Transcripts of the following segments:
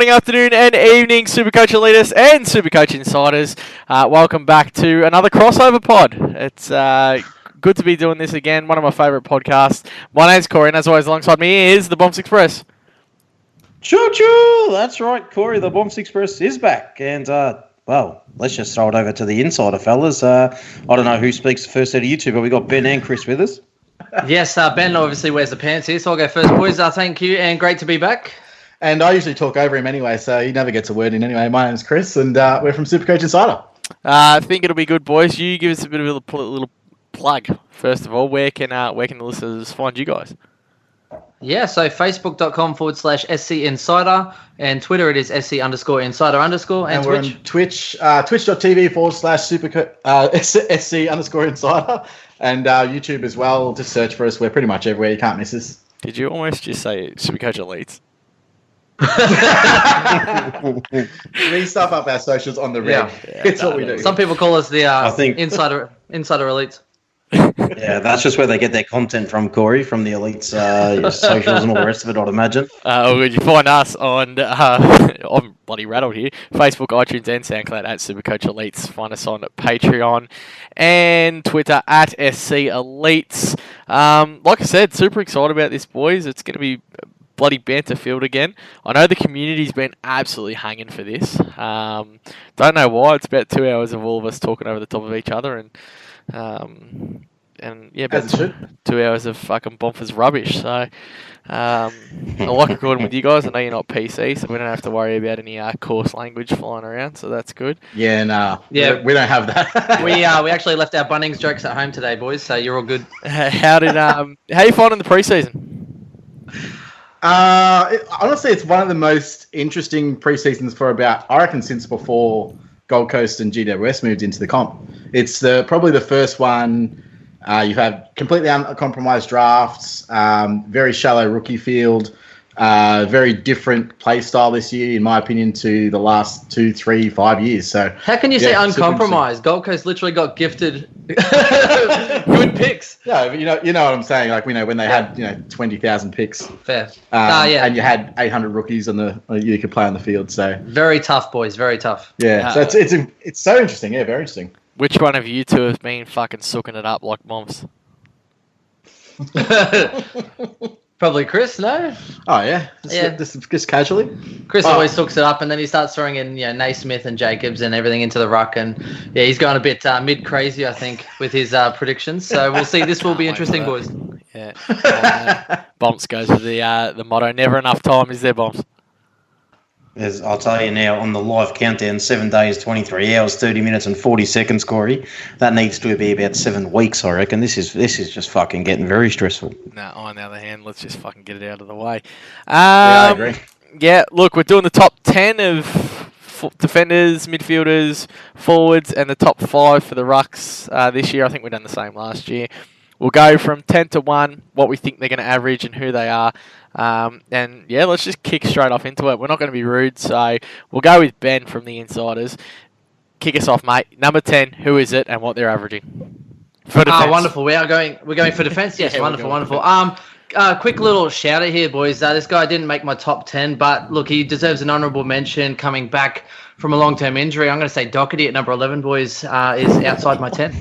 morning, afternoon, and evening, Supercoach elitists and Supercoach insiders. Welcome back to another crossover pod. It's good to be doing this again. One of my favourite podcasts. My name's Corey, and as always, alongside me is the Bombs Express. Choo-choo! That's right, Corey. The Bombs Express is back. And, well, let's just throw it over to the insider, fellas. I don't know who speaks first out of you two, but we got Ben and Chris with us. Yes, Ben obviously wears the pants here, so I'll go first, boys. Thank you, and great to be back. And I usually talk over him anyway, so he never gets a word in anyway. My name's Chris, and we're from Supercoach Insider. I think it'll be good, boys. You give us a bit of a little plug, first of all. Where can the listeners find you guys? Yeah, so facebook.com/SC Insider, and Twitter it is SC_Insider_, and we're Twitch. on Twitch, twitch.tv/SC_Insider, and YouTube as well. Just search for us. We're pretty much everywhere. You can't miss us. Did you almost just say Supercoach Elites? We stuff up our socials on the red. Yeah, it's what we do. Some people call us the Insider Elites. Yeah, that's just where they get their content from, Corey, from the Elites socials and all the rest of it, I'd imagine. You find us on, I'm bloody rattled here, Facebook, iTunes and SoundCloud at Supercoach Elites. Find us on Patreon and Twitter at SC Elites. Like I said, super excited about this, boys. It's going to be bloody banter field again. I know the community's been absolutely hanging for this. Don't know why. It's about 2 hours of all of us talking over the top of each other and yeah, about 2 hours of fucking Bombers rubbish. So I like recording with you guys. I know you're not PC, so we don't have to worry about any coarse language flying around. So that's good. Yeah, we don't have that. we actually left our Bunnings jokes at home today, boys. So you're all good. How you finding the preseason? Honestly, it's one of the most interesting preseasons for about, I reckon, since before Gold Coast and GWS moved into the comp. It's probably the first one. You've had completely uncompromised drafts, very shallow rookie field, very different play style this year, in my opinion, to the last 2, 3, 5 years. So how can you say uncompromised? Gold Coast literally got gifted good picks. Yeah, you know what I'm saying. Like when they had 20,000 picks. Fair. And you had 800 rookies you could play on the field. So very tough, boys. Very tough. Yeah. So it's so interesting. Yeah, very interesting. Which one of you two have been fucking sucking it up like moms? Probably Chris, no? Oh, yeah. Just casually. Chris always sucks it up, and then he starts throwing in Naismith and Jacobs and everything into the ruck. And, yeah, he's going a bit mid-crazy, I think, with his predictions. So we'll see. This will be interesting, boys. Yeah. Bombs goes with the motto, never enough time, is there, Bombs? I'll tell you now, on the live countdown, 7 days, 23 hours, 30 minutes and 40 seconds, Corey. That needs to be about 7 weeks, I reckon. This is just fucking getting very stressful. No, on the other hand, let's just fucking get it out of the way. I agree. Yeah, look, we're doing the top 10 of defenders, midfielders, forwards, and the top 5 for the rucks this year. I think we've done the same last year. We'll go from 10 to 1, what we think they're going to average and who they are. And yeah, let's just kick straight off into it. We're not going to be rude, so we'll go with Ben from the Insiders. Kick us off, mate. Number 10, who is it and what they're averaging? For defense. Wonderful. We're going for defense. Yes, wonderful. Quick little shout out here, boys. This guy didn't make my top 10, but look, he deserves an honourable mention coming back from a long-term injury. I'm going to say Doherty at number 11, boys, is outside my 10.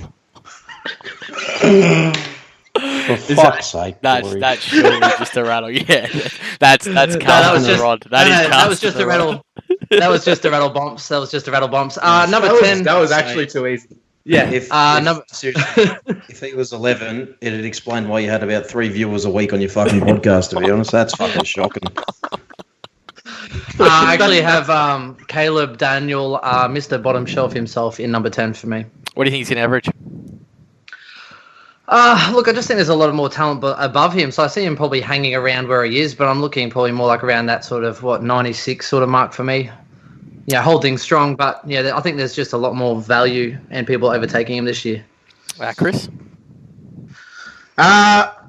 For fuck's sake, that's surely just a rattle. Yeah, that's casting the rod. That was just a rattle. That was just a rattle bumps. Number 10. That was actually too easy. Yeah. If he was 11, it'd explain why you had about 3 viewers a week on your fucking podcast. To be honest, that's fucking shocking. I actually have Caleb Daniel, Mr. Bottom Shelf himself, in number 10 for me. What do you think he's going to average? Look, I just think there's a lot of more talent above him, so I see him probably hanging around where he is, but I'm looking probably more like around that sort of, 96 sort of mark for me. Yeah, holding strong, but yeah, I think there's just a lot more value and people overtaking him this year. Chris?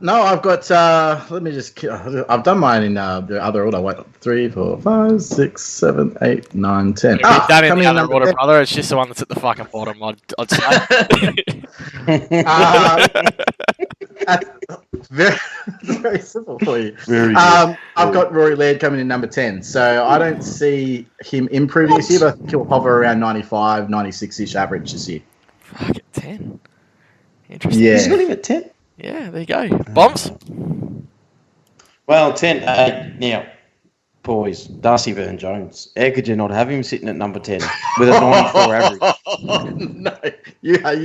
No, I've got. Let me just. I've done mine in the other order. Wait, 3, 4, 5, 6, 7, 8, 9, 10. If you've done it in coming the in other number order, 10. brother, it's just the one that's at the fucking bottom. I'd say. That's very, very simple for you. Very good. I've got Rory Laird coming in number 10. So I don't see him improving this year, but I think he'll hover around 95, 96-ish average this year. Fuck it, 10. Interesting. Yeah. He's got him at 10. Yeah, there you go. Bombs? Well, 10. Now, boys, Darcy Byrne-Jones. How could you not have him sitting at number 10 with a 94 average? No, you guys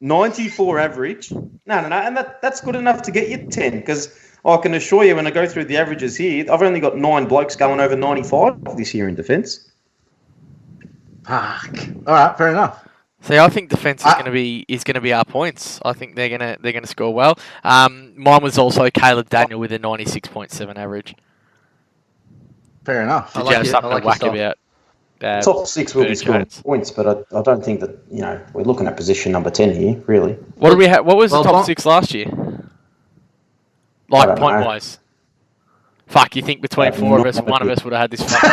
94 average. No, and that's good enough to get you 10 because I can assure you when I go through the averages here, I've only got 9 blokes going over 95 this year in defence. Fuck. All right, fair enough. See, I think defence is going to be our points. I think they're gonna score well. Mine was also Caleb Daniel with a 96.7 average. Fair enough. Did you have something to whack about? Top 6 will be scoring points, but I don't think that we're looking at position number 10 here, really. What did we have? What was the top 6 last year? Like point wise. Fuck, you think between 4 of us, one of us would have had this fucking...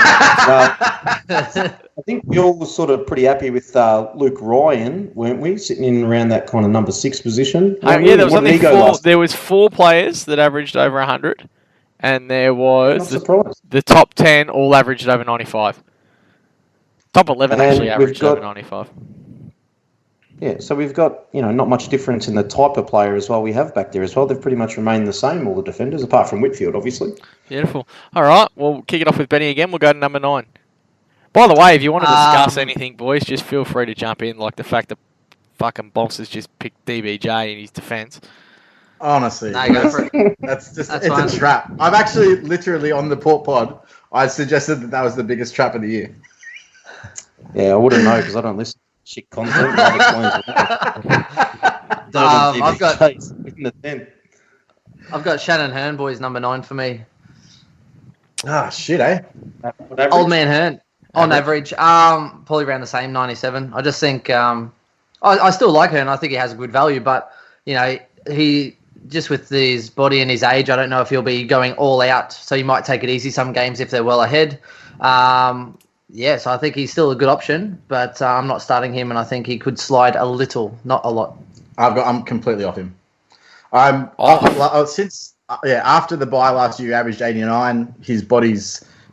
I think we all were sort of pretty happy with Luke Ryan, weren't we? Sitting in around that kind of number 6 position. Yeah, there was only 4. There was 4 players that averaged over 100, and there was the top 10 all averaged over 95. Top 11 actually averaged over 95. Yeah, so we've got, not much difference in the type of player as well we have back there as well. They've pretty much remained the same, all the defenders, apart from Whitfield, obviously. Beautiful. All right, we'll kick it off with Benny again. We'll go to number 9. By the way, if you want to discuss anything, boys, just feel free to jump in, like the fact that fucking Boss has just picked DBJ in his defence. Honestly, no, go for it. It's a trap. I've actually literally on the Port Pod, I suggested that was the biggest trap of the year. Yeah, I wouldn't know because I don't listen to shit content. I've got in the 10. I've got Shannon Hearn, boys, number 9 for me. Ah, shit, eh? Old man Hearn. On average, probably around the same, 97. I just think I still like Hearn. I think he has a good value, but he just with his body and his age, I don't know if he'll be going all out. So you might take it easy some games if they're well ahead. So I think he's still a good option, but I'm not starting him, and I think he could slide a little, not a lot. I'm completely off him. After the bye last year, he averaged 89.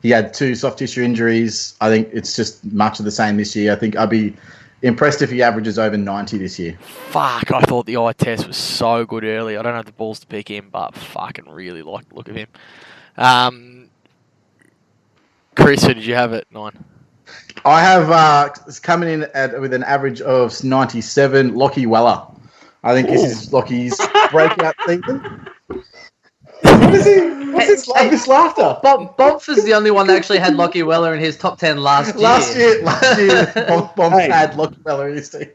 He had 2 soft tissue injuries. I think it's just much of the same this year. I think I'd be impressed if he averages over 90 this year. Fuck, I thought the eye test was so good early. I don't have the balls to pick him, but fucking really like the look of him. Chris, who did you have at 9? I have coming in with an average of 97, Lockie Weller. I think this is Lockie's breakout season. What's this laughter? Bomps is the only one that actually had Lockie Weller in his top 10 last year. Last year, Bomps had Lockie Weller in his team.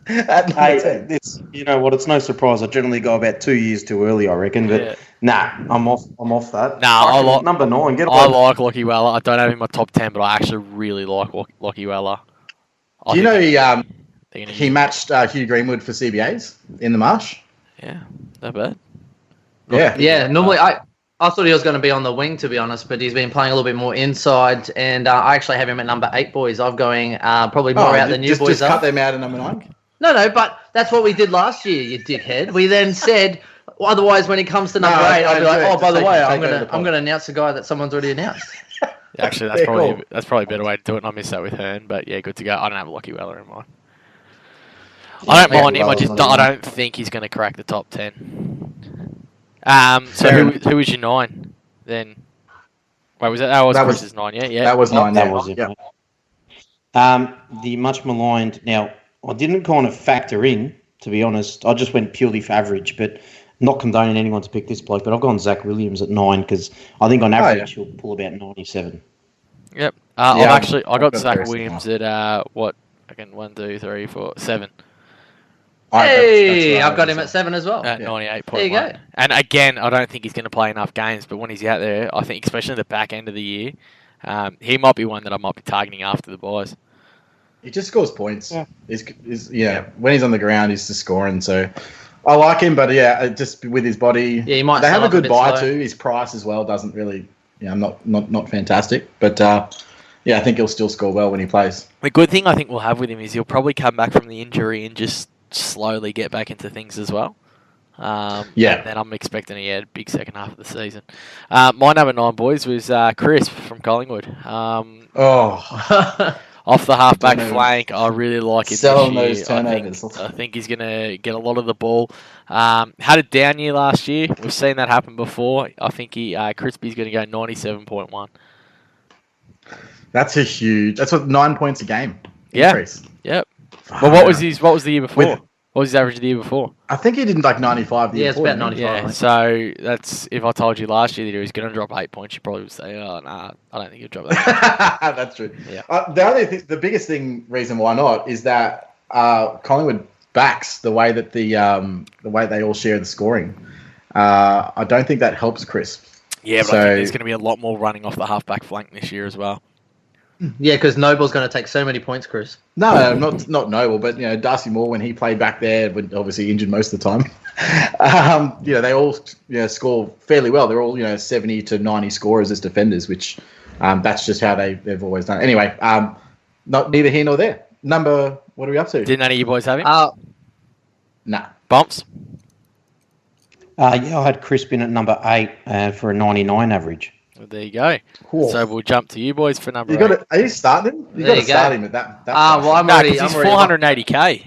This, you know what? It's no surprise. I generally go about 2 years too early, I reckon. But I'm off that. I like number 9. I like Lockie Weller. I don't have him in my top 10, but I actually really like Lockie Weller. Do you know he matched Hugh Greenwood for CBAs in the Marsh? Yeah, not bad. Yeah. Normally, I thought he was going to be on the wing, to be honest, but he's been playing a little bit more inside, and I actually have him at number 8, boys. I'm going probably more out than you boys just cut them out at number 9? No, but that's what we did last year, you dickhead. We then said, otherwise, when he comes to number 8, I'll be like, oh, by the way, I'm going to announce a guy that someone's already announced. Yeah, actually, that's probably a better way to do it, and I missed that with Hearn, but yeah, good to go. I don't have Lockie Weller in mind. I don't mind him. I don't think he's going to crack the top 10. So who was your 9 then? Wait, was that was Chris's 9? Yeah. That was 9. That was it. Yeah. The much maligned. Now, I didn't kind of factor in, to be honest. I just went purely for average, but not condoning anyone to pick this bloke. But I've gone Zach Williams at 9 because I think on average he'll pull about 97. Yep. I got Zach Williams at what? Again, 1, 2, 3, 4, 7. Hey, I've got him at 7 as well. At 98.1. There you go. And again, I don't think he's going to play enough games, but when he's out there, I think, especially in the back end of the year, he might be one that I might be targeting after the buys. He just scores points. Yeah. When he's on the ground, he's just scoring. So I like him, but yeah, just with his body. Yeah, he might They have a start off a good bit buy slow. too. His price as well doesn't really, not fantastic. But yeah, I think he'll still score well when he plays. The good thing I think we'll have with him is he'll probably come back from the injury and just slowly get back into things as well. Yeah. And then I'm expecting a big second half of the season. My number 9, boys, was Crisp from Collingwood. Off the halfback Turnovers. flank, I really like it Sell this those year. turnovers. I think he's going to get a lot of the ball. Had a down year last year. We've seen that happen before. I think Crispy's going to go 97.1. That's what 9 points a game Yeah. increase. Yep. Well, what was the year before? What was his average the year before? I think he did like 95 the year Yeah, it's before, about didn't he? 95. Yeah, so that's if I told you last year that he was going to drop 8 points, you probably would say, "Oh, nah, I don't think he'll drop that." That's true. Yeah. The biggest reason why not is that Collingwood backs the way that the way they all share the scoring. I don't think that helps Chris. Yeah, but I think there's going to be a lot more running off the halfback flank this year as well. Yeah, because Noble's going to take so many points, Chris. No, not Noble, but Darcy Moore when he played back there, but obviously injured most of the time. They all score fairly well. They're all 70 to 90 scorers as defenders, which that's just how they've always done it. Anyway, neither here nor there. What are we up to? Did none of you boys have him? Nah. Bumps? Yeah, I had Crispin at number 8 for a 99 average. Well, there you go. Cool. So we'll jump to you boys for number 8. Are you starting him? You got to start him at that. Well, I'm No, already. because I'm he's already 480k.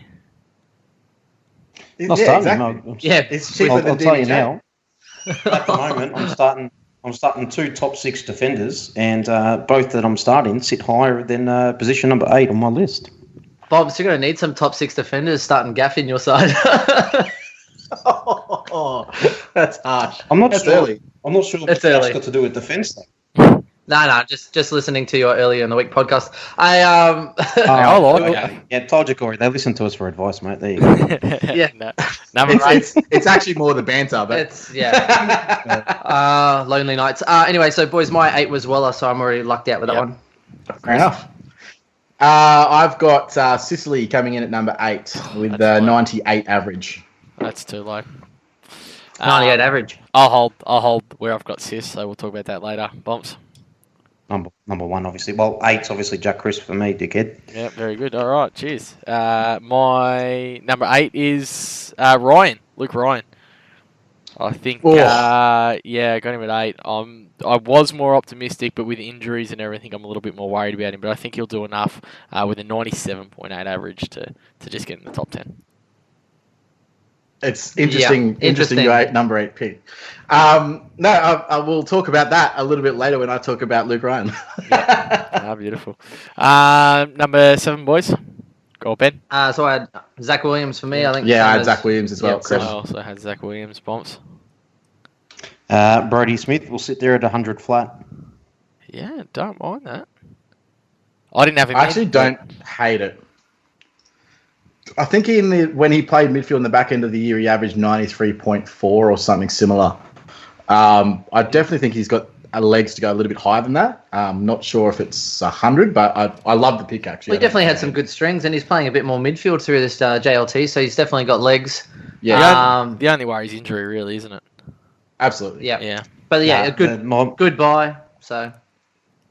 Not starting him. Exactly. Yeah, It's cheaper I'll than tell you DDJ. now. At the moment, I'm starting 2 top 6 defenders, and both that I'm starting sit higher than position number 8 on my list. Bob, so you're going to need some top 6 defenders starting Gaff in your side. Oh, that's harsh. I'm not That's sure. early. I'm not sure That's what that's early. got to do with defence, though. No, just listening to your earlier in the week podcast. I like okay. Yeah, told you, Corey. They listen to us for advice, mate. There you go. Yeah. No. Number 8. It's actually more the banter, but It's lonely nights. Anyway, so boys, my 8 was Weller, so I'm already lucked out with that Yep. one. fair enough. I've got Sicily coming in at number 8 with That's the fine. 98 average. That's too low. 98 average. I'll hold where I've got Sis, so we'll talk about that later. Bumps. Number 1, obviously. Well, 8's obviously Jack Crisp for me, dickhead. Yeah, very good. All right, cheers. My number 8 is Ryan, Luke Ryan. I think, Oh. I got him at 8. I was more optimistic, but with injuries and everything, I'm a little bit more worried about him. But I think he'll do enough with a 97.8 average to just get in the top 10. It's interesting. Yeah, interesting. Your number 8 pick. I will talk about that a little bit later when I talk about Luke Ryan. Beautiful. Number 7, boys. Go, Ben. So I had Zach Williams for me, I think. Yeah, I same had as- Zach Williams as well. Yep, I Seven. also had Zach Williams. Bumps. Brody Smith will sit there at 100 flat. Yeah, don't mind that. I didn't have him. I actually don't hate it. I think when he played midfield in the back end of the year, he averaged 93.4 or something similar. I definitely think he's got legs to go a little bit higher than that. I'm not sure if it's 100, but I love the pick, actually. Well, he definitely had some good strings, and he's playing a bit more midfield through this JLT, so he's definitely got legs. Yeah, The only worry is injury, really, isn't it? absolutely. Yeah. Yeah. But yeah, Nah, good buy. So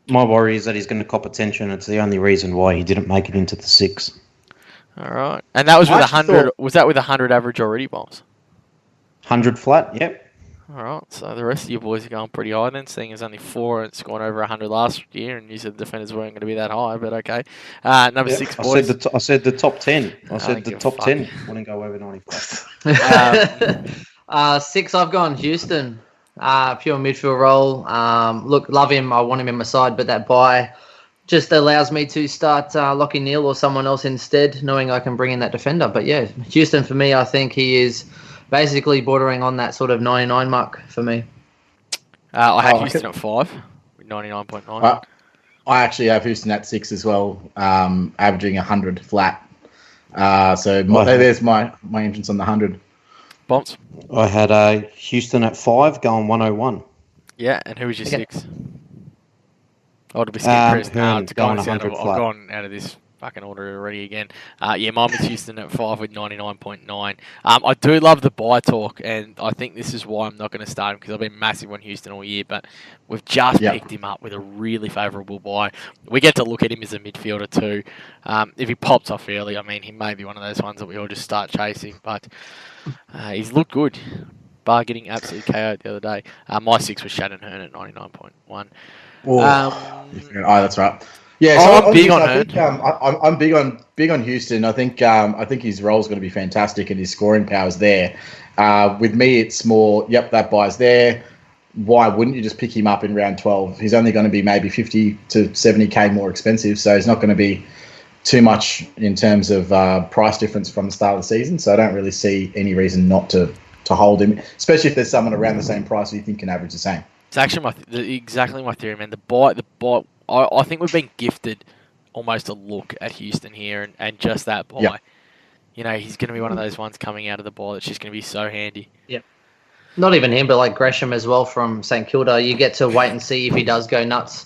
my worry is that he's going to cop attention. It's the only reason why he didn't make it into the 6. All right. And that was I with actually 100. Was that with 100 average already, Bombs? 100 flat, yep. All right. So the rest of you boys are going pretty high then, seeing as only 4 and scored over 100 last year, and you said the defenders weren't going to be that high, but okay. Number 6, I boys. said the top 10. I don't said the give a top fuck. 10 wouldn't go over 95. 6, I've gone Houston. Pure midfield role. Look, love him. I want him in my side, but that buy just allows me to start Lockie Neal or someone else instead, knowing I can bring in that defender. But yeah, Houston for me, I think he is basically bordering on that sort of 99 mark for me. I had Oh, Houston okay. at 5 with 99.9. I actually have Houston at 6 as well, averaging 100 flat. There's my entrance on the 100. Bombs. I had Houston at 5, going 101. Yeah, and who was your Okay. 6? Oh, to be skip Chris. No, Hearn, it's going gone. 100 I've flat. gone out of this fucking order it already again. Yeah, mine was Houston at 5 with 99.9. I do love the buy talk, and I think this is why I'm not going to start him, because I've been massive on Houston all year, but we've just picked him up with a really favourable buy. We get to look at him as a midfielder too. If he pops off early, I mean, he may be one of those ones that we all just start chasing, but he's looked good. Bar getting absolutely KO'd the other day. My 6 was Shannon Hearn at 99.1. That's right. Yeah, so I'm big on Hearn. I'm big on Houston. I think his role is going to be fantastic and his scoring power is there. With me, it's more, that buy's there. Why wouldn't you just pick him up in round 12? He's only going to be maybe 50 to 70k more expensive, so he's not going to be too much in terms of price difference from the start of the season. So I don't really see any reason not to hold him, especially if there's someone around the same price who you think can average the same. It's actually exactly my theory, man. The buy. I think we've been gifted almost a look at Houston here, and just that buy. Yep. You know, he's going to be one of those ones coming out of the buy that's just going to be so handy. Yep. Not even him, but like Gresham as well from St Kilda. You get to wait and see if he does go nuts,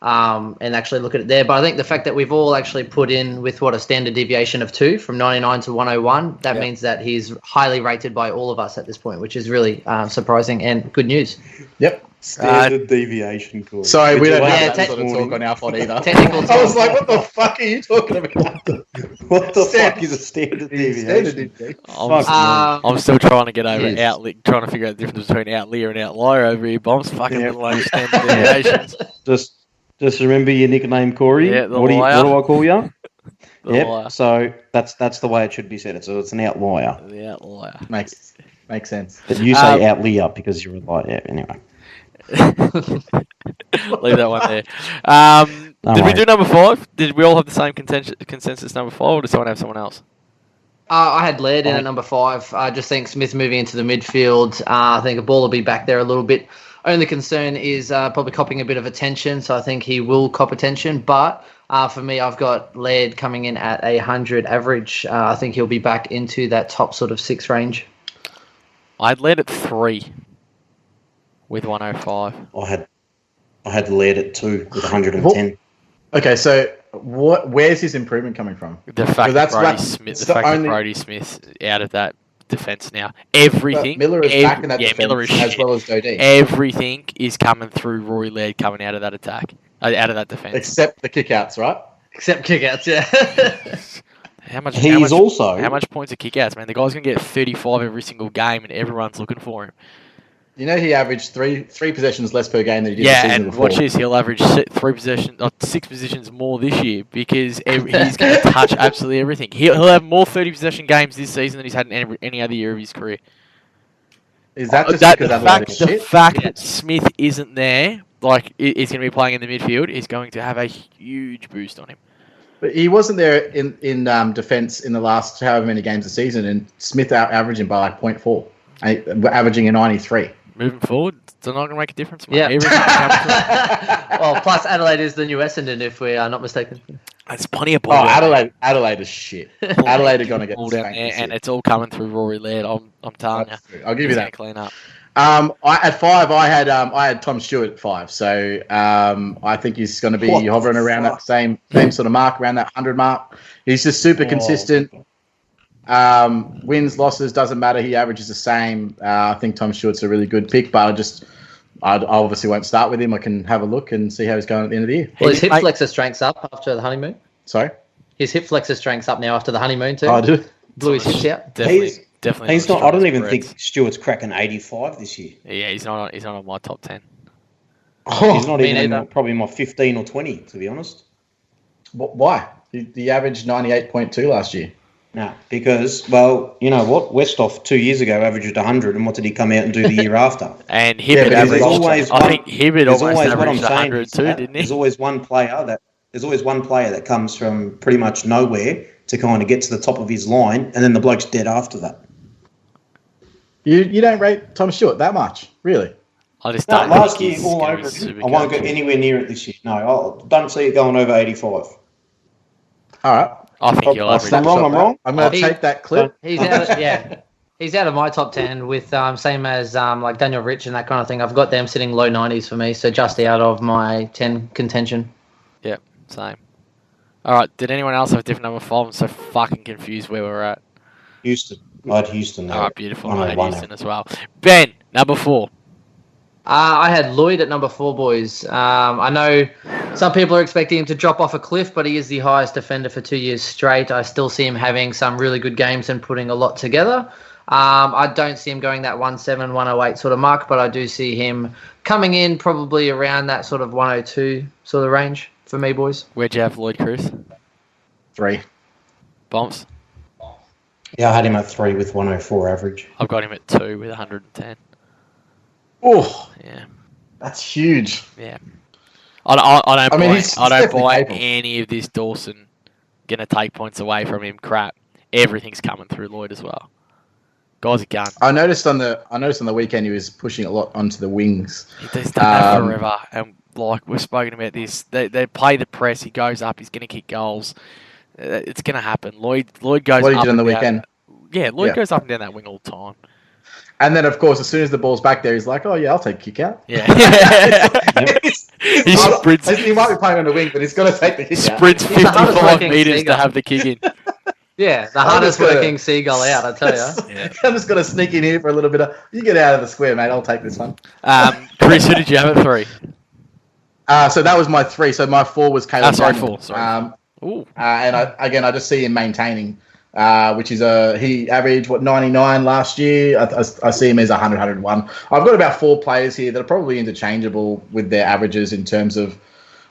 and actually look at it there. But I think the fact that we've all actually put in with a standard deviation of 2 from 99 to 101, that means that he's highly rated by all of us at this point, which is really surprising and good news. Yep. Standard deviation, Corey. Sorry, we don't have that sort of talk on our pod either. Technical I was like, what the fuck are you talking about? What the fuck is a standard deviation? I'm still trying to get over trying to figure out the difference between outlier and outlier over here. Bombs fucking little understand deviations. Just remember your nickname, Corey. Yeah, what do I call you? Liar. So that's the way it should be said. So it's an outlier. The outlier makes sense. But you say outlier because you're a liar. Anyway. Leave that one there. Did we do number 5? Did we all have the same consensus number 5, or did someone have someone else? I had Laird in at number 5. I just think Smith moving into the midfield. I think a ball will be back there a little bit. Only concern is probably copping a bit of attention, so I think he will cop attention. But for me, I've got Laird coming in at 100 average. I think he'll be back into that top sort of 6 range. I had Laird at 3 with 105. I had Laird at 2 with 110. Okay, so where's his improvement coming from? The fact that Brodie Smith's out of that defence now. Everything. Miller is back in that defence Miller is as well as Dodie. Everything is coming through Rory Laird coming out of that attack, out of that defence. Except the kickouts, right? Except kickouts, yeah. How much points are kickouts, man? The guy's going to get 35 every single game, and everyone's looking for him. You know he averaged three possessions less per game than he did the season before. Watch this. He'll average 6 possessions more this year because he's going to touch absolutely everything. He'll have more 30 possession games this season than he's had in any other year of his career. Is that just the fact that Smith isn't there, like is going to be playing in the midfield, is going to have a huge boost on him. But he wasn't there in defence in the last however many games of the season, and Smith averaging by like 0.4, averaging a 93. Moving forward, it's not going to make a difference. Yeah. Well, plus Adelaide is the new Essendon, if we are not mistaken. There's plenty of ball. Adelaide is shit. Adelaide are going to get ball down there, and it's all coming through Rory Laird. I'm telling you. I'll give you that. Clean up. At 5, I had Tom Stewart at 5. So I think he's going to be hovering around that same sort of mark, around that 100 mark. He's just super consistent. Wins, losses, doesn't matter. He averages the same. I think Tom Stewart's a really good pick, but I obviously won't start with him. I can have a look and see how he's going at the end of the year. Well, his hip flexor strength's up after the honeymoon. Sorry? His hip flexor strength's up now after the honeymoon too. I do. Blew his hips out. Definitely. He's not. I don't even think Stewart's cracking 85 this year. Yeah, he's not on my top 10. He's not even probably my 15 or 20, to be honest. Why? He averaged 98.2 last year. No, because, well, you know what? Westhoff 2 years ago averaged 100, and what did he come out and do the year after? And Hibbert averaged. I think Hibbert almost averaged 100 too, didn't he? There's always one player that comes from pretty much nowhere to kind of get to the top of his line, and then the bloke's dead after that. You don't rate Tom Stewart that much, really? I just don't. Last year, all over it. I won't go anywhere near it this year. No, I don't see it going over 85. All right. I think you'll average. I'm wrong. I'm going to take that clip. He's out of my top 10 with same as like Daniel Rich and that kind of thing. I've got them sitting low 90s for me, so just out of my 10 contention. Yeah, same. All right. Did anyone else have a different number 5? I'm so fucking confused where we're at. Houston. I had Houston there. All right, beautiful. I had 101 Houston as well. Ben, number 4. I had Lloyd at number 4, boys. I know some people are expecting him to drop off a cliff, but he is the highest defender for 2 years straight. I still see him having some really good games and putting a lot together. I don't see him going that 107, 108 sort of mark, but I do see him coming in probably around that sort of 102 sort of range for me, boys. Where'd you have Lloyd Cruz? 3. Bombs? Yeah, I had him at 3 with 104 average. I've got him at 2 with 110. Oh, Yeah. that's huge. Yeah. I don't he's buy definitely capable. any of this Dawson going to take points away from him crap. Everything's coming through Lloyd as well. Guy's a gun. I noticed on the weekend he was pushing a lot onto the wings. He's done that forever. And like we've spoken about this, they play the press. He goes up. He's going to kick goals. It's going to happen. Lloyd goes. What he up did on the and down. weekend? Yeah, Lloyd goes up and down that wing all the time. And then, of course, as soon as the ball's back there, he's like, "Oh yeah, I'll take kick out." Yeah. he sprints. He might be playing on the wing, but he's got to take the kick out. Sprints He's the hardest 55 working meters to seagull. have the kick in. Yeah, the hardest working seagull out, I tell you. Yeah. I'm just going to sneak in here for a little bit of. You get out of the square, mate. I'll take this one. Chris, who did you have at 3? So that was my 3. So my 4 was Caleb. Sorry, Daniel. 4. Sorry. Ooh. And I just see him maintaining, which is he averaged 99 last year. I see him as 100, 101. I've got about 4 players here that are probably interchangeable with their averages in terms of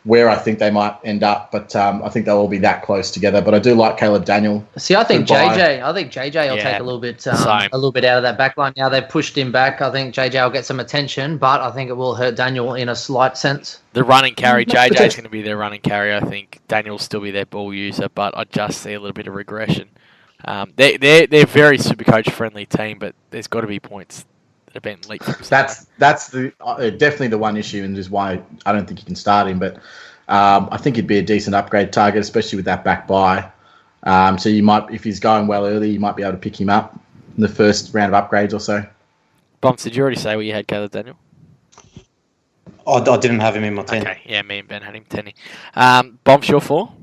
where I think they might end up, but I think they'll all be that close together. But I do like Caleb Daniel. See, I think Goodbye. JJ will take a little bit out of that back line. Now they've pushed him back. I think JJ will get some attention, but I think it will hurt Daniel in a slight sense. The running carry, JJ's going to be their running carry. I think Daniel will still be their ball user, but I just see a little bit of regression. They're very Supercoach friendly team, but there's got to be points that have been leaked from somewhere. That's the definitely the one issue, and is why I don't think you can start him. But I think he'd be a decent upgrade target, especially with that back bye. So you might, if he's going well early, you might be able to pick him up in the first round of upgrades or so. Bumps, did you already say what you had, Caleb Daniel? I didn't have him in my 10. Okay, yeah, me and Ben had him 10. Bumps, your 4?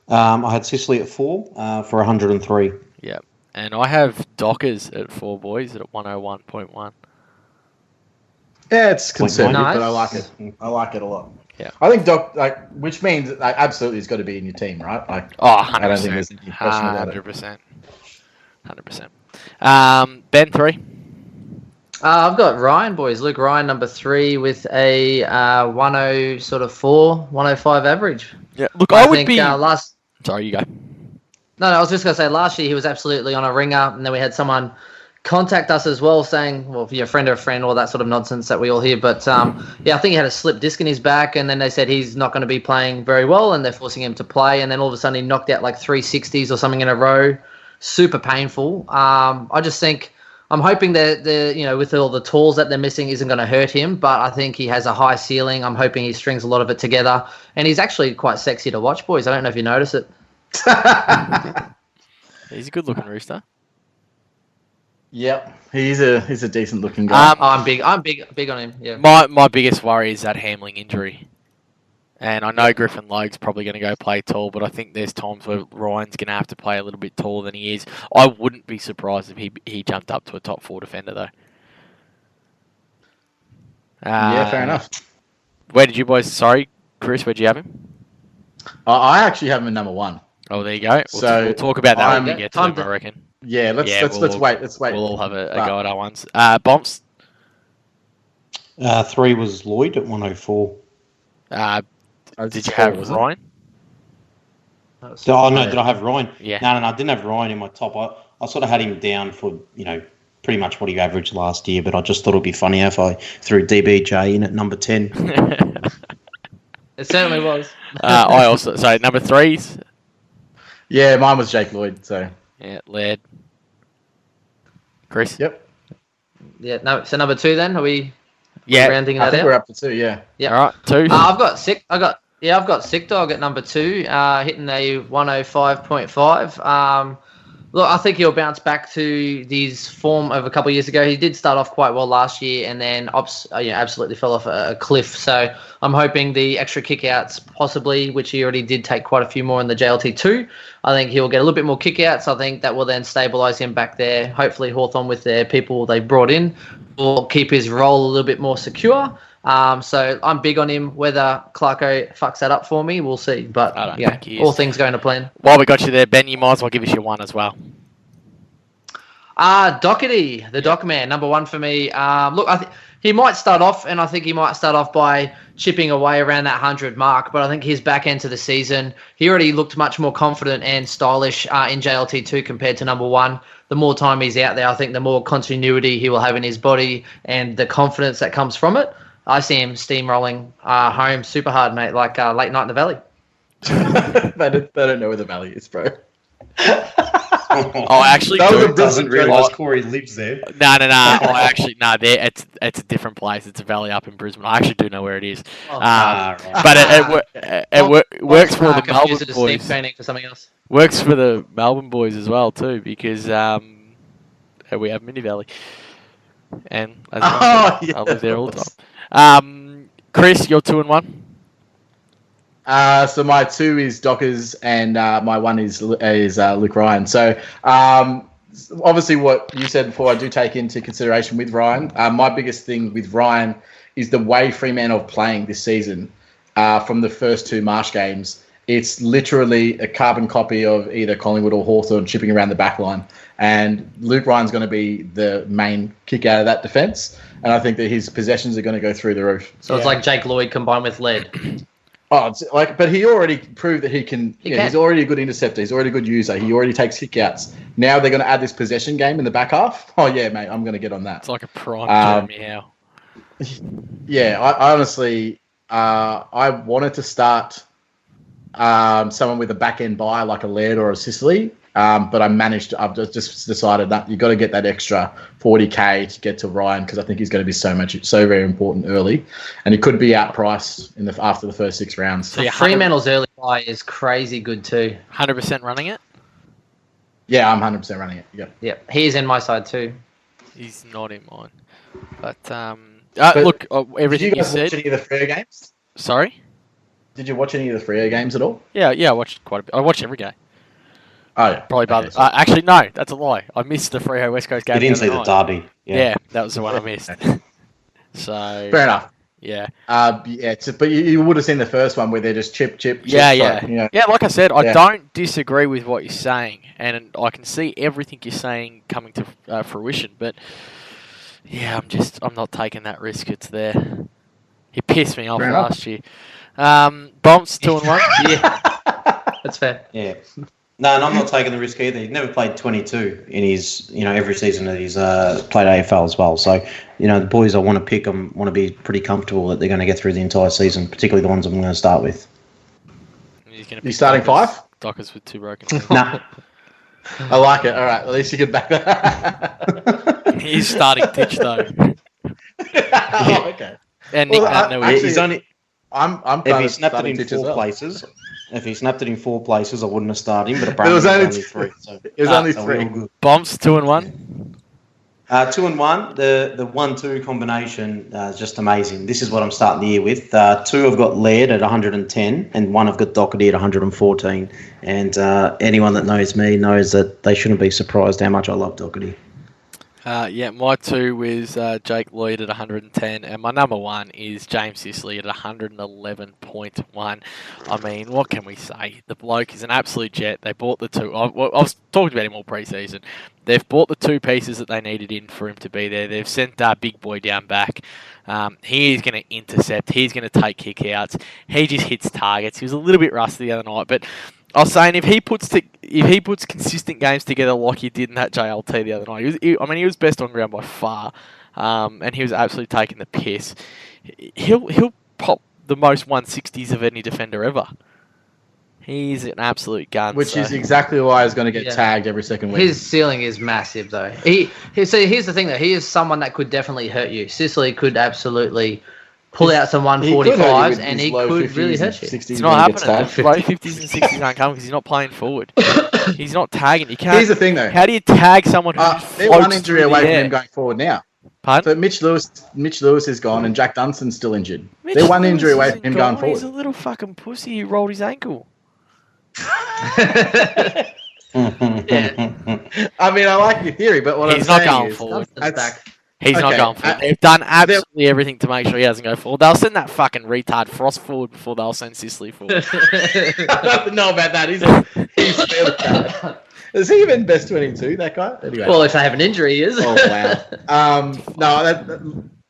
I had Sicily at 4 for 103. Yeah. And I have Dockers at 4, boys, at 101.1. Yeah, it's conservative, Nice. but I like it. I like it a lot. Yeah. I think which means absolutely it's got to be in your team, right? Like, Oh, 100%. I don't think there's any question about it. 100%. 100%. Ben, 3? I've got Ryan, boys. Luke Ryan, number 3, with a 104, 105 average. Yeah. Look, I would think, be... last. Sorry, you go. No, I was just going to say last year he was absolutely on a ringer, and then we had someone contact us as well saying, well, if you're a friend of a friend, all that sort of nonsense that we all hear. But yeah, I think he had a slip disc in his back, and then they said he's not going to be playing very well, and they're forcing him to play. And then all of a sudden he knocked out like 360s or something in a row. Super painful. I just think I'm hoping that with all the tools that they're missing isn't going to hurt him, but I think he has a high ceiling. I'm hoping he strings a lot of it together, and he's actually quite sexy to watch, boys. I don't know if you notice it. He's a good-looking rooster. Yep, he's a decent looking guy. I'm big on him. Yeah. My biggest worry is that hamling injury. And I know Griffin Logue's probably going to go play tall, but I think there's times where Ryan's going to have to play a little bit taller than he is. I wouldn't be surprised if he jumped up to a top 4 defender, though. Yeah, fair enough. Where did you boys... Sorry, Chris, where'd you have him? I actually have him at number 1. Oh, there you go. We'll talk about that when we get to him, I reckon. Yeah, let's wait. Let's wait. We'll all have a go at our ones. Bomps? 3 was Lloyd at 104. Did you have Ryan? Did I have Ryan? Yeah. No, I didn't have Ryan in my top. I sort of had him down for, pretty much what he averaged last year, but I just thought it would be funny if I threw DBJ in at number 10. It certainly was. I also... So, number 3s? Yeah, mine was Jake Lloyd, so... Yeah, Laird. Chris? Yep. Yeah, no. So number 2 then? Are we rounding that I think out? we're up to 2, yeah. Yeah. All right, 2. I've got Sick Dog at number 2, hitting a 105.5. Look, I think he'll bounce back to his form of a couple of years ago. He did start off quite well last year and then absolutely fell off a cliff. So I'm hoping the extra kickouts possibly, which he already did take quite a few more in the JLT2. I think he'll get a little bit more kickouts. I think that will then stabilise him back there. Hopefully Hawthorn with their people they brought in will keep his role a little bit more secure. So I'm big on him. Whether Clarko fucks that up for me, we'll see. But all things going to plan. While we got you there, Ben, you might as well give us your one as well. Doherty, the dock man, number one for me. Look, he might start off, and I think he might start off by chipping away around that 100 mark. But I think his back end to the season, he already looked much more confident and stylish in JLT2 compared to number one. The more time he's out there, I think the more continuity he will have in his body and the confidence that comes from it. I see him steamrolling home super hard, mate, like Late Night in the Valley. They don't know where the valley is, bro. Oh, actually, doesn't realise Corey lives there. No. There, it's a different place. It's a valley up in Brisbane. I actually do know where it is. Right. But it works for the Melbourne boys. For something else. Works for the Melbourne boys as well too, because we have Mini Valley, and I live there all the time. Chris, you're 2-1. So my 2 is Dockers and my 1 is Luke Ryan. So obviously what you said before I do take into consideration with Ryan. My biggest thing with Ryan is the way Fremantle playing this season from the first 2 Marsh games. It's literally a carbon copy of either Collingwood or Hawthorn chipping around the back line. And Luke Ryan's going to be the main kick out of that defence. And I think that his possessions are going to go through the roof. So it's like Jake Lloyd combined with lead. Oh, but he already proved that he can. He's already a good interceptor. He's already a good user. He already takes kickouts. Now they're going to add this possession game in the back half. Oh yeah, mate, I'm going to get on that. It's like a prime Jeremy Howe. Yeah, I honestly, I wanted to start someone with a back end buy like a Laird or a Sicily, but I've just decided that you've got to get that extra 40k to get to Ryan because I think he's going to be so very important early, and he could be outpriced after the first 6 rounds. So Fremantle's early buy is crazy good too. 100% running it. Yeah, I'm 100% running it. Yep. He's in my side too. He's not in mine, but look, Did everything you guys said. watch any of the Freo games? Sorry. Did you watch any of the Freo games at all? Yeah, I watched quite a bit. I watched every game. Oh, yeah. Probably about actually, no, that's a lie. I missed the Freo West Coast game. You didn't see the derby. Yeah, that was the one I missed. So fair enough. Yeah. But you would have seen the first one where they're just chip. Yeah. Like I said, I don't disagree with what you're saying, and I can see everything you're saying coming to fruition. But yeah, I'm not taking that risk. It's there. He pissed me off last year. Bombs 2-1. Yeah, that's fair. Yeah. No, and I'm not taking the risk either. He's never played 22 in his, every season that he's played AFL as well. So, the boys I want to pick, I want to be pretty comfortable that they're going to get through the entire season, particularly the ones I'm going to start with. You starting Dockers, 5? Dockers with 2 broken. Nah. I like it. All right, at least you can back that. He's starting Titch though. Oh, okay. And Nick he's only. I'm if he snapped it in 4 places. If he snapped it in 4 places, I wouldn't have started him. But apparently, it was only 3. So it was only 3. Bombs 2-1. 2-1. The 1-2 combination is just amazing. This is what I'm starting the year with. 2 I've got Laird at 110, and 1 I've got Doherty at 114. And anyone that knows me knows that they shouldn't be surprised how much I love Doherty. My 2 was Jake Lloyd at 110, and my number 1 is James Sicily at 111.1. I mean, what can we say? The bloke is an absolute jet. They bought the 2. I was talking about him all pre-season. They've bought the 2 pieces that they needed in for him to be there. They've sent Big Boy down back. He is going to intercept. He's going to take kick-outs. He just hits targets. He was a little bit rusty the other night, but I was saying if he puts consistent games together like he did in that JLT the other night, he was best on ground by far, and he was absolutely taking the piss. He'll pop the most 160s of any defender ever. He's an absolute gun. Which is exactly why he's going to get tagged every second week. His ceiling is massive, though. So here's the thing, though. He is someone that could definitely hurt you. Sicily could absolutely pull out some 145s, and he could really hurt you. It's not happening. Low 50s and 60s aren't coming because he's not playing forward. He's not tagging. You can't. Here's the thing, though. How do you tag someone who's They're one injury away from him going forward now. Pardon? So Mitch Lewis is gone, and Jack Dunson's still injured. Mitch They're one Lewis injury away isn't from him gone. going forward. He's a little fucking pussy who rolled his ankle. Yeah. I mean, I like your theory, but what He's I'm not saying going is, forward. He's He's not Okay, going forward. They've done absolutely everything to make sure he doesn't go forward. They'll send that fucking retard Frost forward before they'll send Sicily forward. I don't know about that. He's fairly bad. Is he even best 22? That guy. Anyway. Well, if they have an injury, he is. Oh wow.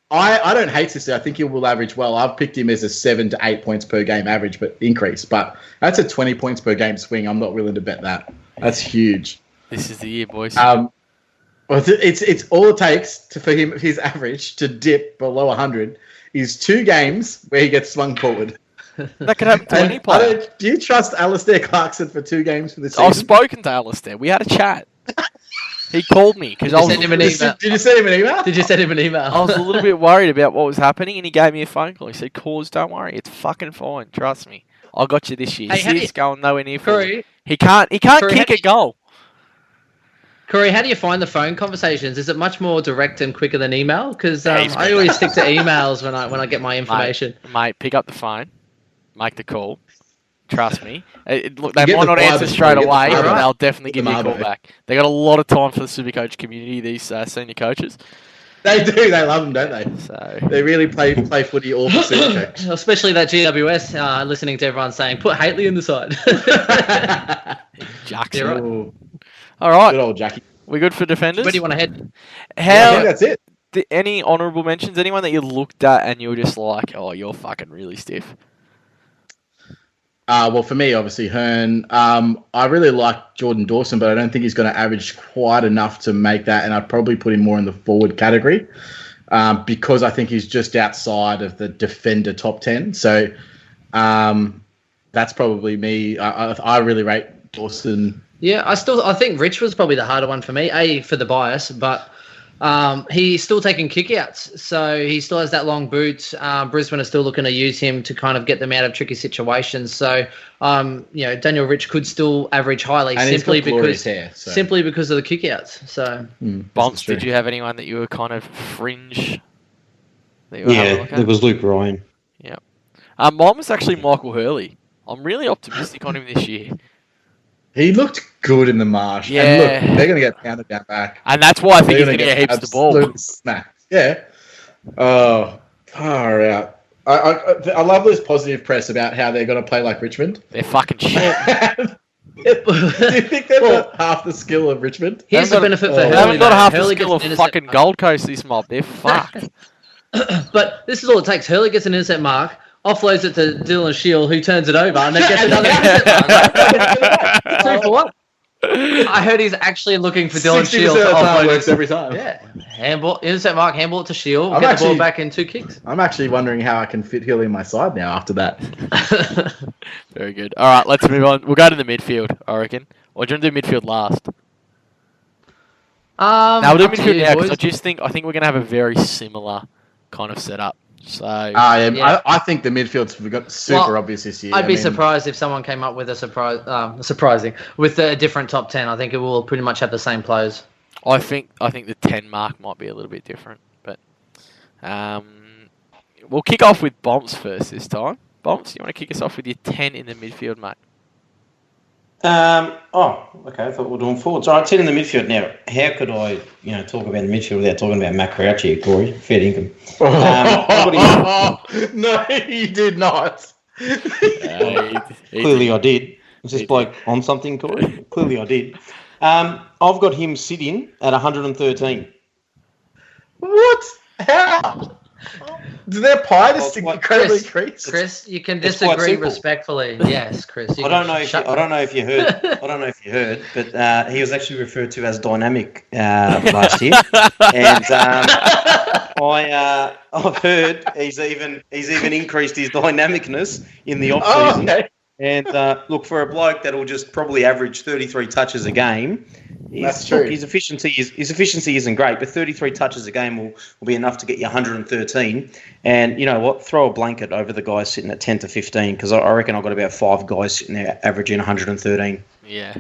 I don't hate Sicily. I think he will average well. I've picked him as a 7 to 8 points per game average, but increase. But that's a 20 points per game swing. I'm not willing to bet that. That's huge. This is the year, boys. Well, it's all it takes for his average to dip below 100 is 2 games where he gets swung forward. That could happen to any player. Do you trust Alistair Clarkson for 2 games for this season? I've spoken to Alistair. We had a chat. He called me because I was. Send him an email. Did you send him an email? Did you send him an email? I was a little bit worried about what was happening, and he gave me a phone call. He said, "Cause, don't worry, it's fucking fine. Trust me. I got you this year. Hey, how do He's you- going nowhere near forward. Corey, He can't Corey, kick how a goal. Corey, how do you find the phone conversations? Is it much more direct and quicker than email? Because he's I always stick to emails when I get my information. Mate, pick up the phone, make the call. Trust me. Look, You they get might the not answer fibre, straight you get the away, but fibre. they'll definitely give The you a call Marbo. back. They got a lot of time for the Supercoach community. These senior coaches. They do. They love him, don't they? So They really play footy all for Supercoach. Especially that GWS, listening to everyone saying, put Haitley in the side. Jackson. You're right. Ooh, All right, good old Jackie. we good for defenders. Where do you want to head? I How? think that's it. Any honourable mentions? Anyone that you looked at and you were just like, oh, you're fucking really stiff. Well, for me, obviously, Hearn. I really like Jordan Dawson, but I don't think he's going to average quite enough to make that, and I'd probably put him more in the forward category because I think he's just outside of the defender top 10. So that's probably me. I really rate Dawson. Yeah, I think Rich was probably the harder one for me, for the bias, but he's still taking kickouts, so he still has that long boot. Brisbane are still looking to use him to kind of get them out of tricky situations. So, Daniel Rich could still average highly And simply he's got glorious because hair, so. simply because of the kickouts. So, Bonds, did you have anyone that you were kind of fringe? That you were having a look Yeah, at? it was Luke Ryan. Yeah. Mine was actually Michael Hurley. I'm really optimistic on him this year. He looked good in the marsh. Yeah. And look, they're going to get pounded down back. And that's why I think They're he's going to get heaps of the ball. absolutely smacked. Yeah. Oh, far out. I love this positive press about how they're going to play like Richmond. They're fucking shit. Do you think they've got half the skill of Richmond? here's the benefit for They Hurley. haven't got mate. half the Hurley skill gets of an intercept fucking mark. Gold Coast, this mob. They're fucked. But this is all it takes. Hurley gets an intercept mark, offloads it to Dylan Shield, who turns it over, and then gets another intercept mark. 2 for 1. I heard he's actually looking for Dylan 60% Shield of to the time offload works it. every time. Yeah, handball, intercept mark, handball it to Shield, I'm get the ball actually- back in 2 kicks. I'm actually wondering how I can fit Hill in my side now after that. Very good. All right, let's move on. We'll go to the midfield, I reckon. Or do you want to do midfield last? No, we'll do Up to midfield you, now because boys. I think we're going to have a very similar kind of setup. So Yeah. I think the midfield's super Well, obvious this year. I'd I be mean, surprised if someone came up with a surprising with a different top 10. I think it will pretty much have the same players. I think the 10 mark might be a little bit different. But we'll kick off with Bomps first this time. Bomps, you want to kick us off with your 10 in the midfield, mate? Okay. I thought we were doing forwards. All right, 10 in the midfield now. How could I, talk about the midfield without talking about Matt Crouch here, Corey? Fair income. No, you did not. Clearly I did. Is this bloke on something, Corey? Clearly I did. I've got him sitting at 113. What? How? Do their pie just Well, incredibly Chris, increase? Chris, you can It's quite disagree simple. respectfully. Yes, Chris. I don't know if you heard, but he was actually referred to as dynamic last year, and I've heard he's even increased his dynamicness in the off season. Okay. And look, for a bloke that'll just probably average 33 touches a game, That's true. Look, his efficiency isn't great, but 33 touches a game will be enough to get you 113. And you know what? Throw a blanket over the guys sitting at 10 to 15 because I reckon I've got about 5 guys sitting there averaging 113. Yeah.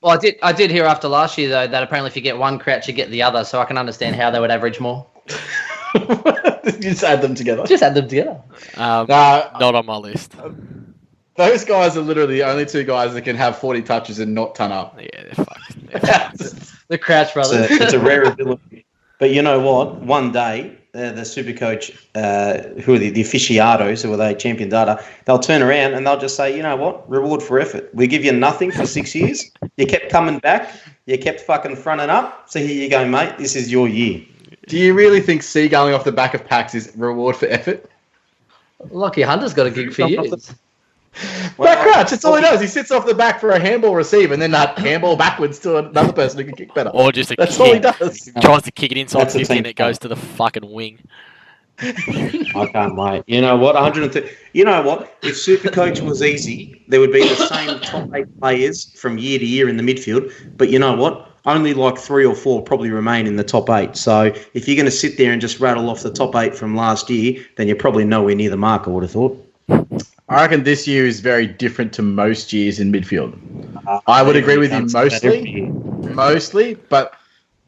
Well, I did hear after last year though that apparently if you get one crouch, you get the other. So I can understand how they would average more. Just add them together. Not on my list. Those guys are literally the only two guys that can have 40 touches and not ton up. Yeah, they're fucked. The Crouch brothers. It's a rare ability. But you know what? One day, the Supercoach, who are the aficionados, who are the champion data, they'll turn around and they'll just say, you know what? Reward for effort. We give you nothing for 6 years. You kept coming back. You kept fucking fronting up. So here you go, mate. This is your year. Do you really think seagulling off the back of packs is reward for effort? Lucky Hunter's got a gig for years. Back crouch, that's all he does. He sits off the back for a handball receive and then that handball backwards to another person who can kick better. Or just That's all he does. Tries to kick it inside That's 50 and it goes to the fucking wing. I can't wait. You know what? 130. You know what? If Supercoach was easy, there would be the same top 8 players from year to year in the midfield. But you know what? Only like 3 or 4 probably remain in the top 8. So if you're going to sit there and just rattle off the top 8 from last year, then you're probably nowhere near the mark, I would have thought. I reckon this year is very different to most years in midfield. I would agree with you mostly, but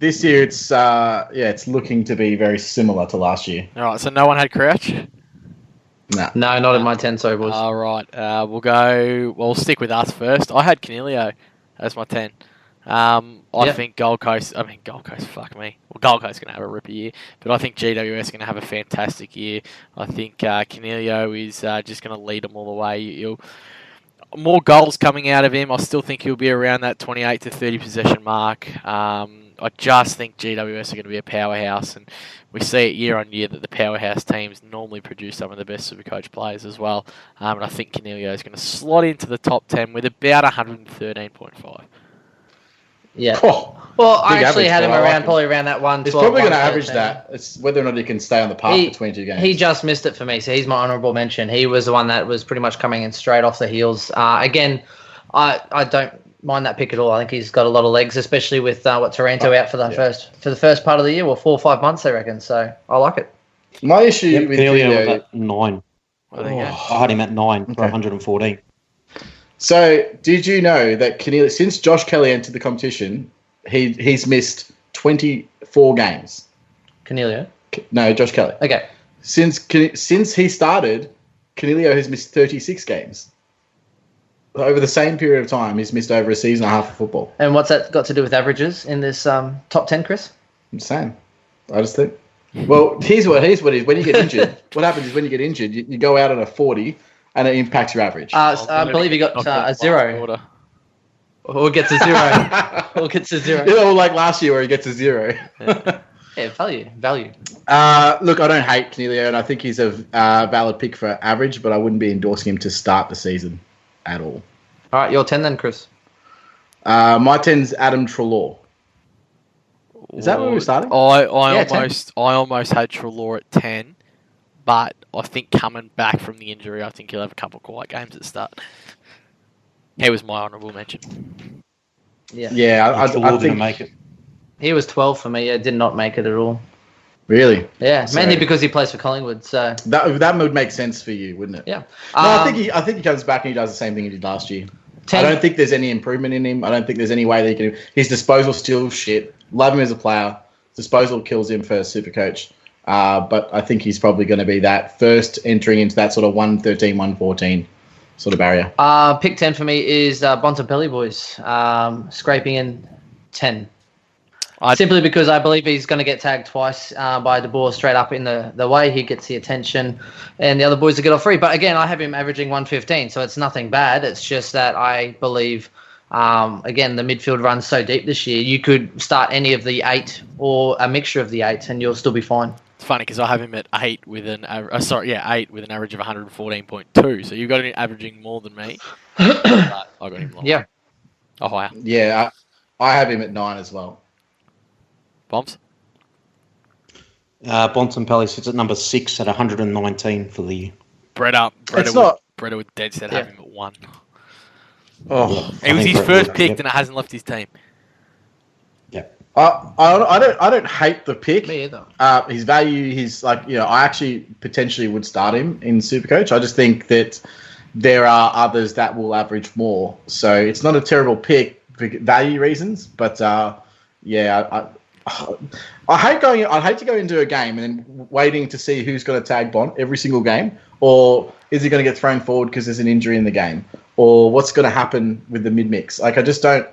this year it's looking to be very similar to last year. All right, so no one had Crouch? No, not in my 10, sorry, boys. All right, we'll stick with us first. I had Canelio as my 10. I think Gold Coast, fuck me. Well, Gold Coast is going to have a ripper year, but I think GWS is going to have a fantastic year. I think Canelio is just going to lead them all the way. More goals coming out of him. I still think he'll be around that 28 to 30 possession mark. I just think GWS are going to be a powerhouse, and we see it year on year that the powerhouse teams normally produce some of the best Supercoach players as well. And I think Canelio is going to slot into the top 10 with about 113.5. Yeah. Oh, well, I actually average, had him I around, like probably around that 112. He's probably going to average that. It's whether or not he can stay on the path between 2 games. He just missed it for me, so he's my honourable mention. He was the one that was pretty much coming in straight off the heels. Again, I don't mind that pick at all. I think he's got a lot of legs, especially with what Taranto out for the first part of the year, 4 or 5 months, I reckon. So I like it. My issue with Canelio at 9. I had him at 9 for 114. So, did you know that Canelio, since Josh Kelly entered the competition, he's missed 24 games? Canelio? No, Josh Kelly. Okay. Since he started, Canelio has missed 36 games. Over the same period of time, he's missed over a season and a half of football. And what's that got to do with averages in this top 10, Chris? I'm saying. I just think. Well, here's what it is. When you get injured, what happens is when you get injured, you go out on a 40 and it impacts your average. I believe he got a 0. Or gets a 0. Or gets a 0. Yeah, like last year where he gets a 0. Yeah, value. Look, I don't hate Canelio, and I think he's a valid pick for average, but I wouldn't be endorsing him to start the season at all. All right, your 10 then, Chris. My 10's Adam Treloar. Is that where we were starting? I almost had Treloar at 10, but I think coming back from the injury, I think he'll have a couple of quiet games at the start. He was my honourable mention. Yeah, I think make it. He was 12 for me. Yeah, did not make it at all. Really? Yeah, mainly because he plays for Collingwood. So that would make sense for you, wouldn't it? Yeah. No, I think he comes back and he does the same thing he did last year. I don't think there's any improvement in him. I don't think there's any way that he can. His disposal still shit. Love him as a player. Disposal kills him for Supercoach. But I think he's probably going to be that first entering into that sort of 113, 114 sort of barrier. Pick 10 for me is Bontempelli boys, scraping in 10. Simply because I believe he's going to get tagged twice by De Boer straight up in the way. He gets the attention and the other boys will get off free. But again, I have him averaging 115, so it's nothing bad. It's just that I believe, again, the midfield runs so deep this year. You could start any of the 8 or a mixture of the 8 and you'll still be fine. It's funny because I have him at 8 with an average of 114.2. So you've got him averaging more than me. But I got him lower. Yeah. Oh, higher. Yeah, I have him at 9 as well. Bombs? Bontempelli sits at number 6 at 119 for the year. Breda with dead set have him at 1. Oh, It was his first pick and it hasn't left his team. I don't hate the pick. Me either. His value, I actually potentially would start him in Supercoach. I just think that there are others that will average more. So it's not a terrible pick for value reasons, but I hate to go into a game and then waiting to see who's going to tag Bont every single game, or is he going to get thrown forward because there's an injury in the game, or what's going to happen with the mid mix. Like I just don't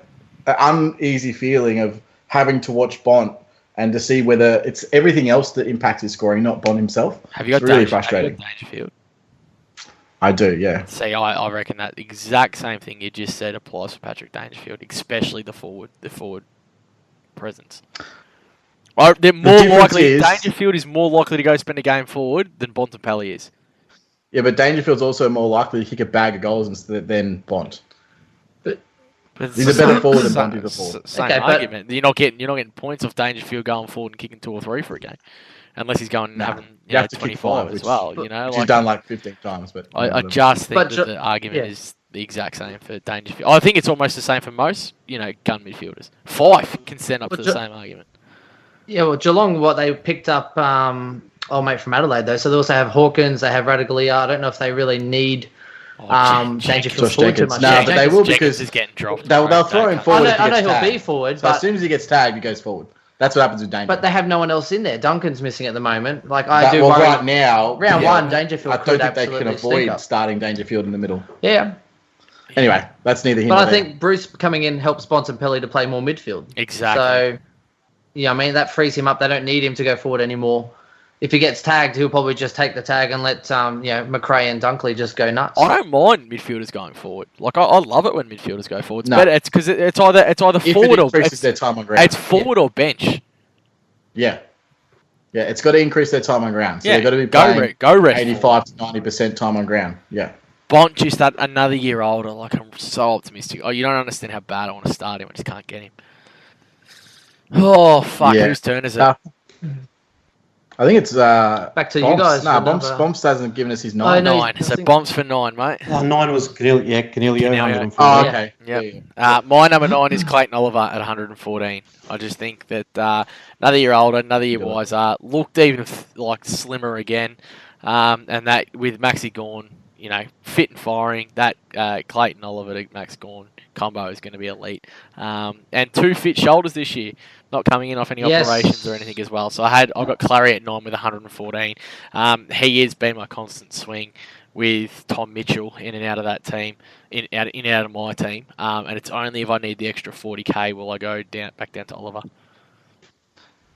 an uneasy feeling of having to watch Bont and to see whether it's everything else that impacts his scoring, not Bont himself. Have you got it's really frustrating. Dangerfield? I do, yeah. See, I reckon that exact same thing you just said applies for Patrick Dangerfield, especially the forward presence. They're more likely. Dangerfield is more likely to go spend a game forward than Bontempelli is. Yeah, but Dangerfield's also more likely to kick a bag of goals than Bont. He's a better forward than Bont is a forward. Same argument. You're not getting points off Dangerfield going forward and kicking 2 or 3 for a game, unless he's going having 25 as well. He's done like 15 times. But I just think that the argument is the exact same for Dangerfield. I think it's almost the same for most gun midfielders. Fife can stand up to the same argument. Yeah, well, Geelong, they picked up old mate from Adelaide though, so they also have Hawkins, they have Radaglia. I don't know if they really need. Dangerfield forward too much. No, but they will because he's getting dropped. They'll throw him forward. I know he'll be forward, but as soon as he gets tagged, he goes forward. That's what happens with Dangerfield. But they have no one else in there. Duncan's missing at the moment. Worry. Right now, round one, Dangerfield. I don't think they can avoid starting Dangerfield in the middle. Yeah. Anyway, that's neither here nor nor there. But I think Bruce coming in helps Bontempelli to play more midfield. Exactly. So, that frees him up. They don't need him to go forward anymore. If he gets tagged, he'll probably just take the tag and let McRae and Dunkley just go nuts. I don't mind midfielders going forward. Like I love it when midfielders go forward. But it's because it's either forward or their time on ground. It's forward or bench. Yeah, it's got to increase their time on ground. So they've got to be playing 85 to 90% time on ground. Yeah. Bont just that another year older. Like I'm so optimistic. Oh, you don't understand how bad I want to start him. I just can't get him. Oh fuck! Whose turn is it? I think it's back to you guys. No, Bomps hasn't given us his 9. Oh, 9. So Bomps for 9, mate. 9 was Canelio. Oh, okay. Yeah. My number 9 is Clayton Oliver at 114. I just think that another year older, another year wiser, looked even slimmer again, and that with Maxi Gawn, fit and firing, that Clayton Oliver to Max Gawn combo is going to be elite. And 2 fit shoulders this year. Not coming in off any operations or anything as well. So I've got Clary at 9 with 114. He has been my constant swing with Tom Mitchell in and out of that team, in and out of my team. And it's only if I need the extra 40k will I go back down to Oliver.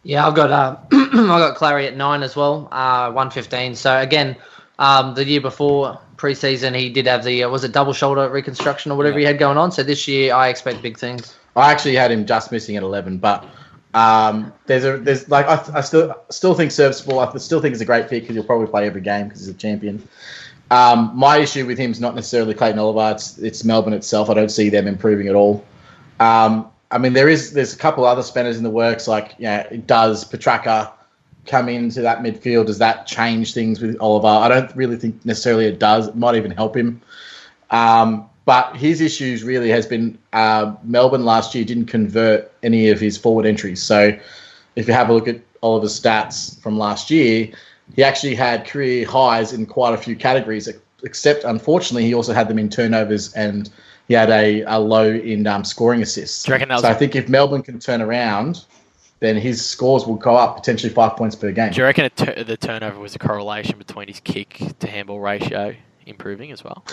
Yeah, I've got I got Clary at 9 as well, 115. So again, the year before preseason he did have the was it double shoulder reconstruction or whatever he had going on. So this year I expect big things. I actually had him just missing at 11, but there's I still think serviceable. I still think it's a great pick because he'll probably play every game because he's a champion. My issue with him is not necessarily Clayton Oliver. It's Melbourne itself. I don't see them improving at all. There's a couple other spinners in the works. Does Petraka come into that midfield? Does that change things with Oliver? I don't really think necessarily it does. It might even help him. But his issues really has been Melbourne last year didn't convert any of his forward entries. So if you have a look at Oliver's stats from last year, he actually had career highs in quite a few categories, except unfortunately he also had them in turnovers and he had a low in scoring assists. Do you reckon I think if Melbourne can turn around, then his scores will go up, potentially 5 points per game. Do you reckon the turnover was a correlation between his kick to handball ratio improving as well?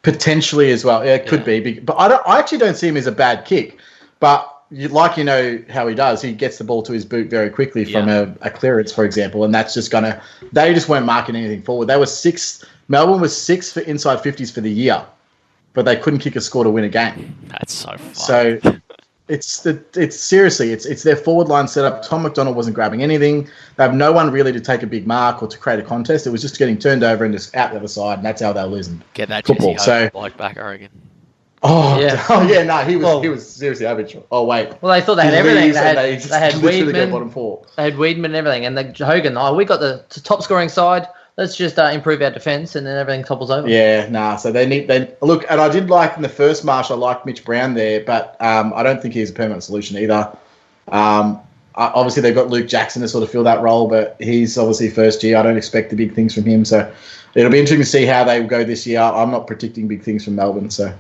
Potentially as well. Yeah, it could be. But I actually don't see him as a bad kick. But how he does, he gets the ball to his boot very quickly from a clearance, for example, and that's just they just weren't marking anything forward. They were 6th. Melbourne was 6th for inside 50s for the year, but they couldn't kick a score to win a game. That's so fun. So it's seriously, it's their forward line setup. Tom McDonald wasn't grabbing anything. They have no one really to take a big mark or to create a contest. It was just getting turned over and just out the other side, and that's how they were losing. Get that football. Jesse Hope back, I reckon. He was seriously average. Oh wait. Well, they thought they had everything. They had Weedman. Bottom 4. They had Weedman and everything, and Hogan. We got the top scoring side. Let's just improve our defence, and then everything topples over. Yeah, So they look, and I did like in the first march. I liked Mitch Brown there, but I don't think he's a permanent solution either. Obviously, they've got Luke Jackson to sort of fill that role, but he's obviously first year. I don't expect the big things from him. So it'll be interesting to see how they go this year. I'm not predicting big things from Melbourne. So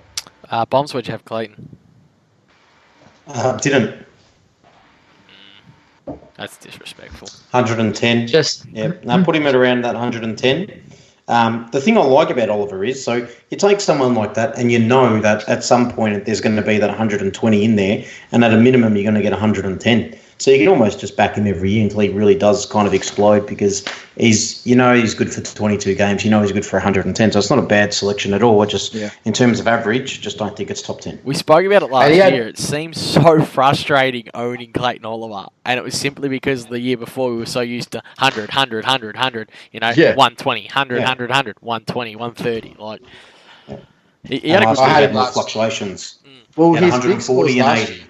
Bombs, where'd you have Clayton? Didn't. That's disrespectful. 110. Put him at around that 110. The thing I like about Oliver is, so you take someone like that and you know that at some point there's going to be that 120 in there, and at a minimum you're going to get 110. So you can almost just back him every year until he really does kind of explode, because he's good for 22 games. He's good for 110. So it's not a bad selection at all. In terms of average, just don't think it's top 10. We spoke about it last year. It seems so frustrating owning Clayton Oliver, and it was simply because the year before we were so used to 100, 100, 100, 100, 120, 100, 100, 100, 120, 130. Like, he had a good more fluctuations. Well, his 140 and 80.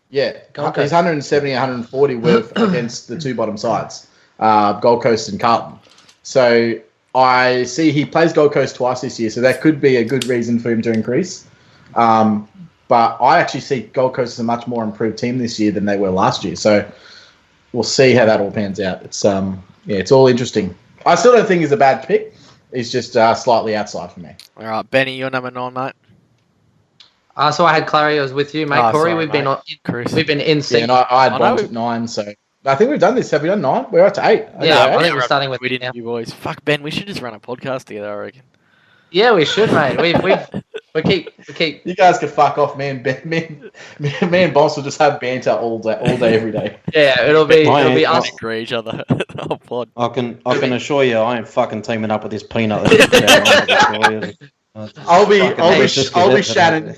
Yeah, he's 170, 140 with against the two bottom sides, Gold Coast and Carlton. So I see he plays Gold Coast twice this year, so that could be a good reason for him to increase. But I actually see Gold Coast as a much more improved team this year than they were last year. So we'll see how that all pans out. It's it's all interesting. I still don't think he's a bad pick. He's just slightly outside for me. All right, Benny, you're number 9, mate. So I had Clary. I was with you, mate. Corey, sorry, we've been in sync. Yeah, and I had Bonds at 9, so I think we've done this. Have we done 9? We're up to 8. I think we're starting with. We didn't, you boys. Fuck, Ben, we should just run a podcast together, I reckon. Yeah, we should, mate. We keep. You guys can fuck off, man. Me and Bonds will just have banter all day, every day. Yeah, it'll be us. Agree each other. The whole pod. I can assure you, I ain't fucking teaming up with this peanut. I'll be Shannon.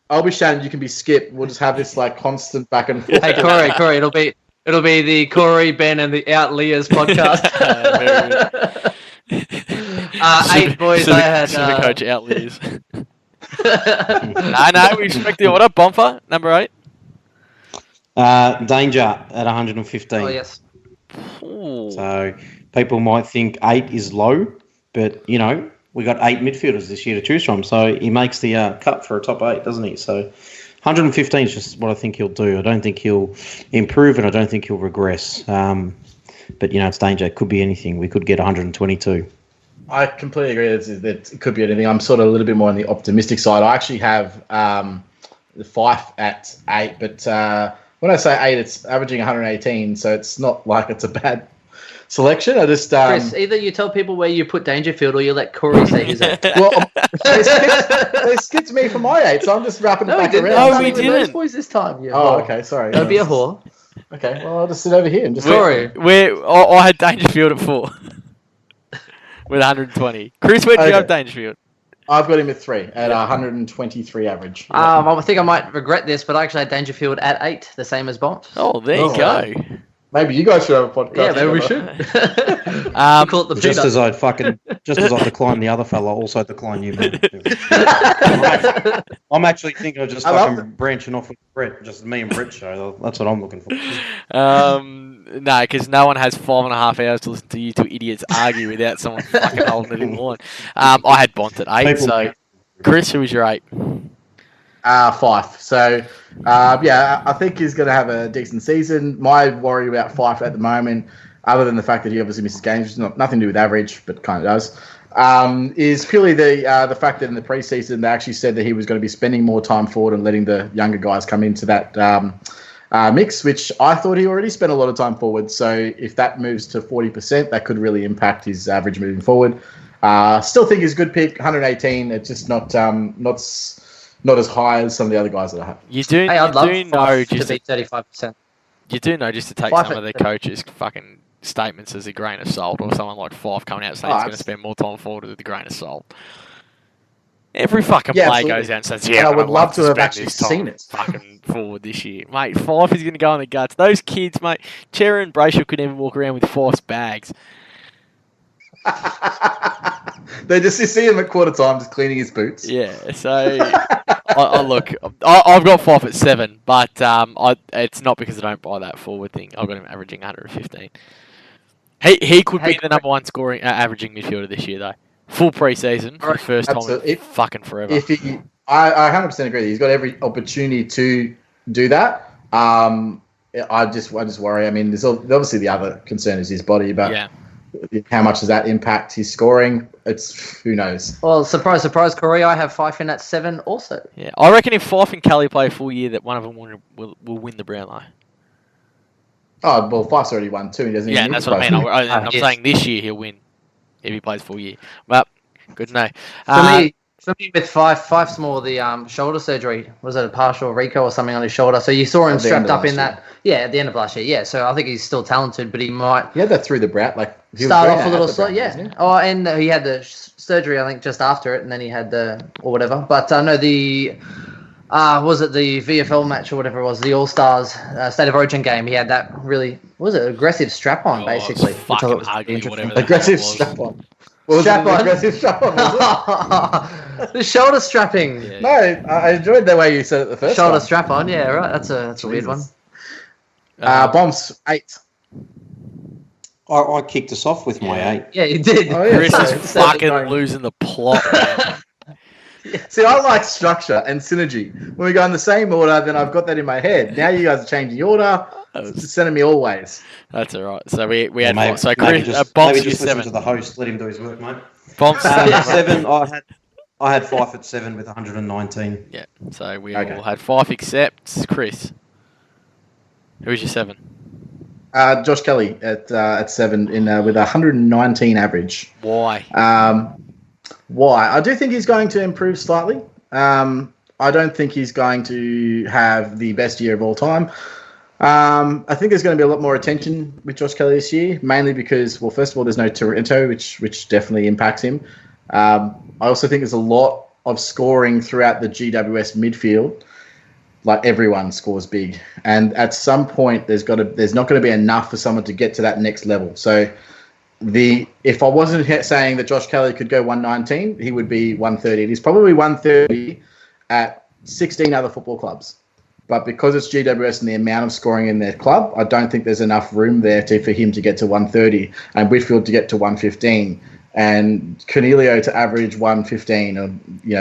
I'll be Shannon. You can be Skip. We'll just have this like constant back and forth. Hey, Corey. It'll be the Corey, Ben, and the Out Leah's podcast. 8 boys. I had Supercoach Out Leah's. No. We expect the order. Bomber number 8. Danger at 115. Oh yes. Ooh. So people might think 8 is low, but we got 8 midfielders this year to choose from, so he makes the cut for a top 8, doesn't he? So 115 is just what I think he'll do. I don't think he'll improve, and I don't think he'll regress. But it's danger. It could be anything. We could get 122. I completely agree that it could be anything. I'm sort of a little bit more on the optimistic side. I actually have the Fife at 8, but when I say 8, it's averaging 118, so it's not like it's a bad selection. I just Chris, either you tell people where you put Dangerfield, or you let Corey say his 8. Well, they skipped me for my 8, so I'm just wrapping it back around. No, we didn't. Those boys this time. Okay, sorry. Don't be a whore. Okay, well, I'll just sit over here and just... Corey. I had Dangerfield at 4 with 120. Chris, where did you have Dangerfield? I've got him at 3 at 123 average. I think I might regret this, but I actually had Dangerfield at 8, the same as Bont. Oh, there you go. Maybe you guys should have a podcast. Yeah, maybe we should. Call it the just as I decline the other fella, also decline you, man. I'm actually thinking of just fucking branching off with Brett, just me and Brett show. That's what I'm looking for. No, because no one has 5.5 hours to listen to you two idiots argue without someone fucking holding it in line. I had Bont at 8, so Chris, who was your 8? Fife. So, I think he's going to have a decent season. My worry about Fife at the moment, other than the fact that he obviously misses games, which is nothing to do with average, but kind of does, is purely the fact that in the preseason they actually said that he was going to be spending more time forward and letting the younger guys come into that mix, which I thought he already spent a lot of time forward. So if that moves to 40%, that could really impact his average moving forward. Still think he's a good pick, 118. It's just not as high as some of the other guys that I have. I'd love to be 35%. You do know just to take some of the coaches' fucking statements as a grain of salt, or someone like Fife coming out saying he's going to spend more time forward with a grain of salt. Every fucking player goes out and says, I would love to have actually seen it. Fucking forward this year. Mate, Fife is going to go on the guts. Those kids, mate, Chera and Brayshaw could even walk around with Fife's bags. They just see him at quarter time just cleaning his boots. Yeah, so I've got Fife at 7, but it's not because I don't buy that forward thing. I've got him averaging 115. He could be the number 1 scoring averaging midfielder this year, though. Full preseason for the first time in fucking forever. I 100% agree. He's got every opportunity to do that. I just worry. I mean, there's obviously the other concern is his body, but how much does that impact his scoring? Who knows. Well, surprise, surprise, Corey. I have Fife in at 7 also. Yeah, I reckon if Fife and Kelly play a full year, that one of them will win the Brownlow. Oh well, Fife's already won 2. He doesn't. Yeah, even that's what I mean. I'm Yes. saying this year he'll win if he plays full year. But good to know. For me, with Fife's more the shoulder surgery. Was it a partial Rico or something on his shoulder? So you saw him strapped up in that. Yeah, at the end of last year. Yeah, so I think he's still talented, but he might. He had that through the Brown. Start off a little slow. Yeah. Oh, and he had the surgery, I think, just after it, and then he had or whatever. But no, the. Was it the VFL match or whatever it was, the All-Stars State of Origin game? He had that really, aggressive strap-on, basically. It was fucking ugly, whatever that aggressive was. strap-on. Aggressive strap-on, was it? The shoulder strapping. Yeah. No, I enjoyed the way you said it the first shoulder time. strap-on, yeah, right. That's a weird one. Bombs, 8. I kicked us off with my 8. Yeah, you did. Oh, yeah. Chris is So- fucking losing the plot, man. See, I like structure and synergy. When we go in the same order, then I've got that in my head. Now you guys are changing the order. It's sending me all ways. That's all right. So we had maybe, so maybe Chris, just, Bombs maybe was just listen 7. to the host. Let him do his work, mate. Bombs 7. 7. I had Fife at 7 with 119. Yeah. So we all had 5 except Chris. Who's your 7? Josh Kelly at 7 with 119 average. Why? Why? I do think he's going to improve slightly. I don't think he's going to have the best year of all time. I think there's going to be a lot more attention with Josh Kelly this year, mainly because, well, first of all, there's no Toronto, which definitely impacts him. I also think there's a lot of scoring throughout the GWS midfield. Like everyone scores big, and at some point there's not going to be enough for someone to get to that next level. So if I wasn't saying that Josh Kelly could go 119, he would be 130. He's probably 130 at 16 other football clubs. But because it's GWS and the amount of scoring in their club, I don't think there's enough room there for him to get to 130 and Whitfield to get to 115 and Cornelio to average 115 or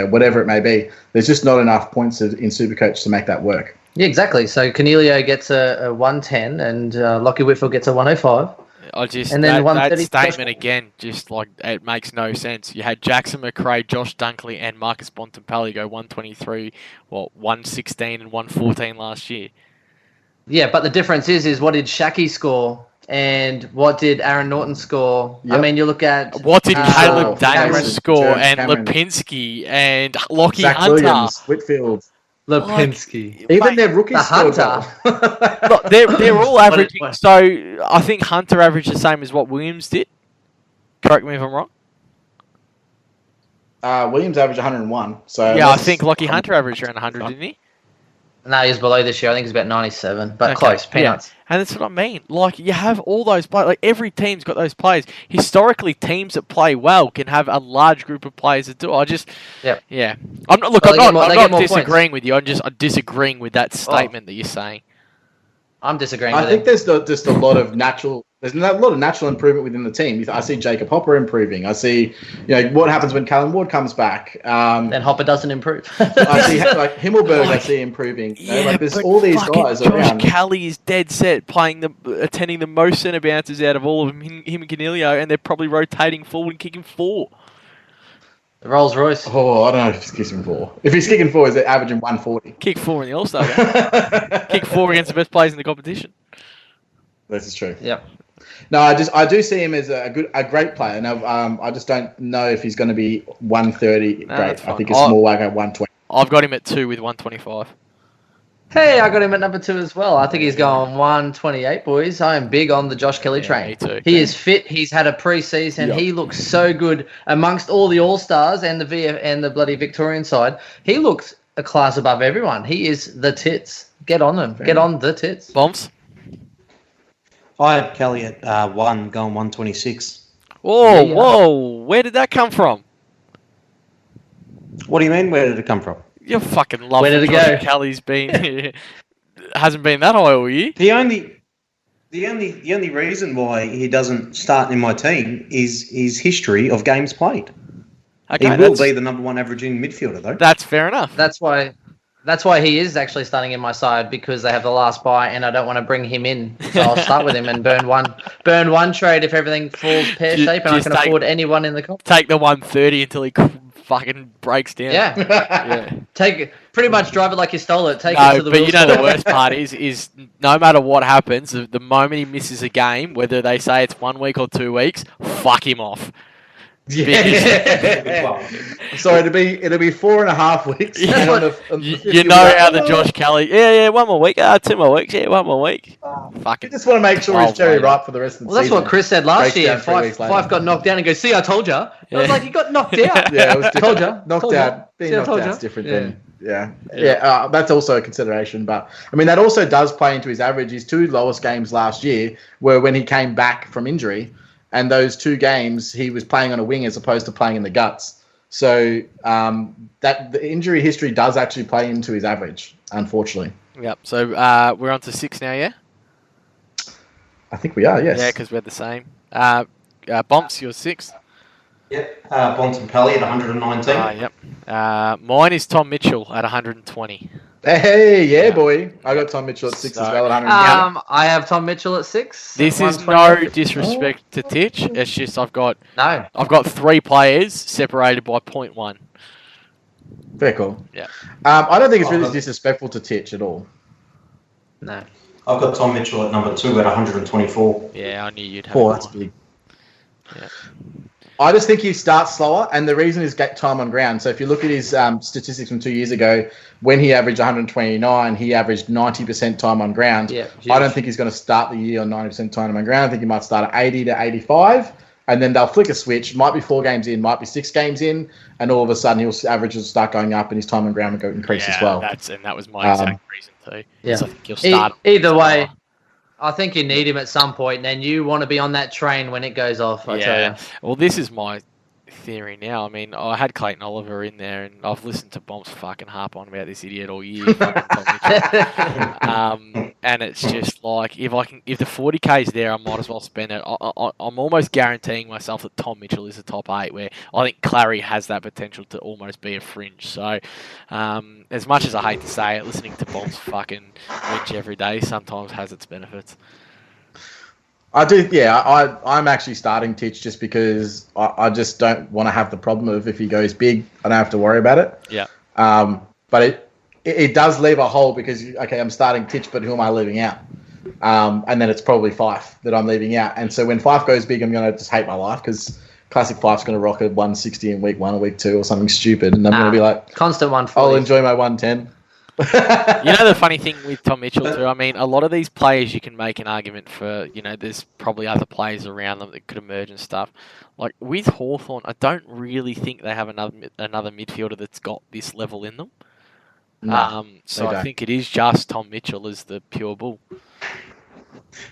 whatever it may be. There's just not enough points in Supercoach to make that work. Yeah, exactly. So Cornelio gets a 110 and Lockie Whitfield gets a 105. And then that statement again, just like it makes no sense. You had Jackson McRae, Josh Dunkley, and Marcus Bontempelli go 123, 116 and 114 last year. Yeah, but the difference is what did Shaki score and what did Aaron Norton score? Yep. I mean, you look at what did Caleb Dameron score and Cameron. Lipinski and Lockie Zach Hunter, Williams, Whitfield. Lipinski. Even their rookies scored Hunter. Look, they're all averaging. So I think Hunter averaged the same as what Williams did. Correct me if I'm wrong. Williams averaged 101. So yeah, I think Lockie Hunter averaged around 100, didn't he? No, he's below this year. I think he's about 97, but close, peanuts. Yeah. And that's what I mean. Like, you have all those players. Like, every team's got those players. Historically, teams that play well can have a large group of players that do. Yeah. I'm not disagreeing with you. I'm disagreeing with that statement that you're saying. I'm disagreeing. I think there's just a lot of natural. There's a lot of natural improvement within the team. I see Jacob Hopper improving. I see, what happens when Callum Ward comes back. Then Hopper doesn't improve. I see Himmelberg. I see improving. There's all these guys around. Josh Kelly is dead set attending the most centre bounces out of all of them. Him and Cornelio, and they're probably rotating forward and kicking 4. The Rolls Royce. Oh, I don't know if he's kicking 4. If he's kicking 4, is it averaging 140? Kick 4 in the All-Star game. Kick 4 against the best players in the competition. This is true. Yep. No, I do see him as a great player. Now, I just don't know if he's going to be 130 great. I think it's more like a 120. I've got him at 2 with 125. Hey, I got him at number 2 as well. I think he's going 128, boys. I am big on the Josh Kelly train. Me too. He is fit. He's had a pre-season. Yep. He looks so good amongst all the All-Stars and the VF and the bloody Victorian side. He looks a class above everyone. He is the tits. Get on them. Get on the tits. Bombs? I had Kelly at 1, going 126. Whoa. Where did that come from? What do you mean? Where did it come from? You fucking love Where did it go? Kelly's been hasn't been that high all year. The only reason why he doesn't start in my team is his history of games played. Okay, he will be the number 1 averaging midfielder, though. That's fair enough. That's why That's why he is actually starting in my side, because they have the last buy, and I don't want to bring him in. So I'll start with him and burn one trade if everything falls pear shape, and I can afford anyone in the comp. Take the 130 until he fucking breaks down. Yeah. Pretty much drive it like you stole it. Take it to the but wheel you know store. the worst part is no matter what happens, the moment he misses a game, whether they say it's 1 week or 2 weeks, fuck him off. Yeah. So it'll be 4.5 weeks. You know how the Josh Kelly. Yeah, 1 more week. 2 more weeks. Yeah, 1 more week. You just want to make sure he's Jerry Ripe for the rest of the season. Well, that's what Chris said last year. Fife got knocked down and goes, "See, I told you." I was like, "You got knocked out." Yeah, it was different. Told you. Knocked out. Being knocked out is different than. Yeah. That's also a consideration. But I mean, that also does play into his average. His 2 lowest games last year were when he came back from injury. And those 2 games, he was playing on a wing as opposed to playing in the guts. So that the injury history does actually play into his average, unfortunately. Yep. So we're on to 6 now, yeah? I think we are, yes. Yeah, because we're the same. Bomps, you're 6. Yep. Bontempelli at 119. Yep. Mine is Tom Mitchell at 120. Hey, boy. I got Tom Mitchell at 6 as well at 120. I have Tom Mitchell at 6. This is no disrespect to Titch. It's just I've got 3 players separated by 0.1. Very cool. Yeah. I don't think it's really disrespectful to Titch at all. No. I've got Tom Mitchell at number 2 at 124. Yeah, I knew you'd have. That's big. Yeah. I just think he starts slower, and the reason is get time on ground. So if you look at his statistics from 2 years ago, when he averaged 129, he averaged 90% time on ground. Yeah, I don't think he's going to start the year on 90% time on ground. I think he might start at 80 to 85, and then they'll flick a switch. Might be 4 games in, might be 6 games in, and all of a sudden his average will start going up, and his time on ground will increase as well. That was my exact reason too. Yeah. So I think you'll start either way. I think you need him at some point, and you want to be on that train when it goes off, I tell you. Well, this is my theory now. I mean, I had Clayton Oliver in there, and I've listened to Bombs fucking harp on about this idiot all year. And it's just like, if the 40k is there, I might as well spend it. I'm almost guaranteeing myself that Tom Mitchell is a top 8, where I think Clary has that potential to almost be a fringe. So, as much as I hate to say it, listening to Bombs fucking whinge every day sometimes has its benefits. I do, yeah. I'm actually starting Titch just because I just don't want to have the problem of if he goes big, I don't have to worry about it. Yeah. But it does leave a hole because, okay, I'm starting Titch, but who am I leaving out? And then it's probably Fife that I'm leaving out. And so when Fife goes big, I'm going to just hate my life because Classic Fife's going to rock a 160 in week 1 or week 2 or something stupid. And I'm going to be like, constant 140. I'll enjoy my 110. You know the funny thing with Tom Mitchell too, I mean, a lot of these players you can make an argument for, there's probably other players around them that could emerge and stuff. Like with Hawthorn, I don't really think they have another midfielder that's got this level in them. No, so I think it is just Tom Mitchell as the pure bull.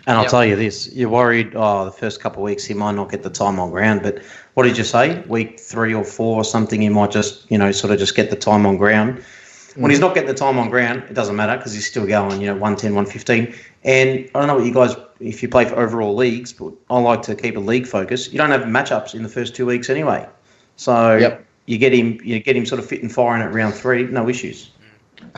And I'll tell you this, you're worried, the first couple of weeks he might not get the time on ground, but what did you say? Week 3 or 4 or something, he might just, sort of just get the time on ground. When he's not getting the time on ground, it doesn't matter because he's still going, 110, 115. And I don't know what you guys, if you play for overall leagues, but I like to keep a league focus. You don't have matchups in the first 2 weeks anyway. So you get him sort of fit and firing at round 3, no issues.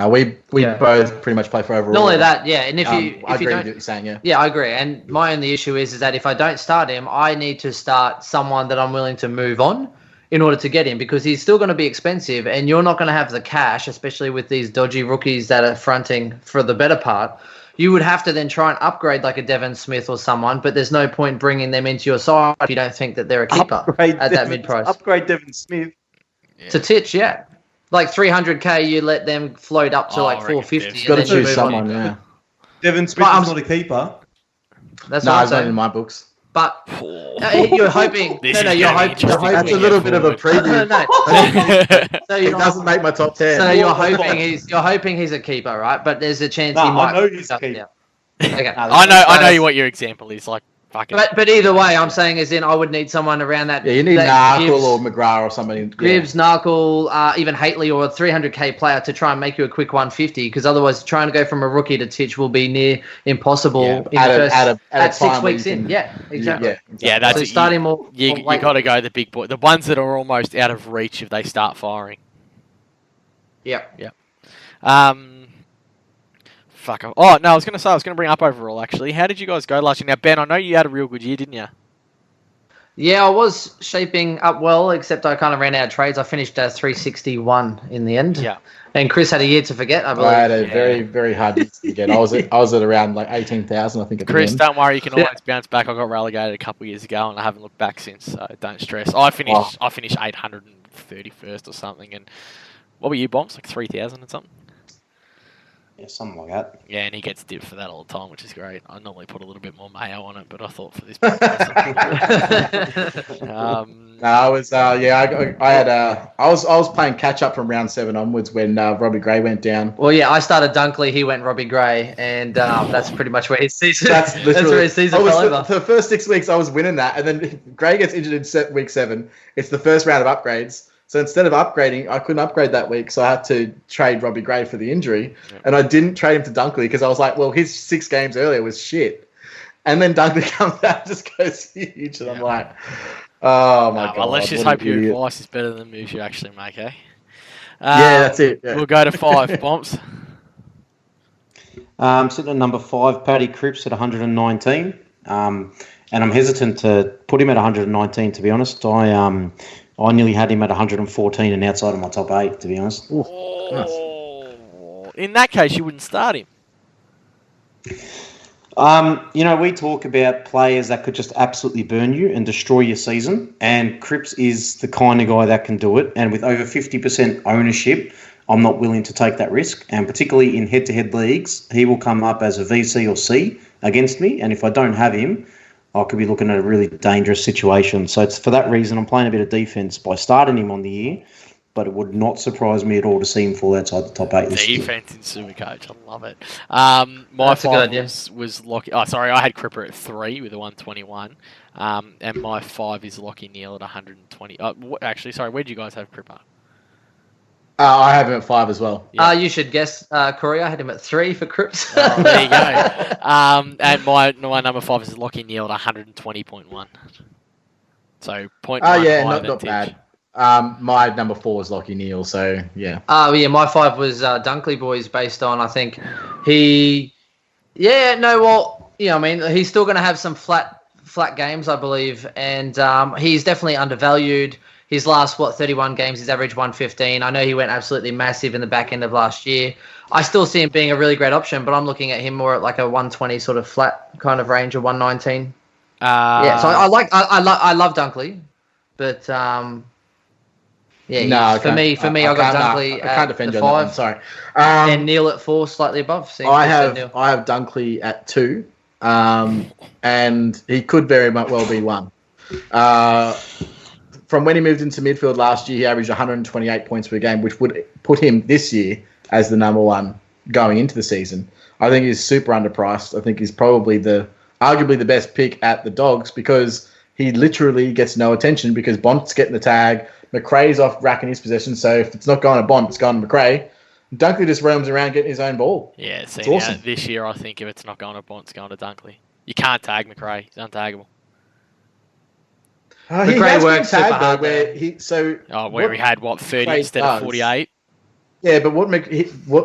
We both pretty much play for overall. Not only that, and if I you agree don't, with what you're saying, yeah, I agree. And my only issue is that if I don't start him, I need to start someone that I'm willing to move on in order to get him, because he's still going to be expensive, and you're not going to have the cash, especially with these dodgy rookies that are fronting for the better part. You would have to then try and upgrade like a Devon Smith or someone, but there's no point bringing them into your side if you don't think that they're a keeper that mid price. Upgrade Devon Smith to Titch, like 300k, you let them float up to like 450. You've got to choose someone, Devon Smith is not a keeper. That's no, what I'm it's not saying. in my books. But you're hoping. You're hoping. That's a little bit of a preview. So it doesn't make my top 10. So you're hoping he's a keeper, right? But there's a chance he might. I know he's a keeper. Okay. I know what your example is. Like, fucking. But either way, I'm saying I would need someone around that. Yeah, you need Narkle or McGrath or somebody. Gibbs, Narkle, even Haitley or a 300k player to try and make you a quick 150, because otherwise trying to go from a rookie to Titch will be near impossible at 6 weeks in. Yeah, exactly. Yeah, that's so starting more. You got to go the big boy, the ones that are almost out of reach if they start firing. Yep. Fuck. Oh no, I was going to bring up overall. Actually, how did you guys go last year? Now, Ben, I know you had a real good year, didn't you? Yeah, I was shaping up well, except I kind of ran out of trades. I finished at 361 in the end. Yeah. And Chris had a year to forget, I believe. I had a very, very hard year to get. I was at around like 18,000, I think. At Chris, the end. don't worry, you can always bounce back. I got relegated a couple of years ago, and I haven't looked back since. So don't stress. I finished 831st or something. And what were you, Bombs? Like 3,000 or something? Yeah, something like that. Yeah, and he gets dipped for that all the time, which is great. I normally put a little bit more mayo on it, but I thought for this. No, I was I was playing catch up from round 7 onwards when Robbie Gray went down. Well, yeah, I started Dunkley, he went Robbie Gray, and that's pretty much where his season. That's where his season fell over. For the first 6 weeks, I was winning that, and then Gray gets injured in week 7. It's the first round of upgrades. So instead of upgrading, I couldn't upgrade that week, so I had to trade Robbie Gray for the injury. Yep. And I didn't trade him to Dunkley because I was like, well, his 6 games earlier was shit. And then Dunkley comes out and just goes huge, and I'm like, oh my God. Well, let's just hope your advice is better than the moves you actually make, eh? Yeah, that's it. Yeah. We'll go to 5, Bombs. Sitting at number 5, Paddy Cripps at 119. And I'm hesitant to put him at 119, to be honest. I nearly had him at 114 and outside of my top 8, to be honest. In that case, you wouldn't start him. We talk about players that could just absolutely burn you and destroy your season, and Cripps is the kind of guy that can do it. And with over 50% ownership, I'm not willing to take that risk. And particularly in head-to-head leagues, he will come up as a VC or C against me. And if I don't have him, I could be looking at a really dangerous situation. So it's for that reason I'm playing a bit of defence by starting him on the year, but it would not surprise me at all to see him fall outside the top 8 this year. Defence in Supercoach, I love it. My 5 was Lockie. Oh, sorry, I had Cripper at 3 with a 121, and my 5 is Lockie Neal at 120. Actually, sorry, where did you guys have Cripper? I have him at 5 as well. Yeah. You should guess, Corey. I had him at 3 for Cripps. Oh, there you go. And my number 5 is Lockie Neal at 120.1. So 0.1. Yeah, not bad. My number 4 is Lockie Neal, so yeah. Yeah, my 5 was Dunkley boys, based on, I think he's still going to have some flat games, I believe, and he's definitely undervalued. His last, 31 games, he's averaged 115. I know he went absolutely massive in the back end of last year. I still see him being a really great option, but I'm looking at him more at like a 120 sort of flat kind of range, or 119. So I love Dunkley, but for me, I got Dunkley I can't defend at you on 5. that one, sorry. And Neil at 4, slightly above. I have Dunkley at 2, and he could very well be 1. From when he moved into midfield last year, he averaged 128 points per game, which would put him this year as the number 1 going into the season. I think he's super underpriced. I think he's probably arguably the best pick at the Dogs, because he literally gets no attention because Bont's getting the tag. McRae's off racking his possession, so if it's not going to Bont, it's going to McRae. Dunkley just roams around getting his own ball. Yeah, it's awesome. This year, I think if it's not going to Bont, it's going to Dunkley. You can't tag McRae. He's untaggable. McRae works super hard where he had 30 instead of 48. Yeah, but what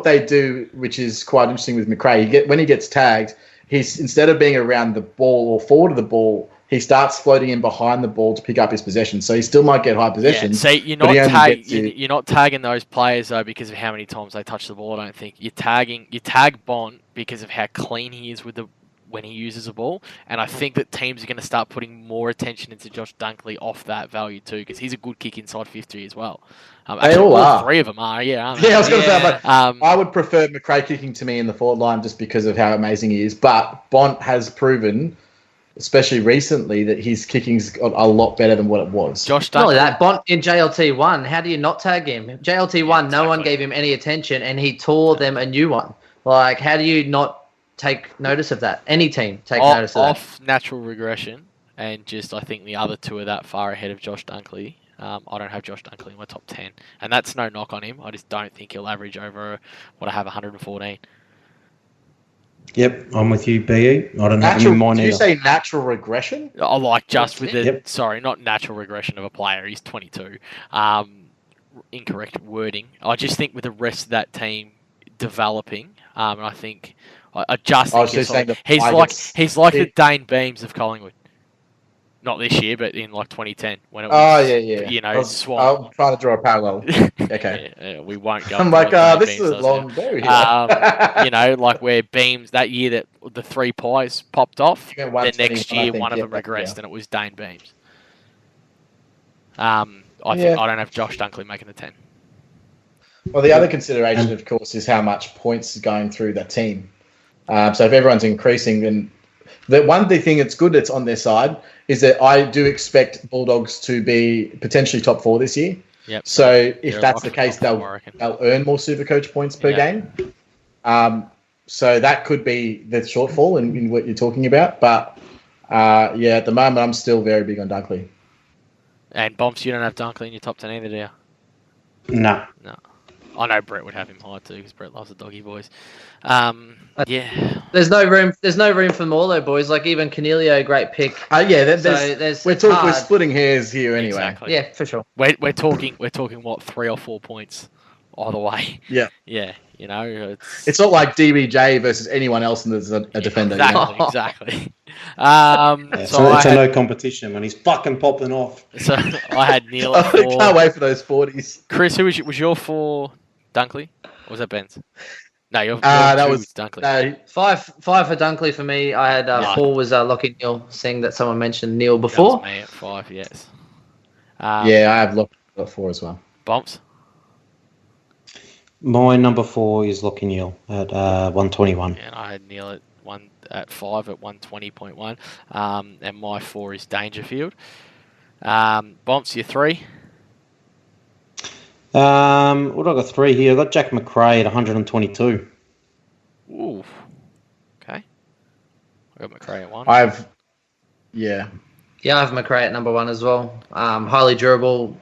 they do, which is quite interesting with McRae, when he gets tagged, he's, instead of being around the ball or forward of the ball, he starts floating in behind the ball to pick up his possession. So he still might get high possession. Yeah, see, you're not tagging those players though because of how many times they touch the ball. I don't think you tag Bont because of how clean he is when he uses a ball, and I think that teams are going to start putting more attention into Josh Dunkley off that value too, because he's a good kick inside 50 as well. They all are. 3 of them are, yeah. Aren't they? Yeah, I was going to say, I would prefer McRae kicking to me in the forward line just because of how amazing he is. But Bont has proven, especially recently, that his kicking's got a lot better than what it was. Josh Dunkley. Not only that, Bont in JLT1, how do you not tag him? JLT1, no one gave him any attention, and he tore them a new one. Like, how do you not take notice of that? Any team take notice of that. Off natural regression, and just I think the other 2 are that far ahead of Josh Dunkley. I don't have Josh Dunkley in my top 10, and that's no knock on him. I just don't think he'll average over what I have 114. Yep, I'm with you, BE. I don't have him in mind either. Did you say natural regression? Not natural regression of a player. He's 22. incorrect wording. I just think with the rest of that team developing, and I think I just think he's like the Dane Beams of Collingwood. Not this year, but in like 2010 when it was. You know, Swan. I'm trying to draw a parallel. Okay. Yeah, we won't go. I'm like, this is a long go here. You know, like where Beams that year that the 3 pies popped off, the next year one of them regressed, and it was Dane Beams. I think I don't have Josh Dunkley making the 10. Well, the other consideration, of course, is how much points is going through that team. So if everyone's increasing, then the one thing that's good that's on their side is that I do expect Bulldogs to be potentially top 4 this year. Yep. So if that's the case, they'll earn more Supercoach points per game. So that could be the shortfall in what you're talking about. But at the moment, I'm still very big on Dunkley. And Bomps, you don't have Dunkley in your top 10 either, do you? No. I know Brett would have him high too because Brett loves the doggy boys. Yeah. There's no room for more though, boys. Like even Cornelio, great pick. We're splitting hairs here anyway. Exactly. Yeah, for sure. We're talking what 3 or 4 points either way. Yeah. Yeah. You know, it's not like DBJ versus anyone else that's a defender. Exactly. So it's a no competition when he's fucking popping off. So I had Neil at 4. I can't wait for those 40s. Chris, who was your 4 Dunkley? Or was that Ben's? No, your that was Dunkley. No, 5 for Dunkley for me. I had 4 was Lockie Neal, seeing that someone mentioned Neal before. That was me at 5, yes. I have Lockie at 4 as well. Bomps? My number 4 is Lockie Neal at 121. And I had Neil at 5 at 120.1. And my 4 is Dangerfield. Bomps, your 3? What I got 3 here. I got Jack McRae at 122. Ooh. Okay. I got McRae at 1. Yeah, I have McRae at number 1 as well. Highly durable.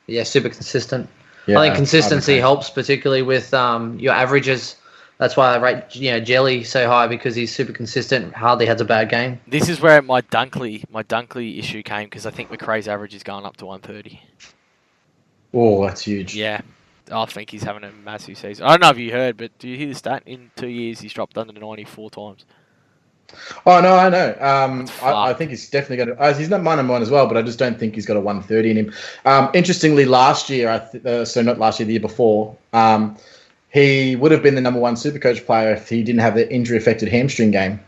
Yeah, super consistent. Yeah, I think consistency helps, particularly with your averages. That's why I rate Jelly so high because he's super consistent. Hardly has a bad game. This is where my Dunkley issue came because I think McRae's average is going up to 130. Oh, that's huge. Yeah. I think he's having a massive season. I don't know if you heard, but do you hear the stat? In 2 years, he's dropped under 94 times. Oh, no, I know. I think he's definitely going to... he's not my number 1 as well, but I just don't think he's got a 130 in him. Interestingly, last year, so not last year, the year before, he would have been the number 1 Supercoach player if he didn't have the injury-affected hamstring game.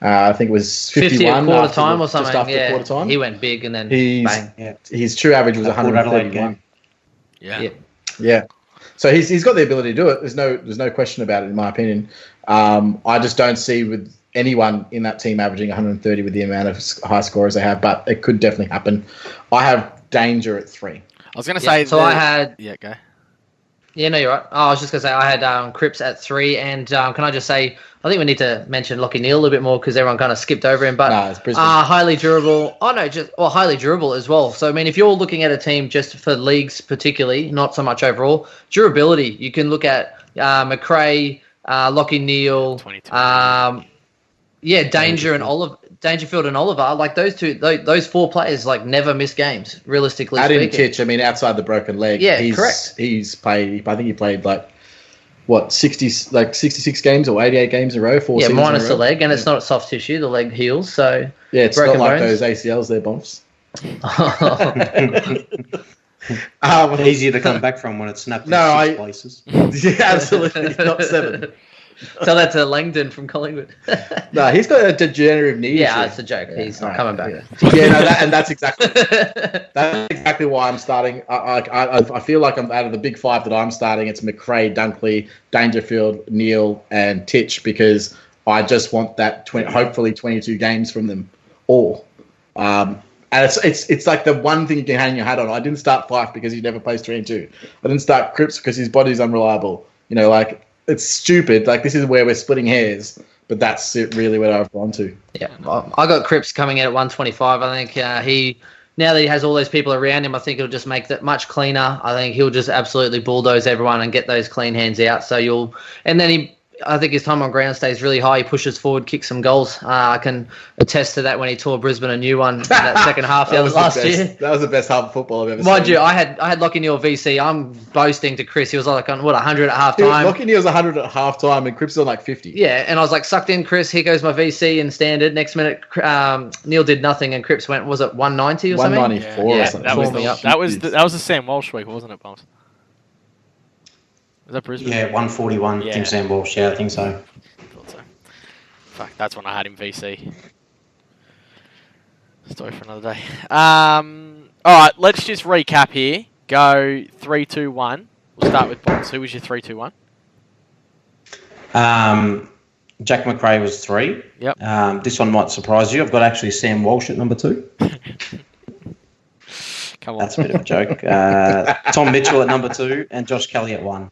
I think it was 50 at quarter time or something. Just after quarter time. He went big and then bang. Yeah. His true average was 131. Yeah. So he's got the ability to do it. There's no question about it, in my opinion. I just don't see with anyone in that team averaging 130 with the amount of high scorers they have, but it could definitely happen. I have Danger at 3. I was going to say... So I had... Yeah, go. Yeah, no, you're right. I was just going to say I had Cripps at 3, and can I just say, I think we need to mention Lockie Neal a little bit more because everyone kind of skipped over him, but it's Brisbane. Highly durable. Oh, no, highly durable as well. So, I mean, if you're looking at a team just for leagues particularly, not so much overall, durability, you can look at McRae, Lockie Neal, Danger and Dangerfield and Oliver, like those 4 players, like never miss games. Realistically speaking, Add in Titch. I mean, outside the broken leg, correct. He's played. I think he played 66 games or 88 games in a row. 4 seasons minus in a row. the leg, and it's not soft tissue. The leg heals, so it's not like those ACLs there, Bomps. Easier to come back from when it's snapped in 6 places. Yeah, absolutely, not 7. Tell that to Langdon from Collingwood. No, he's got a degenerative knee issue. Yeah, it's a joke. He's not coming back. That's exactly why I'm starting. I feel like I'm out of the big 5 that I'm starting. It's McRae, Dunkley, Dangerfield, Neal, and Titch because I just want that hopefully 22 games from them all. And it's like the one thing you can hang your hat on. I didn't start Fife because he never plays 3 and 2. I didn't start Cripps because his body's unreliable. It's stupid. Like, this is where we're splitting hairs, but that's really what I've gone to. Yeah, I got Cripps coming in at 125. I think now that he has all those people around him, I think it'll just make that much cleaner. I think he'll just absolutely bulldoze everyone and get those clean hands out. So I think his time on ground stays really high. He pushes forward, kicks some goals. I can attest to that when he tore Brisbane a new one in that second half last year. That was the best half of football I've ever Mind seen. you, I had Lockie Neal VC. I'm boasting to Chris. He was like, 100 at half Dude, time. Lockie Neal's 100 at half time and Cripps on like 50. Yeah, and I was like, sucked in, Chris. Here goes my VC in standard. Next minute, Neil did nothing, and Cripps went, was it 190 or something? 194 or something. That was the Sam Walsh week, wasn't it, Bums? Was that Brisbane? Yeah, 141. Yeah. Tim Sam Walsh. Yeah, I think so. Thought so. Fuck, that's when I had him VC. Story for another day. All right, let's just recap here. Go 3, 2, 1. We'll start with Bums. Who was your 3, 2, 1? Jack McRae was 3. Yep. This one might surprise you. I've got actually Sam Walsh at number 2. Come on. That's a bit of a joke. Tom Mitchell at number 2 and Josh Kelly at 1.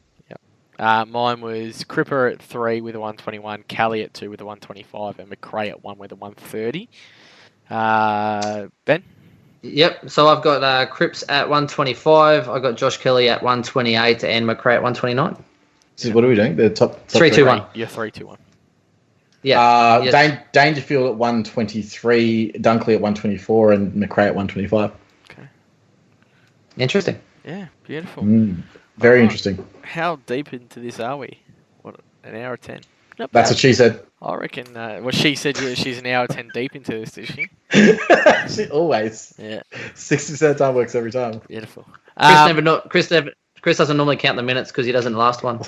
Mine was Cripper at 3 with a 121, Kelly at 2 with a 125, and McRae at 1 with a 130. Ben? Yep. So I've got Cripps at 125. I've got Josh Kelly at 128 and McRae at 129. So what are we doing? The top 3, 2, 1. You're 3, 2, 1. Yeah. Yes. Dangerfield at 123, Dunkley at 124, and McRae at 125. Okay. Interesting. Yeah, beautiful. Very interesting. How deep into this are we? What, an hour 10? Not That's bad. what she said. I reckon. Well, she said she's an hour 10 deep into this, does she? She always. Yeah. 60% time works every time. Beautiful. Chris doesn't normally count the minutes because he doesn't last one.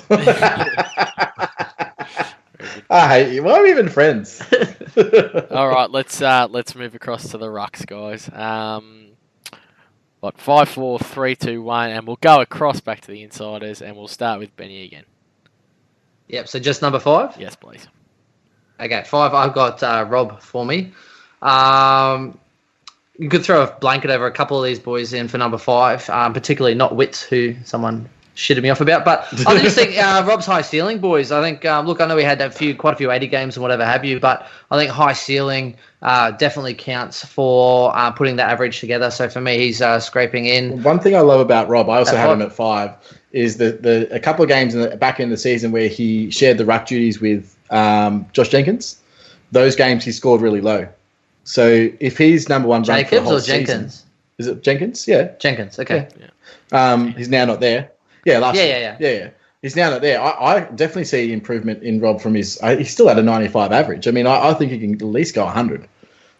I hate you. Why are we even friends? All right, let's move across to the rucks, guys. 5, 4, 3, 2, 1, and we'll go across back to the insiders, and we'll start with Benny again. Yep. So just number 5. Yes, please. Okay, 5. I've got Rob for me. You could throw a blanket over a couple of these boys in for number 5, particularly not Witts, who someone shitted me off about. But I just think Rob's high ceiling, boys. I think, look, I know we had quite a few 80 games and whatever have you, but I think high ceiling definitely counts for putting that average together. So for me, he's scraping in. One thing I love about Rob, I also have him at 5, is a couple of games back in the season where he shared the ruck duties with Josh Jenkins. Those games he scored really low. So if he's number 1 ranked for the whole Jenkins? Season, is it Jenkins? Yeah. Jenkins, okay. Yeah. He's now not there. Yeah, last year. Yeah. Yeah. He's now not there. I definitely see improvement in Rob from he's still at a 95 average. I mean, I think he can at least go 100.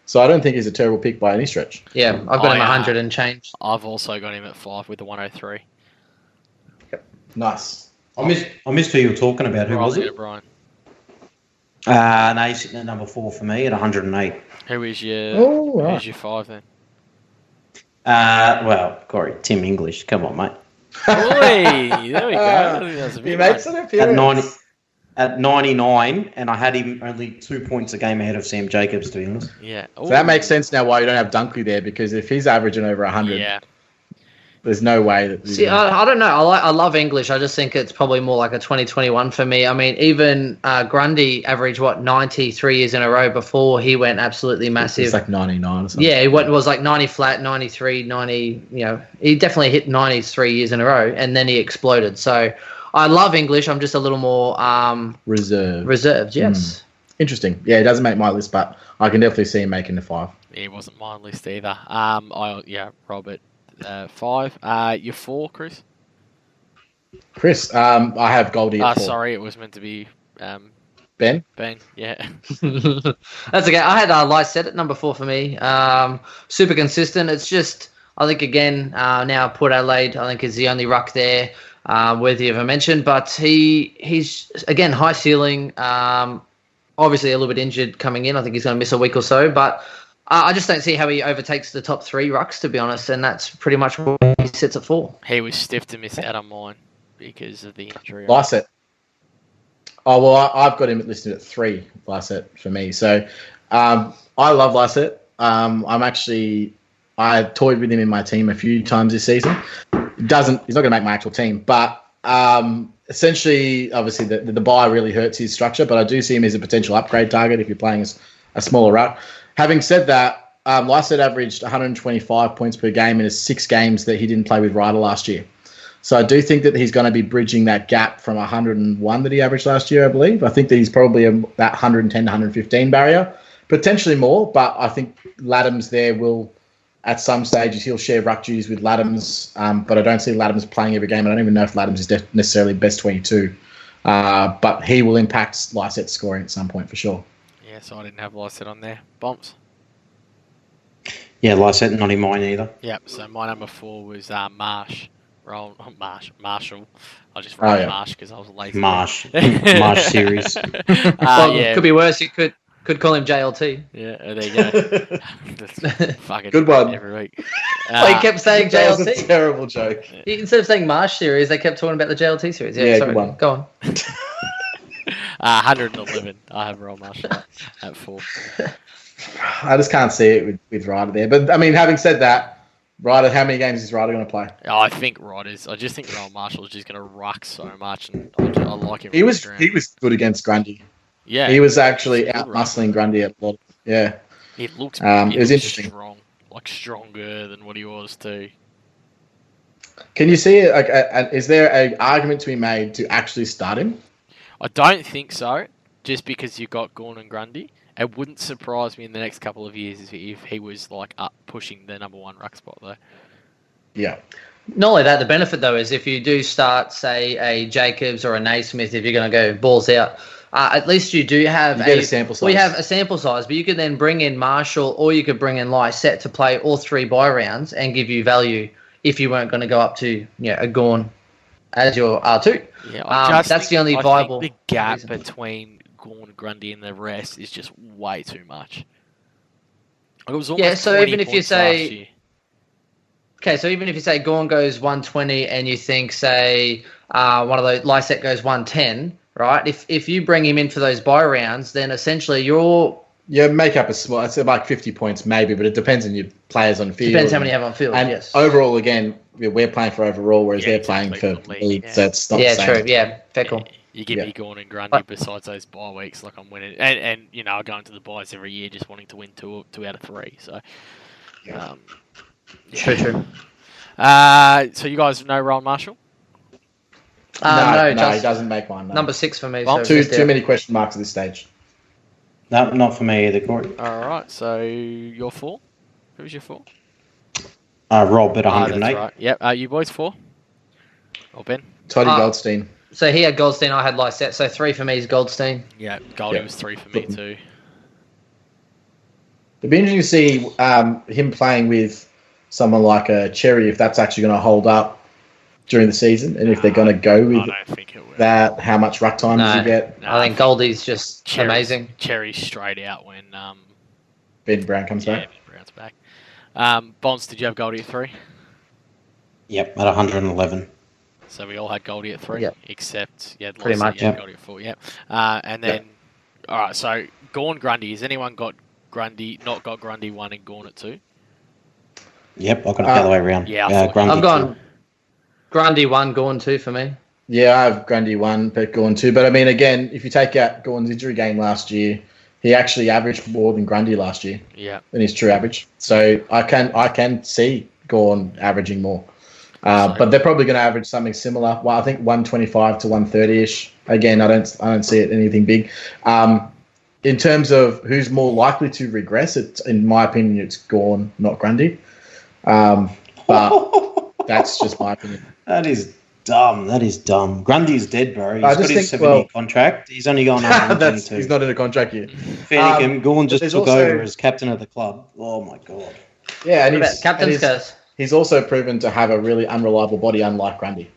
So I don't think he's a terrible pick by any stretch. Yeah, I've got him 100 and change. I've also got him at 5 with the 103. Nice. I missed who you were talking about. Who was it? Brian. No, he's sitting at number 4 for me at 108. Who is your right. who's your 5 then? Well, Corey, Tim English. Come on, mate. Oi, there we go. I think that was a He big makes one. an appearance. At 99, and I had him only 2 points a game ahead of Sam Jacobs, to be honest. Yeah. So that makes sense now why you don't have Dunkley there, because if he's averaging over 100, Yeah. there's no way that... See, I don't know. I love English. I just think it's probably more like a 2021 for me. I mean, even Grundy averaged, 93 years in a row before he went absolutely massive. It's like 99 or something. Yeah, it was like 90 flat, 93, 90, he definitely hit 90s 3 years in a row, and then he exploded. So I love English. I'm just a little more reserved, yes. Interesting. Yeah, it doesn't make my list, but I can definitely see him making the 5. He wasn't my list either. Robert. 5. Your 4, Chris? Chris, I have Goldie at 4. Sorry, it was meant to be Ben? Ben, yeah. That's okay. I had Lyset at number 4 for me. Super consistent. It's just, I think, again, now Port Adelaide, I think, is the only ruck there worthy of a mention. But he's, again, high ceiling. Obviously a little bit injured coming in. I think he's going to miss a week or so. But I just don't see how he overtakes the top 3 rucks, to be honest, and that's pretty much where he sits at 4. He was stiff to miss out on mine because of the injury. Lyset. Oh, well, I've got him listed at 3, Lyset, for me. So I love Lyset. I toyed with him in my team a few times this season. He's not going to make my actual team, but essentially, obviously, the bye really hurts his structure, but I do see him as a potential upgrade target if you're playing a smaller ruck. Having said that, Lyset averaged 125 points per game in his 6 games that he didn't play with Ryder last year. So I do think that he's going to be bridging that gap from 101 that he averaged last year, I believe. I think that he's probably that 110 to 115 barrier, potentially more, but I think Laddams there will, at some stages, he'll share ruck duties with Laddams, but I don't see Laddams playing every game. I don't even know if Laddams is necessarily best 22, but he will impact Lyset's scoring at some point for sure. Yeah, so I didn't have Lyset on there. Bombs. Yeah, Lyset, not in mine either. Yep, so my number 4 was Marshall. I just wrote Marsh because I was lazy. Marsh series. Yeah. Could be worse. You could call him JLT. Yeah, there you go. That's fucking good one. every week. Well, he kept saying That JLT. was a terrible joke. Instead of saying Marsh series, they kept talking about the JLT series. Yeah, sorry. Good one. Go on. 111. I have Roll Marshall at 4. I just can't see it with Ryder there. But, I mean, having said that, Ryder, how many games is Ryder going to play? I think I just think Roll Marshall is just going to ruck so much, and I like him. He was good against Grundy. Yeah, he was actually out muscling Grundy a lot. Yeah, it looks. It was interesting. Strong, like stronger than what he was too. Can you see it? Is there an argument to be made to actually start him? I don't think so. Just because you got Gawn and Grundy, it wouldn't surprise me in the next couple of years if he was like up pushing the number 1 ruck spot though. Yeah. Not only that, the benefit though is if you do start, say, a Jacobs or a Naismith, if you're going to go balls out, at least you do have a sample size. We have a sample size, but you could then bring in Marshall or you could bring in Lyset to play all 3 bye rounds and give you value if you weren't going to go up to a Gawn as your R2. Yeah, that's the only viable. Think the gap reason. between Gawn, Grundy, and the rest is just way too much. It was almost so 20 even if you points last say, year. okay, so even if you say Gawn goes 120 and you think, say, one of those Lyset goes 110, right? If you bring him in for those bye rounds, then essentially you're make up a small. It's like 50 points maybe, but it depends on your players on field. Depends how many you have on field. And yes. overall, again, we're playing for overall, whereas they're playing for league. So it's not the same. True. Yeah, fair call. You give me Gawn and Grundy besides those bye weeks, like I'm winning, and I go into the buys every year just wanting to win two out of 3. So, True. So you guys know Rowan Marshall? No, he doesn't make one. No. Number 6 for me. Well, so too many question marks at this stage. No, not for me either, Corey. All right, so your 4? Who's your 4? Rob at 108. That's right. Yep. You boys 4? Or Ben? Toddy Goldstein. So he had Goldstein, I had Lyset. So 3 for me is Goldstein. Yeah, Goldie was 3 for me too. It'd be interesting to see him playing with someone like a Cherry, if that's actually going to hold up during the season, and if they're going to go with that, how much ruck time does he get? I think Goldie's just amazing. Cherry's straight out when Ben Brown comes back. Ben Brown's back. Bonds, did you have Goldie at 3? Yep, at 111. So we all had Goldie at 3, except pretty much. Goldie at 4. Yep. And then, all right. So Gawn, Grundy. Has anyone got Grundy? Not got Grundy 1 and Gawn at 2? Yep, I've got it the other way around. Yeah, I've gone Grundy 1, Gawn 2 for me. Yeah, I have Grundy 1, but Gawn 2. But I mean, again, if you take out Gawn's injury game last year, he actually averaged more than Grundy last year. Yeah, than his true average. So I can see Gawn averaging more. But they're probably going to average something similar. Well, I think 125 to 130-ish. Again, I don't see it anything big. In terms of who's more likely to regress, in my opinion, it's Gawn, not Grundy. But that's just my opinion. That is dumb. Grundy's dead, bro. He's got his 7-year contract. He's only going on 122. He's not in a contract year. Fair Gawn just took over as captain of the club. Oh, my God. Yeah, and captain's curse. He's also proven to have a really unreliable body, unlike Grundy.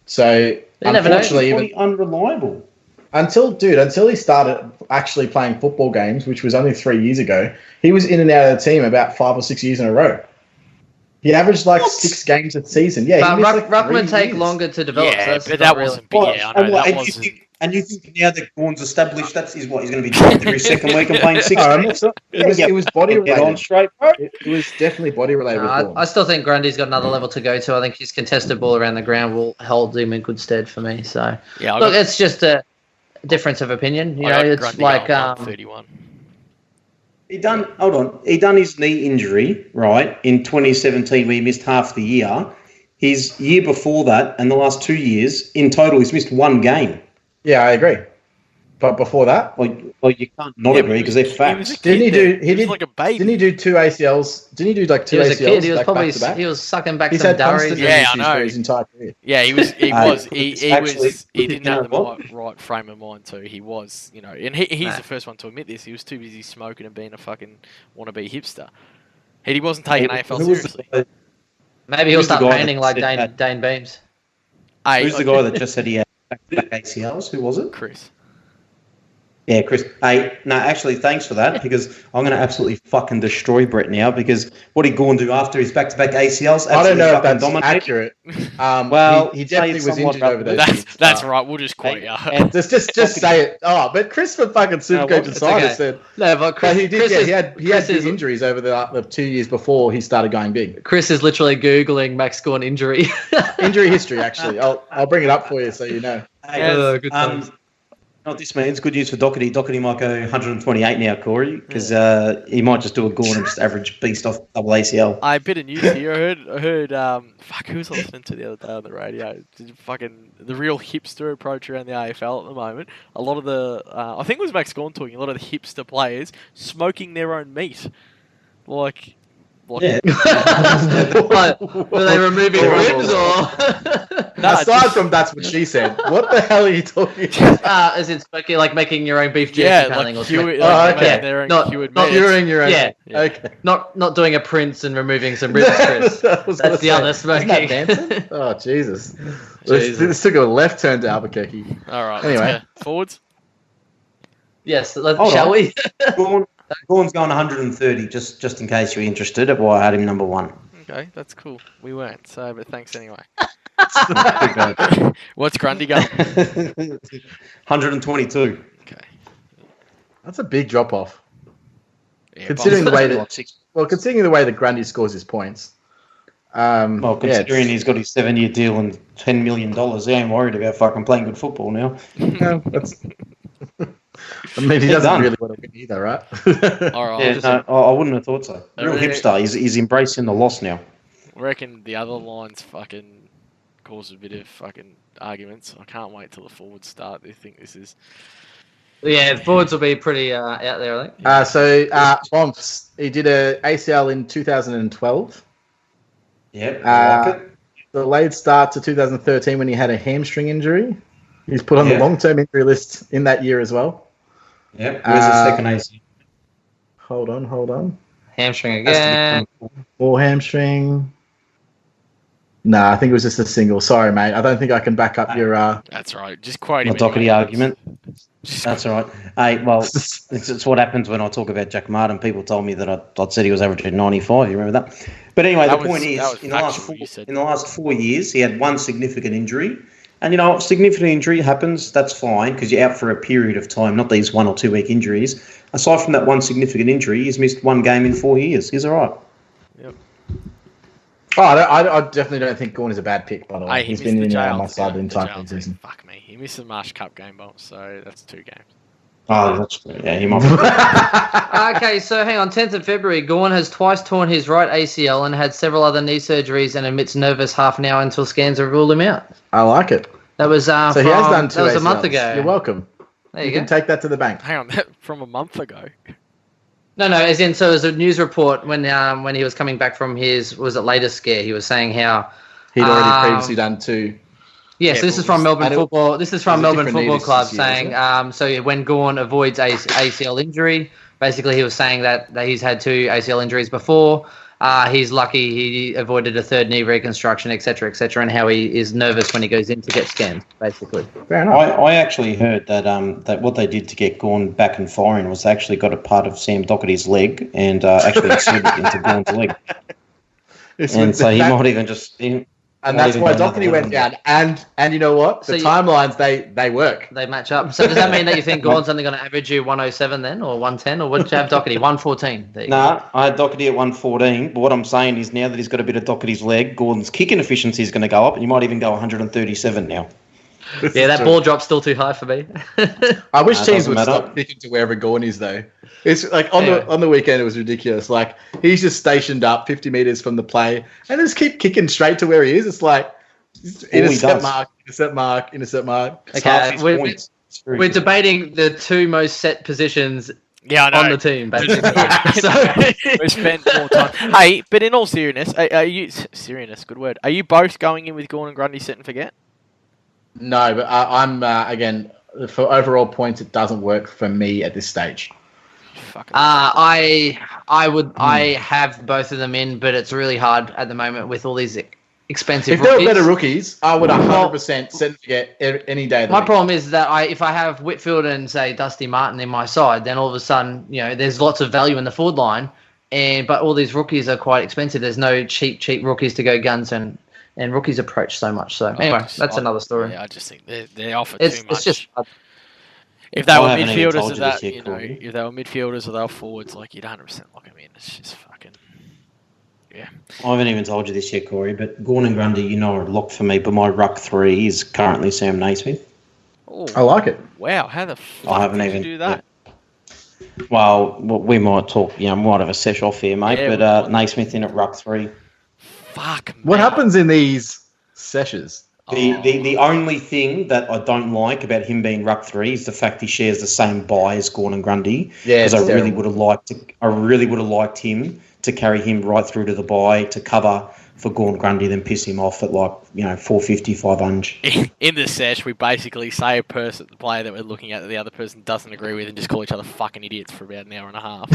So, unfortunately, unreliable. Until he started actually playing football games, which was only 3 years ago, he was in and out of the team about 5 or 6 years in a row. He averaged 6 games a season. Yeah, but ruckman take longer to develop. Yeah, so but that wasn't big. Yeah, I know that wasn't. And you think now that Gawn's established, that is what he's going to be doing every second week and playing 6 games? It was body related. Get on straight, bro. It was definitely body related. I still think Grundy's got another level to go to. I think his contested ball around the ground will hold him in good stead for me. So it's just a difference of opinion. You know, it's like 31. He done his knee injury, right, in 2017 where he missed half the year. his year before that and the last 2 years, in total, he's missed one game. Yeah, I agree. But before that, well, you can't not agree because they're facts. Didn't he do? He was like a baby. Didn't he do 2 ACLs? Didn't he do like 2 He was ACLs? a kid. He was back probably to back? he was sucking back He's some had durries. constant Yeah, I issues know. for his entire career. Yeah, he Actually, didn't have the right frame of mind too. He was, and he's the first one to admit this. He was too busy smoking and being a fucking wannabe hipster. He wasn't taking AFL seriously. Maybe he'll start the guy painting that like said Dane Beams. Who's the guy that just said he had back-to-back ACLs? Who was it? Chris. Yeah, Chris. Hey, no, actually, thanks for that because I'm going to absolutely fucking destroy Brett now because what did Gorn do after his back-to-back ACLs? I don't know if fucking that's accurate. Well, he definitely was injured over those years. That's right. We'll just quote you. Just say it. Oh, but Chris from fucking Supercoach Insider said. No, but But he did. He had big injuries over the 2 years before he started going big. Chris is literally googling Max Gorn injury. Injury history, actually. I'll bring it up for you so you know. Hey, good times. What this means, good news for Doherty. Doherty might go 128 now, Corey, because he might just do a Gorn and just average beast off double ACL. A bit of news here. I heard. Who was I listening to the other day on the radio? Fucking the real hipster approach around the AFL at the moment. A lot of the, I think it was Max Gawn talking. A lot of the hipster players smoking their own meat, like. Yeah. Were they removing ribs or? Aside from that's what she said. What the hell are you talking about? Is it smoking like making your own beef jerky? Yeah, paneling like or cured, something? making their own cured meat. Curing your own. Yeah. Okay. Not doing a Prince and removing some ribs, Chris. That's the other smoking. Isn't that dancing? Oh, Jesus. This took a left turn to Albuquerque. All right. Anyway. Let's go. Forwards. Yes. Shall we? Gorn's going 130, just in case you're interested. That's why I had him number one. Okay, that's cool. We weren't, so but thanks anyway. What's Grundy going? 122. Okay. That's a big drop off. Yeah, Considering the way that, considering the way that Grundy scores his points. Considering he's got his 7-year deal and $10 million, he ain't worried about fucking playing good football now. No, that's. I mean, he doesn't really want to win either, right? All right. Yeah, I wouldn't have thought so. Real hipster. He's embracing the loss now. I reckon the other lines fucking cause a bit of fucking arguments. I can't wait till the forwards start. They think this is. Yeah, the forwards will be pretty out there, I think. So, Bomps, he did a ACL in 2012. Yep, I like it. The late start to 2013 when he had a hamstring injury. He's put on the long-term injury list in that year as well. Yep. Where's the second ACL? Hold on. Hamstring again. More hamstring. Nah, I think it was just a single. Sorry, mate. I don't think I can back up your... That's right. Just quote him. Doherty argument. That's all right. Hey, well, it's what happens when I talk about Jack Martin. People told me that I'd said he was averaging 95. You remember that? But anyway, the point is, in the last 4 years, he had one significant injury. And, if significant injury happens, that's fine because you're out for a period of time, not these 1 or 2 week injuries. Aside from that one significant injury, he's missed one game in 4 years. He's all right. Yep. Oh, I definitely don't think Gawn is a bad pick, by the way. He's been in jail, my side the entire season. Fuck me. He missed the Marsh Cup game, Bob, so that's 2 games. Oh, that's good. Yeah, he might be. Okay, so hang on. 10th of February, Gawn has twice torn his right ACL and had several other knee surgeries and admits nervous half an hour until scans have ruled him out. I like it. That was he has done 2 That was ACLs. a month ago. You're welcome. There You you can go. take that to the bank. Hang on, from a month ago. No, as in, so as a news report when he was coming back from his, was it latest scare, he was saying how... He'd already previously done 2. Yes, this is from Melbourne Football. This is from Melbourne Football Club saying, so when Gawn avoids ACL injury, basically he was saying that he's had 2 ACL injuries before. He's lucky he avoided a 3rd knee reconstruction, etc., and how he is nervous when he goes in to get scanned, basically. Fair enough. I actually heard that that what they did to get Gawn back and firing was they actually got a part of Sam Doherty's leg and actually inserted it into Gawn's leg. And so he might even just... And that's why Doherty went down. And you know what? The timelines, they work. They match up. So does that mean that you think Gawn's only going to average you 107 then, or 110? Or what did you have Doherty? 114? Nah, I had Doherty at 114. But what I'm saying is now that he's got a bit of Doherty's leg, Gordon's kicking efficiency is going to go up, and you might even go 137 now. Yeah, that ball drop's still too high for me. I wish teams doesn't would matter. stop picking to wherever Gorn is, though. It's like on Anyway. the weekend, it was ridiculous. Like, he's just stationed up 50 meters from the play and just keep kicking straight to where he is. It's like intercept mark, intercept mark, intercept mark. It's half Okay, his we're points. It's very we're good. debating the two most set positions Yeah, I know. on the team, basically. We spent more time. Hey, but in all seriousness, are you seriousness? Good word. Are you both going in with Gorn and Grundy set and forget? No, but I'm again for overall points, it doesn't work for me at this stage. Fucking. I have both of them in, but it's really hard at the moment with all these expensive If there were rookies. better rookies, I would 100% set and forget any day of the My week. problem is that if I have Whitfield and say Dusty Martin in my side, then all of a sudden, there's lots of value in the forward line, but all these rookies are quite expensive. There's no cheap rookies to go guns, and rookies approach so much. So anyway, that's another story. Yeah, I just think they offer It's too much. it's just if they were I haven't even midfielders told of you this that, yet, Corey. if they were midfielders or they were forwards, like you'd 100% lock them in. It's just fucking. Yeah. I haven't even told you this yet, Corey, but Gorn and Grundy, are locked for me, but my ruck 3 is currently Sam Naismith. Oh, I like it. wow, how the fuck haven't did even- you do that? Well, we might talk, might have a sesh off here, mate, Yeah, but we Naismith in at ruck 3. Fuck. What man. happens in these sessions? The only thing that I don't like about him being ruck 3 is the fact he shares the same buy as Gorn and Grundy. Yeah, because it's I really terrible. would have liked him to carry him right through to the buy to cover for Gorn Grundy, then piss him off at 450, 500. In the sesh, we basically say the player that we're looking at that the other person doesn't agree with and just call each other fucking idiots for about an hour and a half.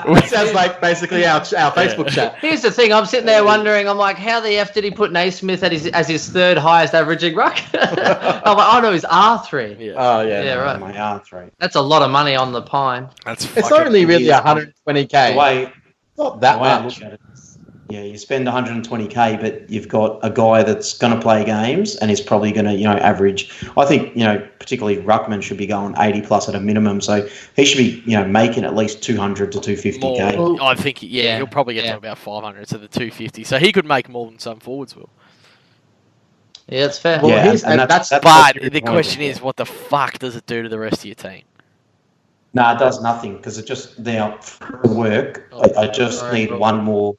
It sounds like basically our Facebook chat. Here's the thing. I'm sitting there wondering. I'm like, how the f did he put Naismith as his third highest averaging ruck? I'm like, oh no, he's R3. Yeah. Oh yeah. Yeah, right. My R3. That's a lot of money on the pine. That's It's fucking only really Yeah. 120k. The way, Not that the way I much. look at it is, you spend 120k, but you've got a guy that's going to play games and is probably going to, average. I think, particularly Ruckman should be going 80 plus at a minimum, so he should be, making at least 200 to 250k. more. I think, Yeah, he'll probably get yeah. to about 500 to the 250. So he could make more than some forwards will. Yeah, it's fair. Well, Yeah, here's- and that's- that's But what the you're question pointing is, what the fuck does it do to the rest of your team? No, it does nothing because it just now for work. I just need one more.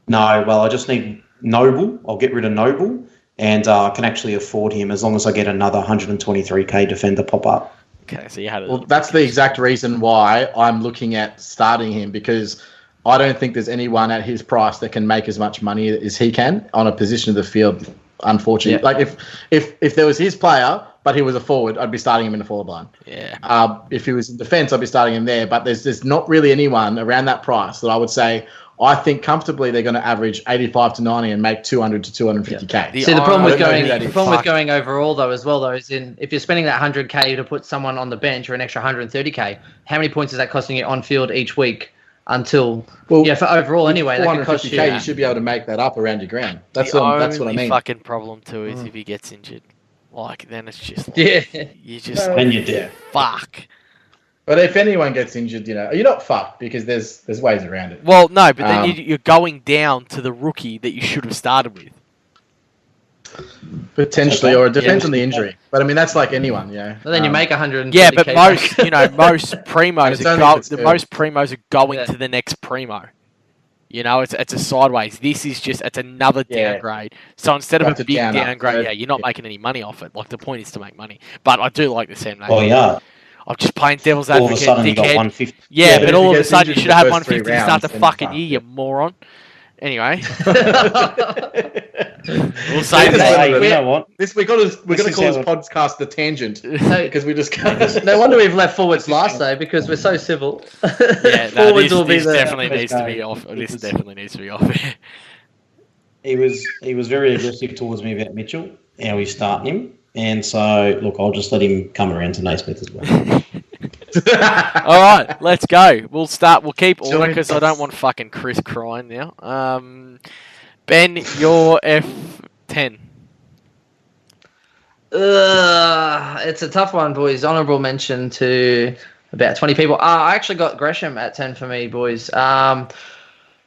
No, well, I just need Noble. I'll get rid of Noble, and I can actually afford him as long as I get another 123k defender pop up. Okay, so you had it. Well, that's the exact reason why I'm looking at starting him, because I don't think there's anyone at his price that can make as much money as he can on a position of the field. Unfortunately, Yeah. like if there was his player, but he was a forward, I'd be starting him in the forward line. Yeah. If he was in defence, I'd be starting him there. But there's not really anyone around that price that I would say I think comfortably they're going to average 85 to 90 and make 200 to 250k. The See, the problem I with don't know going who that the is. problem with Fuck. going overall though as well though is if you're spending that 100k to put someone on the bench or an extra 130k, how many points is that costing you on field each week? Until Well, for overall anyway, that could cost 450k, you. you should be able to make that up around your ground. That's The what I only mean. fucking problem too is if he gets injured. Like, then it's just like, Yeah. you just Then you're dead. fuck. But if anyone gets injured, you're not fucked because there's ways around it. Well, no, but then Um, you're going down to the rookie that you should have started with. Potentially, Okay. or it depends Yeah. on the injury. But I mean, that's like anyone, But then you make 130k. Yeah, but most, back. most primos It's are only if it's the early. most primos are going Yeah. to the next primo. It's a sideways. This is just it's another Yeah. downgrade. So instead of That's a a big down downgrade, upgrade. you're not making any money off it. Like the point is to make money. But I do like the Sam Naismith. Oh yeah. I'm just playing devil's All of a advocate, sudden you got dickhead. 150. Yeah, Yeah, but but if all he of a gets sudden you injured should in have the had first three 150 to start the rounds, then fucking fuck, year, yeah. you moron. Anyway, we'll Hey, say this that. one- you know what? We're going to This call is this how podcast the tangent No, because we just no wonder we've left forwards last though because we're so civil. Yeah, no, Forwards will be this the definitely needs to go. be off. This Because- definitely needs to be off. He was very aggressive towards me about Mitchell, how he's starting him. And so, look, I'll just let him come around to Naismith as well. All right, let's go. We'll start. We'll keep order Join because I us. don't want fucking Chris crying now. Ben, your F10. It's a tough one, boys. Honourable mention to about 20 people. I actually got Gresham at 10 for me, boys.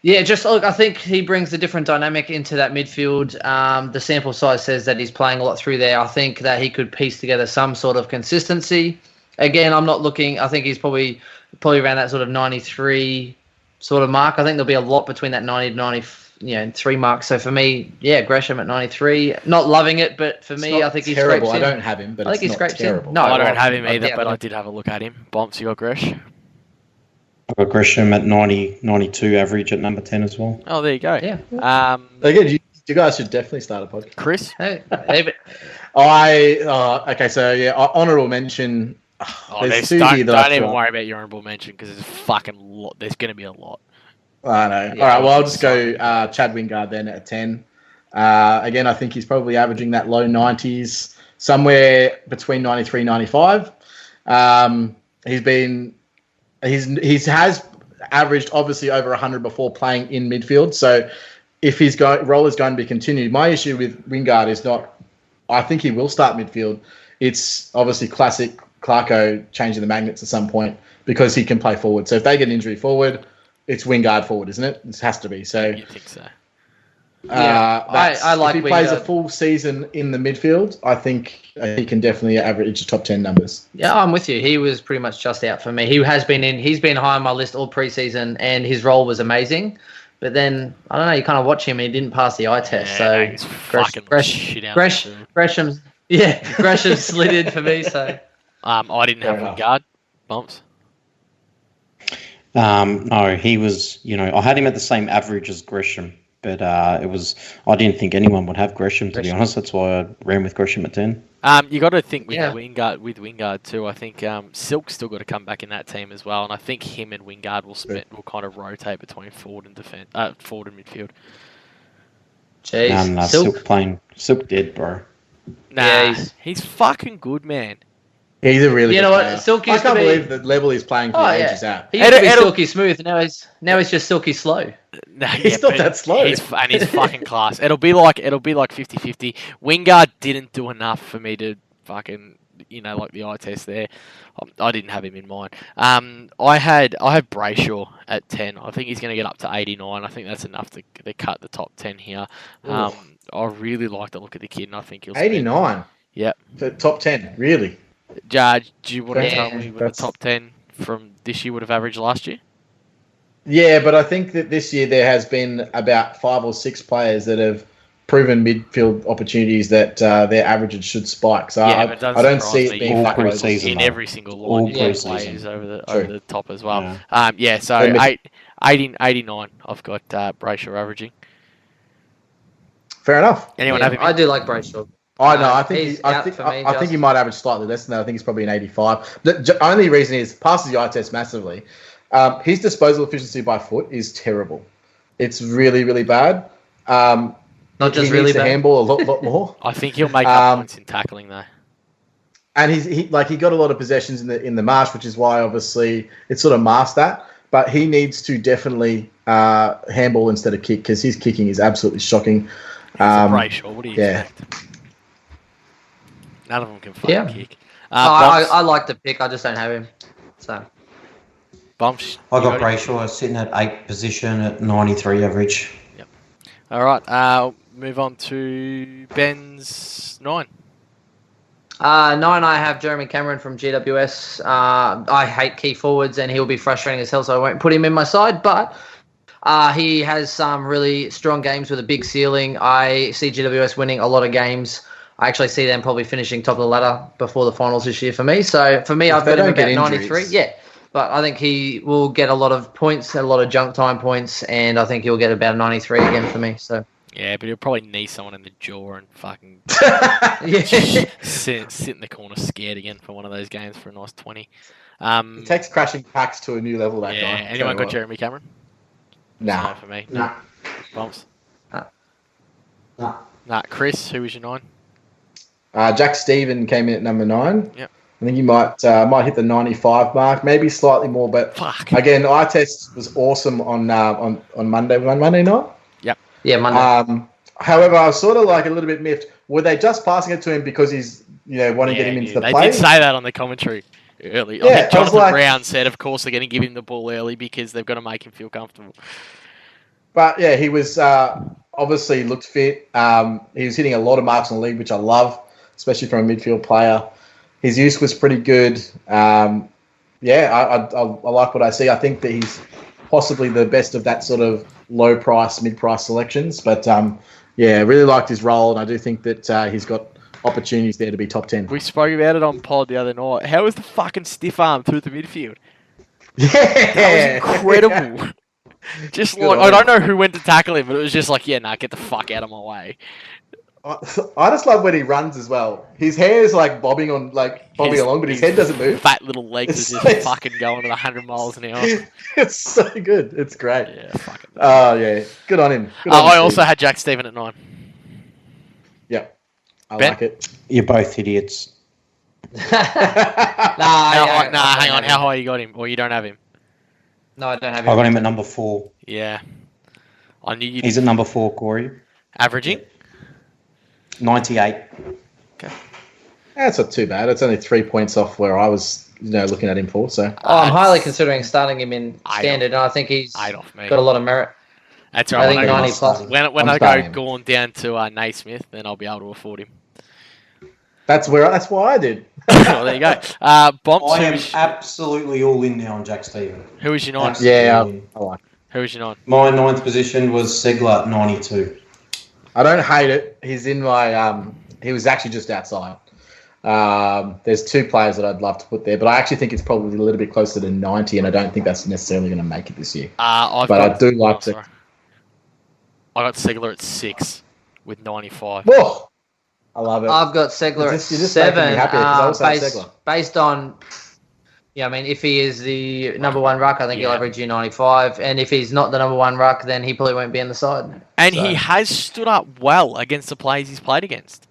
Yeah, just look, I think he brings a different dynamic into that midfield. The sample size says that he's playing a lot through there. I think that he could piece together some sort of consistency. Again, I'm not looking. I think he's probably around that sort of 93 sort of mark. I think there'll be a lot between that 90 to 93 mark. So for me, yeah, Gresham at 93. Not loving it, but for me, I think he's terrible. scrapes in. I don't have him, but I think it's he not scrapes terrible. in. No, I don't have him either, yeah, but I did have a look at him. Bomps, you got Gresh? I've got Gresham at 90, 92 average at number 10 as well. Oh, there you go. Yeah. Again, you guys should definitely start a podcast. Chris? Hey, Okay, so yeah, honourable mention. There's two here that I don't even thought- worry about your honourable mention because there's a fucking lot. There's going to be a lot. I know. Yeah, All right, well, I'll just go Chad Wingard then at 10. Again, I think he's probably averaging that low 90s, somewhere between 93 95. He has averaged obviously over 100 before playing in midfield. So if his role is going to be continued, my issue with Wingard is not. I think he will start midfield. It's obviously classic Clarko changing the magnets at some point because he can play forward. So if they get an injury forward, it's Wingard forward, isn't it? It has to be. So You think so? Yeah, I like if he plays a Wingard. full season in the midfield, I think he can definitely average top 10 numbers. Yeah, I'm with you. He was pretty much just out for me. He's been high on my list all preseason, and his role was amazing. But then I don't know. You kind of watch him, and he didn't pass the eye test. Yeah, So he's fucking shit out. Gresham slid in for me. So I didn't have Fair enough. Wingard. Bumps. No, he was, I had him at the same average as Gresham, but I didn't think anyone would have Gresham, to be honest. That's why I ran with Gresham at 10. You got to think with Yeah. Wingard too. I think Silk's still got to come back in that team as well, and I think him and Wingard will kind of rotate between forward and midfield. jeez, Nah, Silk dead, bro. Nah, Yeah, he's fucking good, man. He's a really You good know what? player. Silk I used to can't be- believe the level he's playing for Oh, age yeah. is out. he used to be It'll- silky smooth. Now he's just silky slow. Nah, He's not but that slow. He's fucking class. It'll be like 50-50. Wingard didn't do enough for me to fucking like the eye test there. I didn't have him in mind. I have Brayshaw at 10. I think he's going to get up to 89. I think that's enough to cut the top 10 here. I really like the look of the kid, and I think he'll. 89. Yep. For top 10, really? Judge, do you want to Yeah, tell me what the that's- top 10 from this year would have averaged last year? Yeah, but I think that this year there has been about 5 or 6 players that have proven midfield opportunities that their averages should spike. So Yeah, but it doesn't I don't surprise see me. it being All that close. pre-season. In though. every single line, All you get pre-season. players over True. the top as well. Yeah. So So 89 I've got Brayshaw averaging. Fair enough. Anyone Yeah, have him? I do like Brayshaw. I know. I think He's I out think for me, I think Justin. he might average slightly less than that. I think he's probably an 85. The only reason is passes the eye test massively. His disposal efficiency by foot is terrible. It's really, really bad. Not just he really needs to bad. handball a lot more. I think he'll make up points in tackling though. And he got a lot of possessions in the marsh, which is why obviously it sort of masked that. But he needs to definitely handball instead of kick because his kicking is absolutely shocking. For Brayshaw, what do you yeah. expect? None of them can fucking Yeah. kick. I like the pick. I just don't have him. So Bumps. I you got him? Brayshaw sitting at 8th position at 93 average. All right. Move on to Ben's 9. 9, I have Jeremy Cameron from GWS. I hate key forwards, and he'll be frustrating as hell, so I won't put him in my side. But he has some really strong games with a big ceiling. I see GWS winning a lot of games. I actually see them probably finishing top of the ladder before the finals this year for me. So for me, I've they got him don't get about 93. injuries. Yeah, but I think he will get a lot of points, a lot of junk time points, and I think he'll get about 93 again for me. So Yeah, but he'll probably knee someone in the jaw and fucking yeah. sit in the corner scared again for one of those games for a nice 20. He takes crashing packs to a new level. That Yeah. guy. Anyone got Tell you Jeremy Cameron? what. Nah. No for me. Nah. Bumps. Nah. Nah. Chris, who was your 9? Jack Stephen came in at number 9. Yep. I think he might hit the 95 mark, maybe slightly more. But Fuck. again, eye test was awesome on Monday night. Yeah, Monday. However, I was sort of like a little bit miffed. Were they just passing it to him because he's want to get him into the they play? did say that on the commentary early. I Yeah, think I was Jonathan like- Brown said, of course, they're going to give him the ball early because they've got to make him feel comfortable. But yeah, he was obviously looked fit. He was hitting a lot of marks in the league, which I love, especially from a midfield player. His use was pretty good. I like what I see. I think that he's possibly the best of that sort of low price, mid price selections. But really liked his role, and I do think that he's got opportunities there to be top 10. We spoke about it on pod the other night. How was the fucking stiff arm through the midfield? Yeah, that was incredible. Just like, I don't know who went to tackle him, but it was just like, get the fuck out of my way. I just love when he runs as well. His hair is like bobbing along, but his head doesn't move. Fat little legs are just fucking going at 100 miles an hour. It's so good. It's great. Yeah, fucking. Oh yeah, good on him. I also had Jack Stephen at 9. Yep, I Ben? like it. You're both idiots. Hang on. How high you got him, or you don't have him? No, I don't have I got him at number 4. Yeah, I knew you. He's at number 4, Corey. Averaging 98. Okay. That's not too bad. It's only 3 points off where I was, looking at him for. So I'm highly considering starting him in standard, and I think he's got a lot of merit. That's right. I think 90 plus. When I go going down to Naismith, then I'll be able to afford him. That's why I did. Well, there you go. Bomps, I am absolutely all in now on Jack Stephen. Who is your 9? Yeah, I like it. Who is your 9? My 9th position was Segler at 92. I don't hate it. He's in my. He was actually just outside. There's 2 players that I'd love to put there, but I actually think it's probably a little bit closer to 90, and I don't think that's necessarily going to make it this year. I do like to. I got Segler at 6 with 95. Whoa! I love it. I've got Segler at 7. Based on, if he is the number 1 ruck, I think he'll average you 95. And if he's not the number 1 ruck, then he probably won't be on the side. And he has stood up well against the players he's played against.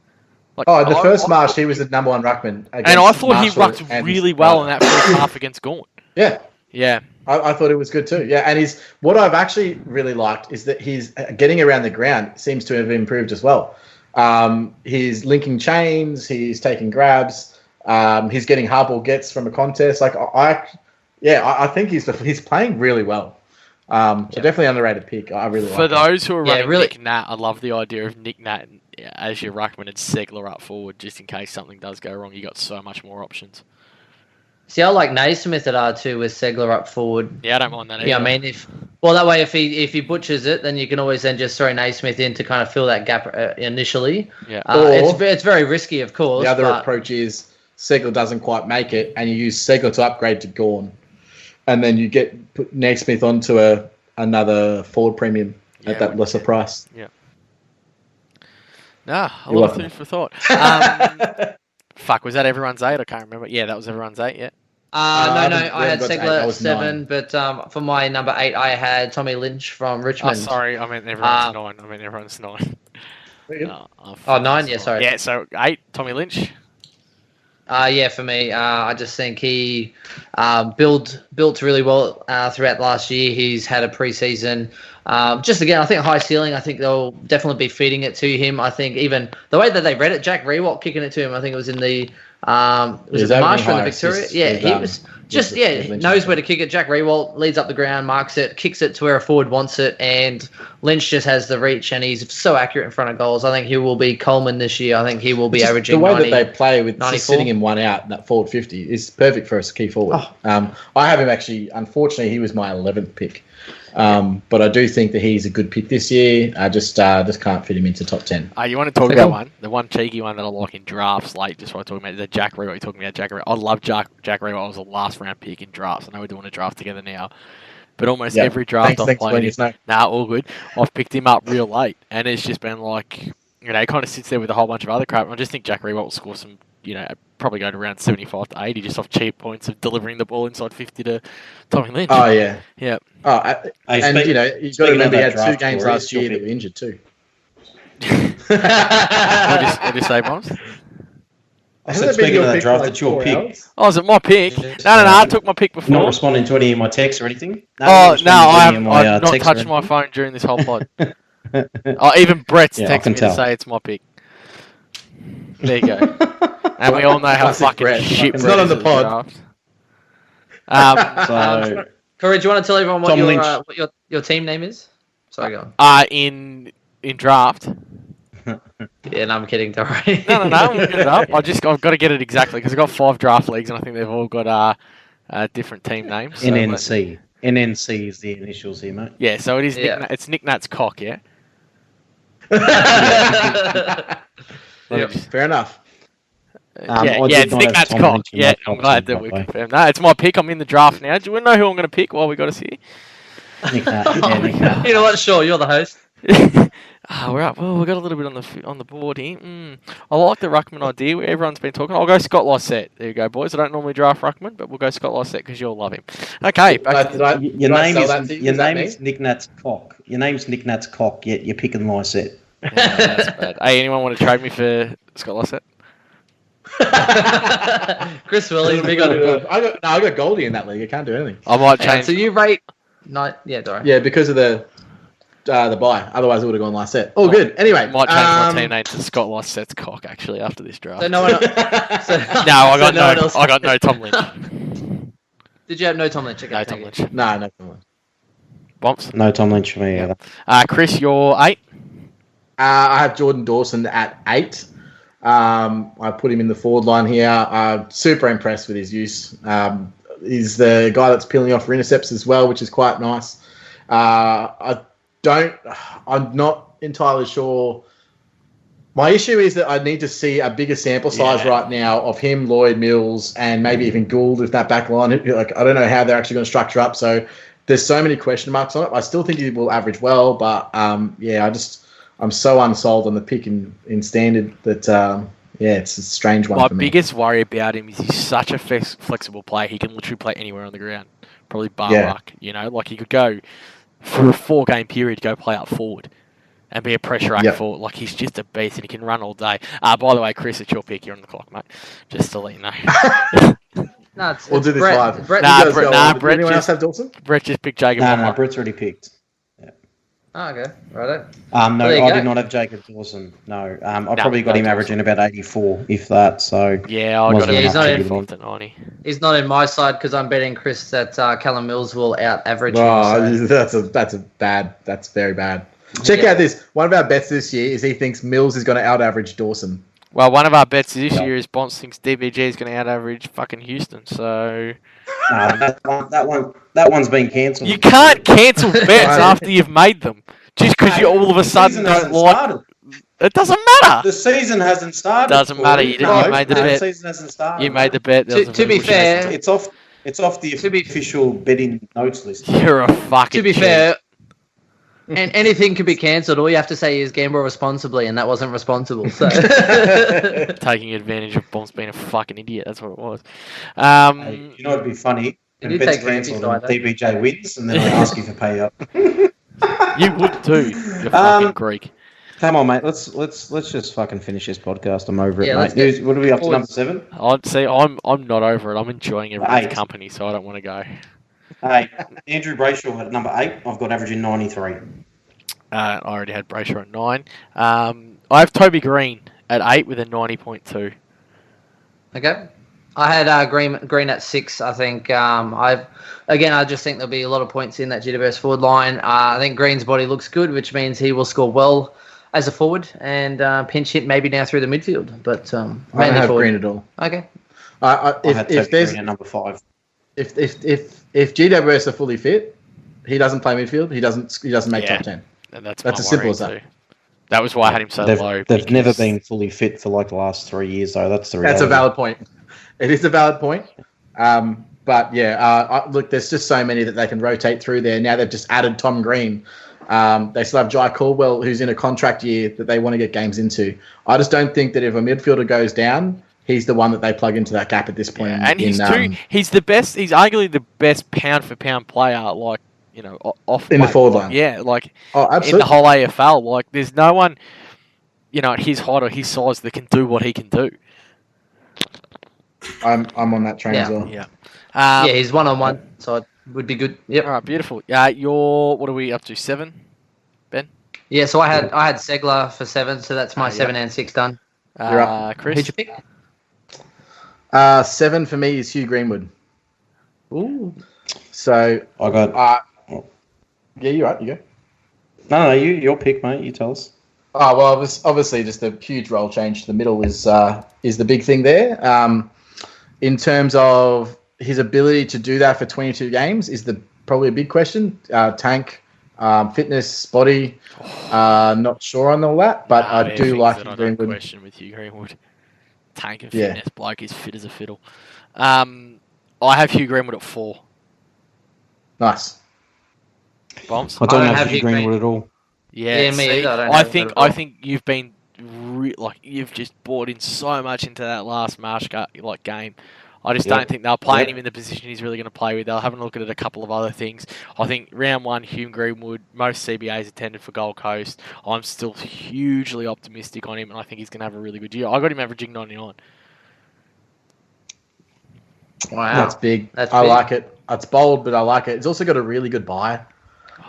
The first Marsh, he was the number 1 ruckman. And I thought he rucked really well in that first half against Gorn. Yeah. Yeah. I thought it was good too. Yeah, and what I've actually really liked is that he's getting around the ground seems to have improved as well. He's linking chains, he's taking grabs, he's getting hard ball gets from a contest. I think he's playing really well. So definitely underrated pick. I really like For those who are running really. Nick Nat, I love the idea of Nick Nat as your ruckman and Segler up forward, just in case something does go wrong. You got so much more options. See, I like Naismith at R2 with Segler up forward. Yeah, I don't mind that either. Yeah, that way if he butchers it, then you can always then just throw Naismith in to kind of fill that gap initially. Yeah. It's very risky, of course. The other approach is Segler doesn't quite make it, and you use Segler to upgrade to Gorn, and then you put Naismith onto another forward premium at that lesser price. Yeah. A lot of food for thought. Fuck, was that everyone's 8? I can't remember. Yeah, that was everyone's 8, yeah. No, I had Segler at 7, 9. But for my number 8, I had Tommy Lynch from Richmond. Oh, sorry, I meant everyone's 9. 9, yeah, sorry. Yeah, so 8, Tommy Lynch. For me, I just think he built really well throughout last year. He's had a preseason. Just again, I think high ceiling. I think they'll definitely be feeding it to him. I think even the way that they read it, Jack Rewalt kicking it to him. I think it was in the was it Marsh from the Victoria? Yeah, he was just knows where to kick it. Jack Rewalt leads up the ground, marks it, kicks it to where a forward wants it, and Lynch just has the reach, and he's so accurate in front of goals. I think he will be Coleman this year. I think he will be averaging the way 90, that they play with 94. just sitting him one out, that forward 50 is perfect for a key forward. I have him actually. Unfortunately, he was my 11th pick. But I do think that he's a good pick this year. I just can't fit him into top 10. You want to talk about one? The one cheeky one that I like in drafts, like just what I'm talking about, the Jack Rewalt. You're talking about Jack Rewalt. I love Jack Rewalt. I was a last round pick in drafts. I know we're doing a draft together now, but almost every draft I've played, all good. I've picked him up real late, and it's just been like, he kind of sits there with a whole bunch of other crap. I just think Jack Rewalt will score some, probably go to around 75 to 80 just off cheap points of delivering the ball inside 50 to Tommy Lynch. Oh, yeah. Yeah. You've got to remember he had 2 games last year that were injured too. What do you say, Bombs? I said, speaking of that draft, that's your pick. Oh, is it my pick? No, I took my pick before. Not responding to any of my texts or anything? I've not touched my phone during this whole pod. Even Brett's texted me to say it's my pick. There you go. And we all know how fucking shit it's not on the pod. Corey, do you want to tell everyone what your team name is? Sorry, go on. In draft. Yeah, no, I'm kidding. Don't worry. No, I'm looking it up. I've got to get it exactly because I've got 5 draft leagues and I think they've all got different team names. So NNC. NNC is the initials here, mate. yeah, so it is. Yeah. It's Nick Nat's cock, yeah. Yep. Fair enough. I Yeah, did it's not Nick have Nat's Tom cock. Lynch in Yeah, my I'm top glad 10, that we by the way. confirmed that. It's my pick. I'm in the draft now. Do we know who I'm going to pick while we got us here? Nick Nat. Yeah, Nick Nat. You know what? Sure, you're the host. We're up. Well, we got a little bit on the board here. I like the ruckman idea. Where everyone's been talking. I'll go Scott Lycett. There you go, boys. I don't normally draft ruckman, but we'll go Scott Lycett because you'll love him. Okay, back to Your name is Nick Nat's cock. Your name's Nick Nat's cock, yet you're picking Lycett. yeah, that's bad. Hey, anyone want to trade me for Scott Lycett? Chris Willis, big on. I got Goldie in that league. I can't do anything. I might change. So you rate? No, yeah, Dora. Yeah, because of the buy. Otherwise, it would have gone Lycett. Oh, good. Anyway, Might change my team name to Scott Lycett's cock actually after this draft. So no one. No, I got no Tom Lynch. Did you have no Tom Lynch? Okay, No take Tom it. Lynch. No. Bumps. No Tom Lynch for me either. Chris, you're 8. I have Jordan Dawson at 8. I put him in the forward line here. Super impressed with his use. He's the guy that's peeling off for intercepts as well, which is quite nice. I'm not entirely sure. My issue is that I need to see a bigger sample size right now of him, Lloyd, Mills, and maybe even Gould with that back line. Like, I don't know how they're actually going to structure up. So there's so many question marks on it. I still think he will average well, but I'm so unsold on the pick in standard that it's a strange one for me. My biggest worry about him is he's such a flexible player. He can literally play anywhere on the ground. Probably bar ruck, like he could go for a 4-game period, go play up forward and be a pressure act forward. Like he's just a beast and he can run all day. By the way, Chris, it's your pick. You're on the clock, mate. Just to let you know. No, We'll do this Brett. live. Brett, Brett Anyone else just- have Dawson? Brett just picked Jacob. No, Brett's already picked. Oh, okay, righto. No, There you I go. did not have Jacob Dawson. No, I probably got him averaging about 84, if that. So Yeah, I got Wasn't him. he's not at in- 90. He's not in my side because I'm betting Chris that Callum Mills will out average him. Oh, So. that's very bad. Check out this. One of our bets this year is he thinks Mills is going to out average Dawson. Well, one of our bets this year is Bonds thinks DBG is going to out average fucking Houston. So that one's been cancelled. you can't cancel bets after you've made them just because you all of a sudden don't like. Started. It doesn't matter. The season hasn't started. Doesn't matter. You made the The bet. season hasn't started. You made the bet. There was a To be little fair, It's off. It's off the official betting notes list. you're a fucking. To be cheat. fair, and anything can be cancelled. All you have to say is gamble responsibly, and that wasn't responsible. So taking advantage of Bonds being a fucking idiot. That's what it was. Hey, you know it'd be funny. You When did bet's take Ramsey's cancelled and side, DBJ wins, and then I ask you for payout. You would too. You fucking Greek. Come on, mate. Let's just fucking finish this podcast. I'm over Yeah, it, let's mate. get What are we up to? forwards. Number 7. I'd say I'm not over it. I'm enjoying everyone's 8. company, so I don't want to go. Hey, Andrew Brayshaw at number 8. I've got averaging 93. I already had Brayshaw at 9. I have Toby Green at 8 with a 90.2. okay. I had Green at 6. I think I just think there'll be a lot of points in that GWS forward line. I think Green's body looks good, which means he will score well as a forward and pinch hit maybe now through the midfield, but I don't mainly have forward. Green at all. Okay. I had If Toby there's Green at number 5. if GWS are fully fit, he doesn't play midfield. He doesn't make Yeah. top 10. And that's as my simple worry as that. too. That was why I had him so low. They've never because- been fully fit for like the last 3 years, though. That's the reality. That's a valid point. It is a valid point. But yeah, look, there's just so many that they can rotate through there. Now they've just added Tom Green. They still have Jai Caldwell, who's in a contract year that they want to get games into. I just don't think that if a midfielder goes down, he's the one that they plug into that gap at this point. Yeah, and he's the best. He's arguably the best pound for pound player. Like off in the forward line. Yeah, like Oh, in absolutely. the whole AFL. Like there's no one, at his height or his size that can do what he can do. I'm on that train as well. Yeah. Yeah, he's 1-on-1, so it would be good. Yep. All right, beautiful. What are we up to? 7, Ben? Yeah, so I had Segler for 7, so that's my 7 and 6 done. You're up. Chris? Who'd you pick? 7 for me is Hugh Greenwood. Ooh. So I got. yeah, you're right. You go. No, your pick, mate. You tell us. Oh well, obviously just a huge role change to the middle is the big thing there. In terms of his ability to do that for 22 games is probably a big question. Tank, fitness, body, not sure on all that, but I do like that I don't Greenwood. question with you, Greenwood. Tank and Yeah. fitness, bloke is fit as a fiddle. I have Hugh Greenwood at 4. Nice. Bombs. I don't have have Hugh Hugh Greenwood at all. Yeah, Yeah, me see, either. I don't I have him think at all. I think you've been you've just bought in so much into that last Marsh game. I just don't think they're playing him in the position he's really going to play with. They'll have a look at a couple of other things. I think round 1, Hugh Greenwood, most CBAs attended for Gold Coast. I'm still hugely optimistic on him, and I think he's going to have a really good year. I got him averaging 99. Wow. That's big. That's I big. like it. It's bold, but I like it. It's also got a really good buy.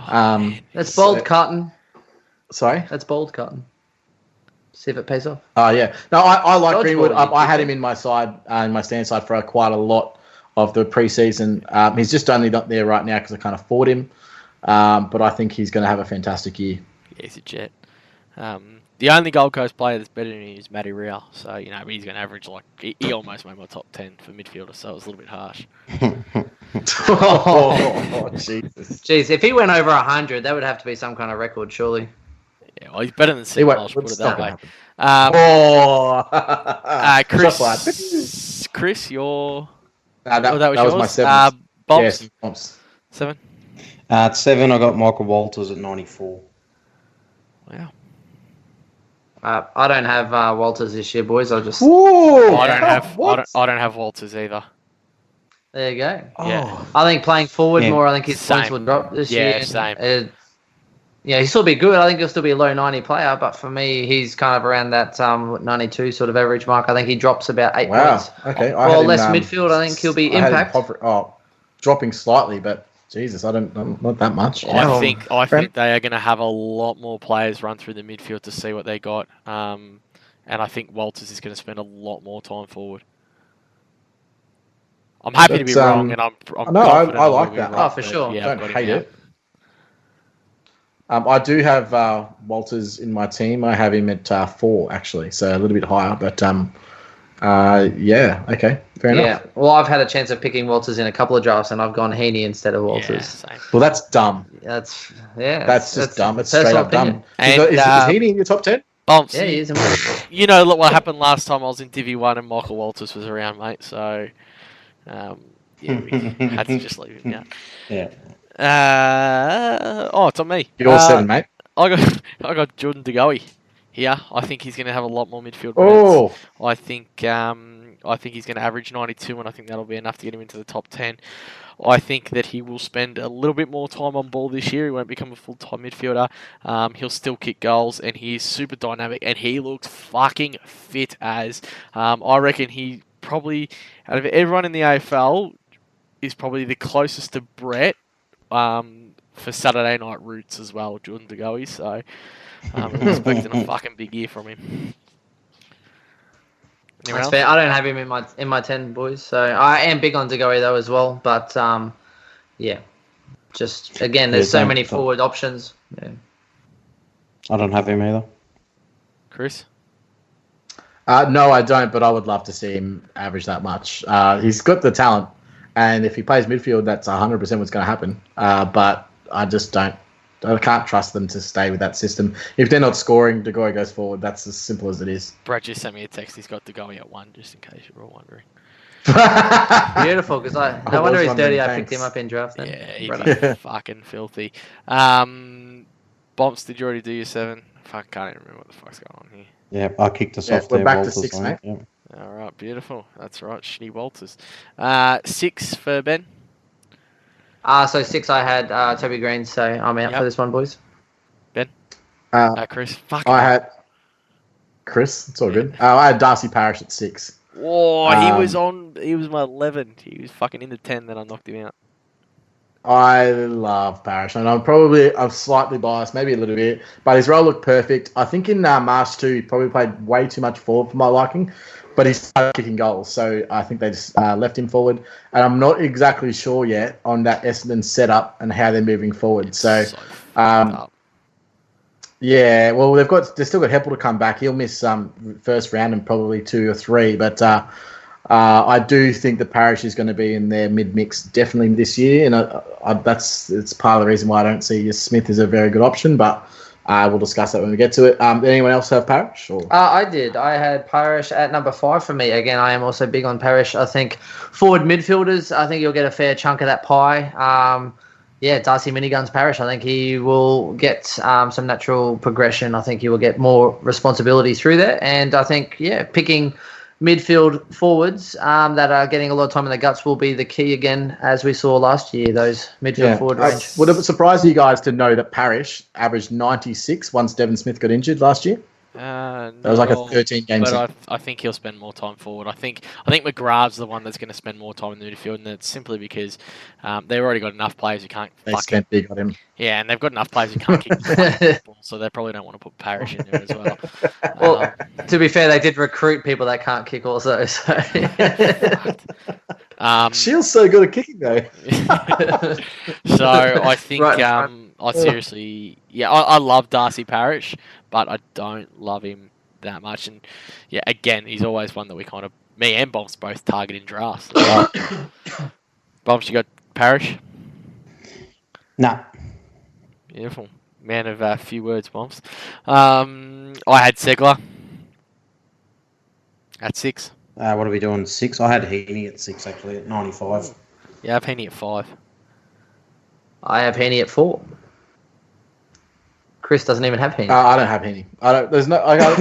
That's bold cotton. Sorry? That's bold cotton. See if it pays off. Oh, yeah. No, I like Dodgeball, Greenwood. you I had think? him in my side, in my stand side for quite a lot of the preseason. He's just only not there right now because I can't afford him. But I think he's going to have a fantastic year. Yeah, he's a jet. The only Gold Coast player that's better than him is Matty Real. So, he's going to average he almost made my top 10 for midfielder, so it was a little bit harsh. Oh, Jesus. Jeez, if he went over 100, that would have to be some kind of record, surely. Yeah, well, he's better than He Sid won't- Walsh, put it it's that not way. gonna Chris, your... that was my 7. Bob's? Yes, Bob's. 7? At 7, I got Michael Walters at 94. Wow. I don't have Walters this year, boys. I'll just... Ooh, I don't have what? I don't have Walters either. There you go. Yeah. I think playing forward Yeah, more, I think his points same. will drop this Yeah, year. same. He'll still be good. I think he'll still be a low 90 player, but for me, he's kind of around that 92 sort of average mark. I think he drops about 8 Wow. points. Okay. Or less midfield, I think he'll be impact. Dropping slightly, but Jesus, not that much. I think they are going to have a lot more players run through the midfield to see what they got. And I think Walters is going to spend a lot more time forward. I'm happy to be wrong, and I'm no, confident I will like be that. wrong, Oh, for but sure. Yeah, I've Don't got him hate now. it. I do have Walters in my team. I have him at 4, actually, so a little bit higher. But yeah, okay, fair enough. Yeah. Well, I've had a chance of picking Walters in a couple of drafts, and I've gone Heaney instead of Yeah, Walters. same. Well, that's dumb. That's That's dumb. It's straight personal up dumb. opinion. And, Is Heaney in your top 10? Bumps. Yeah, he is. You know look what happened last time I was in Divi 1 and Michael Walters was around, mate. So, yeah, we had to just leave him out. Yeah. It's on me. You're 7, mate. I got Jordan De Goey here. I think he's going to have a lot more midfield minutes. Oh, I think he's going to average 92, and I think that'll be enough to get him into the top 10. I think that he will spend a little bit more time on ball this year. He won't become a full-time midfielder. He'll still kick goals, and he's super dynamic, and he looks fucking fit as. I reckon he probably, out of everyone in the AFL, is probably the closest to Brett for Saturday night roots as well, Jordan De Goey. So I'm expecting a fucking big year from him. That's fair. I don't have him in my 10, boys. So I am big on De Goey though as well. But yeah, just again, there's so many forward options. Yeah. I don't have him either. Chris? no, I don't, but I would love to see him average that much. He's got the talent, and if he plays midfield, that's 100% what's going to happen. But I just don't. I can't trust them to stay with that system. If they're not scoring, De Goey goes forward. That's as simple as it is. Brett just sent me a text. He's got De Goey at 1, just in case you were all wondering. Beautiful, because no wonder he's dirty. I picked him up in draft then. Yeah, he'd Brother. be fucking filthy. Bombs, did you already do your 7? Fuck, can't even remember what the fuck's going on here. Yeah, I kicked us off we're there. back to Walters, 6, mate. mate. Yeah. All right, beautiful. That's right, Schnee Walters. 6 for Ben. So 6, I had Toby Green. So I'm out for this one, boys. Chris. Fuck. I had Chris. It's all good. I had Darcy Parish at 6. Oh, he was my 11. He was fucking in the 10, then I knocked him out. I love Parish, and I'm slightly biased, maybe a little bit, but his role looked perfect. I think in March 2, he probably played way too much forward for my liking, but he started kicking goals, so I think they just left him forward. And I'm not exactly sure yet on that Essendon setup and how they're moving forward. So fucked up. Yeah, well, they've still got Heppel to come back. He'll miss first round and probably 2 or 3, but I do think that Parrish is going to be in their mid mix definitely this year, and it's part of the reason why I don't see Smith as a very good option. But we'll discuss that when we get to it. Did anyone else have Parrish? Or? I did. I had Parrish at number 5 for me. Again, I am also big on Parrish. I think forward midfielders, I think you'll get a fair chunk of that pie. Darcy Miniguns Parrish, I think he will get some natural progression. I think he will get more responsibility through there. And I think, picking midfield forwards that are getting a lot of time in the guts will be the key again, as we saw last year, those midfield forward range. Would it surprise you guys to know that Parrish averaged 96 once Devon Smith got injured last year? That was like a 13 game but I think he'll spend more time forward. I think McGrath's the one that's going to spend more time in the midfield, and it's simply because they've already got enough players who can't. They spent big on him. Yeah, and they've got enough players who can't kick the ball, so they probably don't want to put Parrish in there as well. Well, to be fair, they did recruit people that can't kick also. So. Shield's so good at kicking though. So I think Right. I seriously, I love Darcy Parrish, but I don't love him that much. And again, he's always one that me and Bombs both target in drafts. Bombs, you got Parrish? Nah. Beautiful. Man of few words, Bombs. I had Segler at 6. What are we doing? 6? I had Heaney at 6 actually at 95. Yeah, I have Heaney at 5. I have Heaney at 4. Chris doesn't even have Heaney. I don't have Heaney.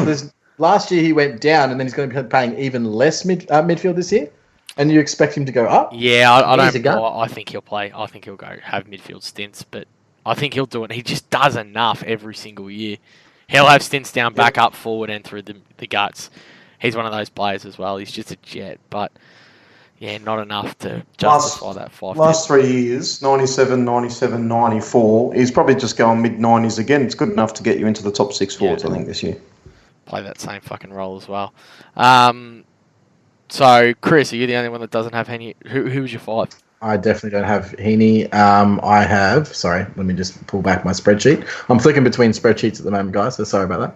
There's last year he went down, and then he's going to be paying even less midfield this year. And you expect him to go up? Yeah, I He's a don't. gun. I think he'll play. I think he'll go have midfield stints, but I think he'll do it. He just does enough every single year. He'll have stints down, back up, forward, and through the guts. He's one of those players as well. He's just a jet, but not enough to justify that 5. Last 3 years, 97, 97, 94. He's probably just going mid-90s again. It's good enough to get you into the top 6 forwards, I think, this year. Play that same fucking role as well. So, Chris, are you the only one that doesn't have any? Who's your 5? I definitely don't have Heaney. I have... Sorry, let me just pull back my spreadsheet. I'm flicking between spreadsheets at the moment, guys, so sorry about that.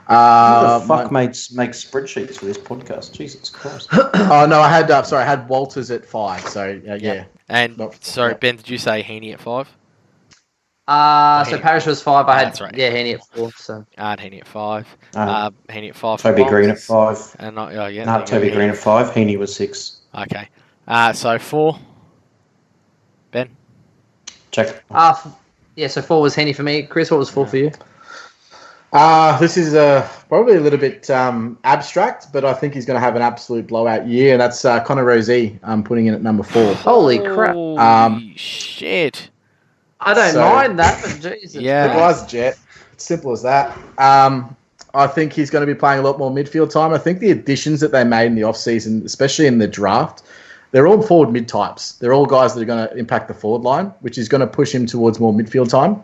Who the fuck makes spreadsheets for this podcast? Jesus Christ. Oh, no, I had Walters at 5, so yeah. And, sorry, Ben, did you say Heaney at 5? So Parrish was 5. I had That's right. Heaney at 4. So I had Heaney at 5. Heaney at 5. Toby Green at 5. And Toby Green at 5. Heaney was 6. Okay. So 4. Ben? Check. So 4 was Heaney for me. Chris, what was 4 for you? This is probably a little bit abstract, but I think he's going to have an absolute blowout year, and that's Connor Rosie. I'm putting in at number 4. Holy crap. Holy shit. I don't mind that, but Jesus. Yeah. The guy's a jet. It's simple as that. I think he's going to be playing a lot more midfield time. I think the additions that they made in the offseason, especially in the draft, they're all forward mid types. They're all guys that are going to impact the forward line, which is going to push him towards more midfield time.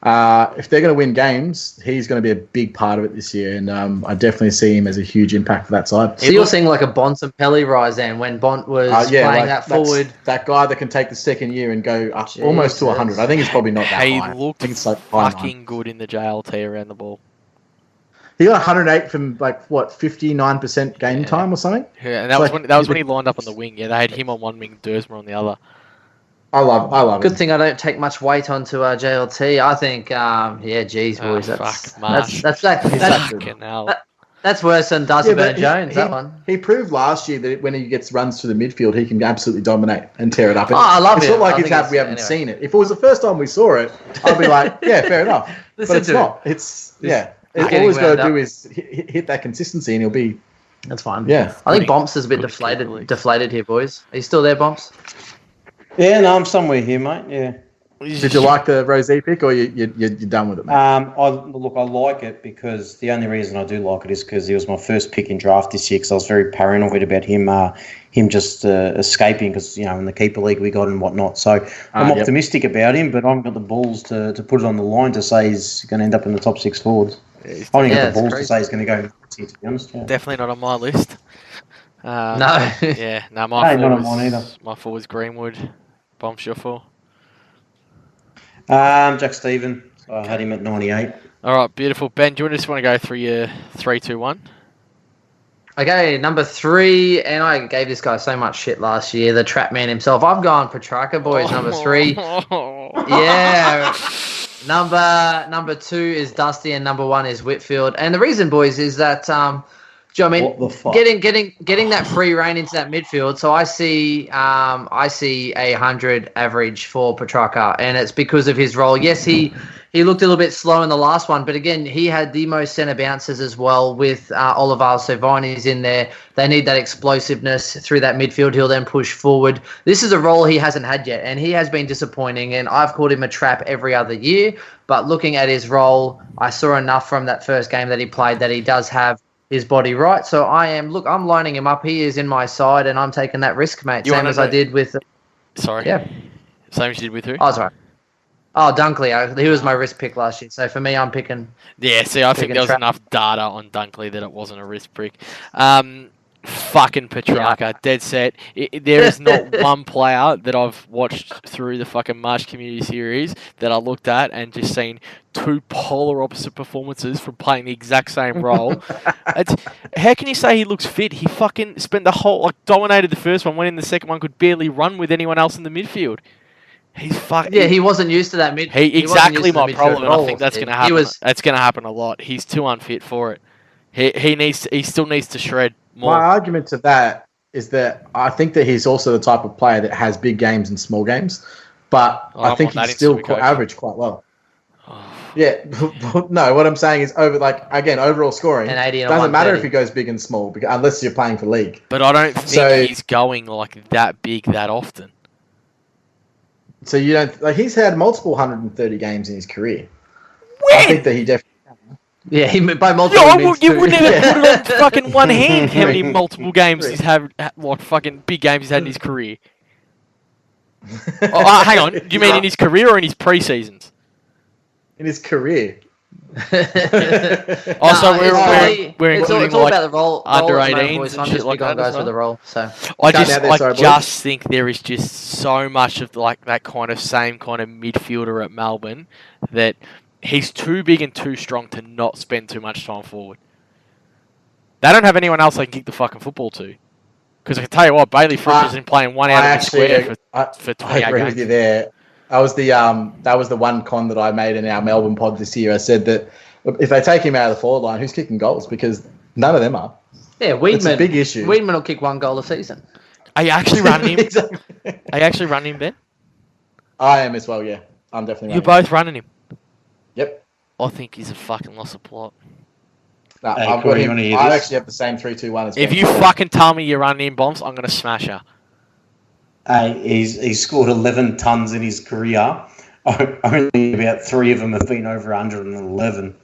If they're going to win games, he's going to be a big part of it this year, and I definitely see him as a huge impact for that side. So you're seeing like a Bontempelli rise then when Bont was playing that forward. That guy that can take the second year and go up almost to 100. I think it's probably not that high. He I looked think it's like fucking good in the JLT around the ball. He got 108 from 59% game time or something. Yeah, and that was when he lined up on the wing. Yeah, they had him on one wing, Dersmer on the other. I love Good it. thing I don't take much weight onto JLT. I think, boys, that's worse than Darcy Byrne-Jones, that one. He proved last year that when he gets runs through the midfield, he can absolutely dominate and tear it up. I love it. It's not like we haven't seen it. If it was the first time we saw it, I'd be like, yeah, fair enough. But it's not. All he's got to do is hit that consistency, and he'll be. That's fine. Yeah. I think Bomps is a bit deflated here, boys. Are you still there, Bomps? Yeah, no, I'm somewhere here, mate. Yeah. Did you like the Rosé pick, or you're done with it, mate? I like it because the only reason I do like it is because he was my first pick in draft this year because I was very paranoid about him just escaping because, in the keeper league we got and whatnot. So I'm optimistic about him, but I haven't got the balls to put it on the line to say he's going to end up in the top 6 forwards. I only got the balls to say he's going to go here, to be honest. Yeah. Definitely not on my list. No. Yeah, no, my not on mine either. My 4 was Greenwood. Bombs your 4. Jack Stephen. So I had him at 98. All right, beautiful. Ben, do you just want to go through your 3-2-1? Okay, number 3, and I gave this guy so much shit last year, the trap man himself. I've gone Petrarca, boys, number 3. Yeah. Number 2 is Dusty, and number 1 is Whitfield. And the reason, boys, is that do you know what I mean? What the fuck? Getting that free reign into that midfield. So I see a 100 average for Petrarca, and it's because of his role. Yes, he looked a little bit slow in the last one, but again, he had the most centre bounces as well with Oliver Sovani's in there. They need that explosiveness through that midfield. He'll then push forward. This is a role he hasn't had yet, and he has been disappointing, and I've called him a trap every other year. But looking at his role, I saw enough from that first game that he played that he does have his body right. So I'm lining him up. He is in my side, and I'm taking that risk, mate. Same as I did with... Sorry. Yeah. Same as you did with who? Oh, sorry. Oh, Dunkley. He was my risk pick last year. So for me, I'm picking... Yeah, see, I think there was enough data on Dunkley that it wasn't a risk pick. Fucking Petrarca, dead set. There is not one player that I've watched through the fucking March Community Series that I looked at and just seen two polar opposite performances from playing the exact same role. How can you say he looks fit? He fucking spent the whole... dominated the first one, went in the second one, could barely run with anyone else in the midfield. He's fucking... Yeah, he wasn't used to that mid... Exactly my problem, and I think that's going to happen. That's going to happen a lot. He's too unfit for it. He still needs to shred more. My argument to that is that I think that he's also the type of player that has big games and small games, but I think he's still average quite well. Yeah, no, what I'm saying is overall scoring. Doesn't matter if he goes big and small, unless you're playing for league. But I don't think he's going like that big that often. So you don't he's had multiple 130 games in his career. When? I think that he definitely. Yeah, he by multiple. You would never put it on fucking one hand. How many multiple games he's had? What fucking big games he's had in his career? Hang on. Do you mean in his career or in his pre-seasons? In his career. We're including it's all about the role under role 18s so and shit like that. Guys with the role. So I just think there is just so much of like that kind of same kind of midfielder at Melbourne that he's too big and too strong to not spend too much time forward. They don't have anyone else they can kick the fucking football to. Because I can tell you what, Bailey Fritz has been playing one out of the square for 28 games. I agree with you there. That was the one con that I made in our Melbourne pod this year. I said that if they take him out of the forward line, who's kicking goals? Because none of them are. Yeah, Weedman. It's a big issue. Weedman will kick 1 goal a season. Are you actually running him? Exactly. Are you actually running him, Ben? I am as well, yeah. I'm definitely You're running both running him? Yep. I think he's a fucking loss of plot. No, Hey, I've Corey, got him. I actually have the same 3-2-1 as If Ben. you fucking tell me you're running him bombs, I'm going to smash her. He's scored 11 tons in his career. Only about 3 of them have been over 111.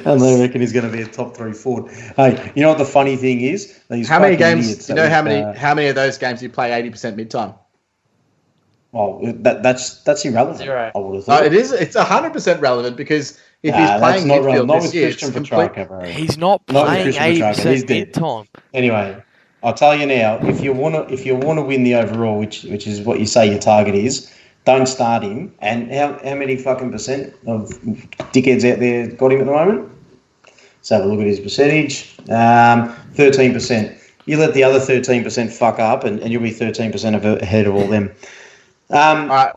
And they reckon he's going to be a top 3 forward. Hey, you know what the funny thing is? How many games? You know how many of those games you play 80% mid time? Well, that's irrelevant. 0. I would have thought. It's 100% relevant because if he's playing midfield this year, Christian Petrarca, bro. He's not playing 80% mid time. Anyway, I'll tell you now. If you want to win the overall, which is what you say your target is, don't start him. And how many fucking percent of dickheads out there got him at the moment? Let's have a look at his percentage. 13%. You let the other 13% fuck up, and you'll be 13% ahead of all them. Round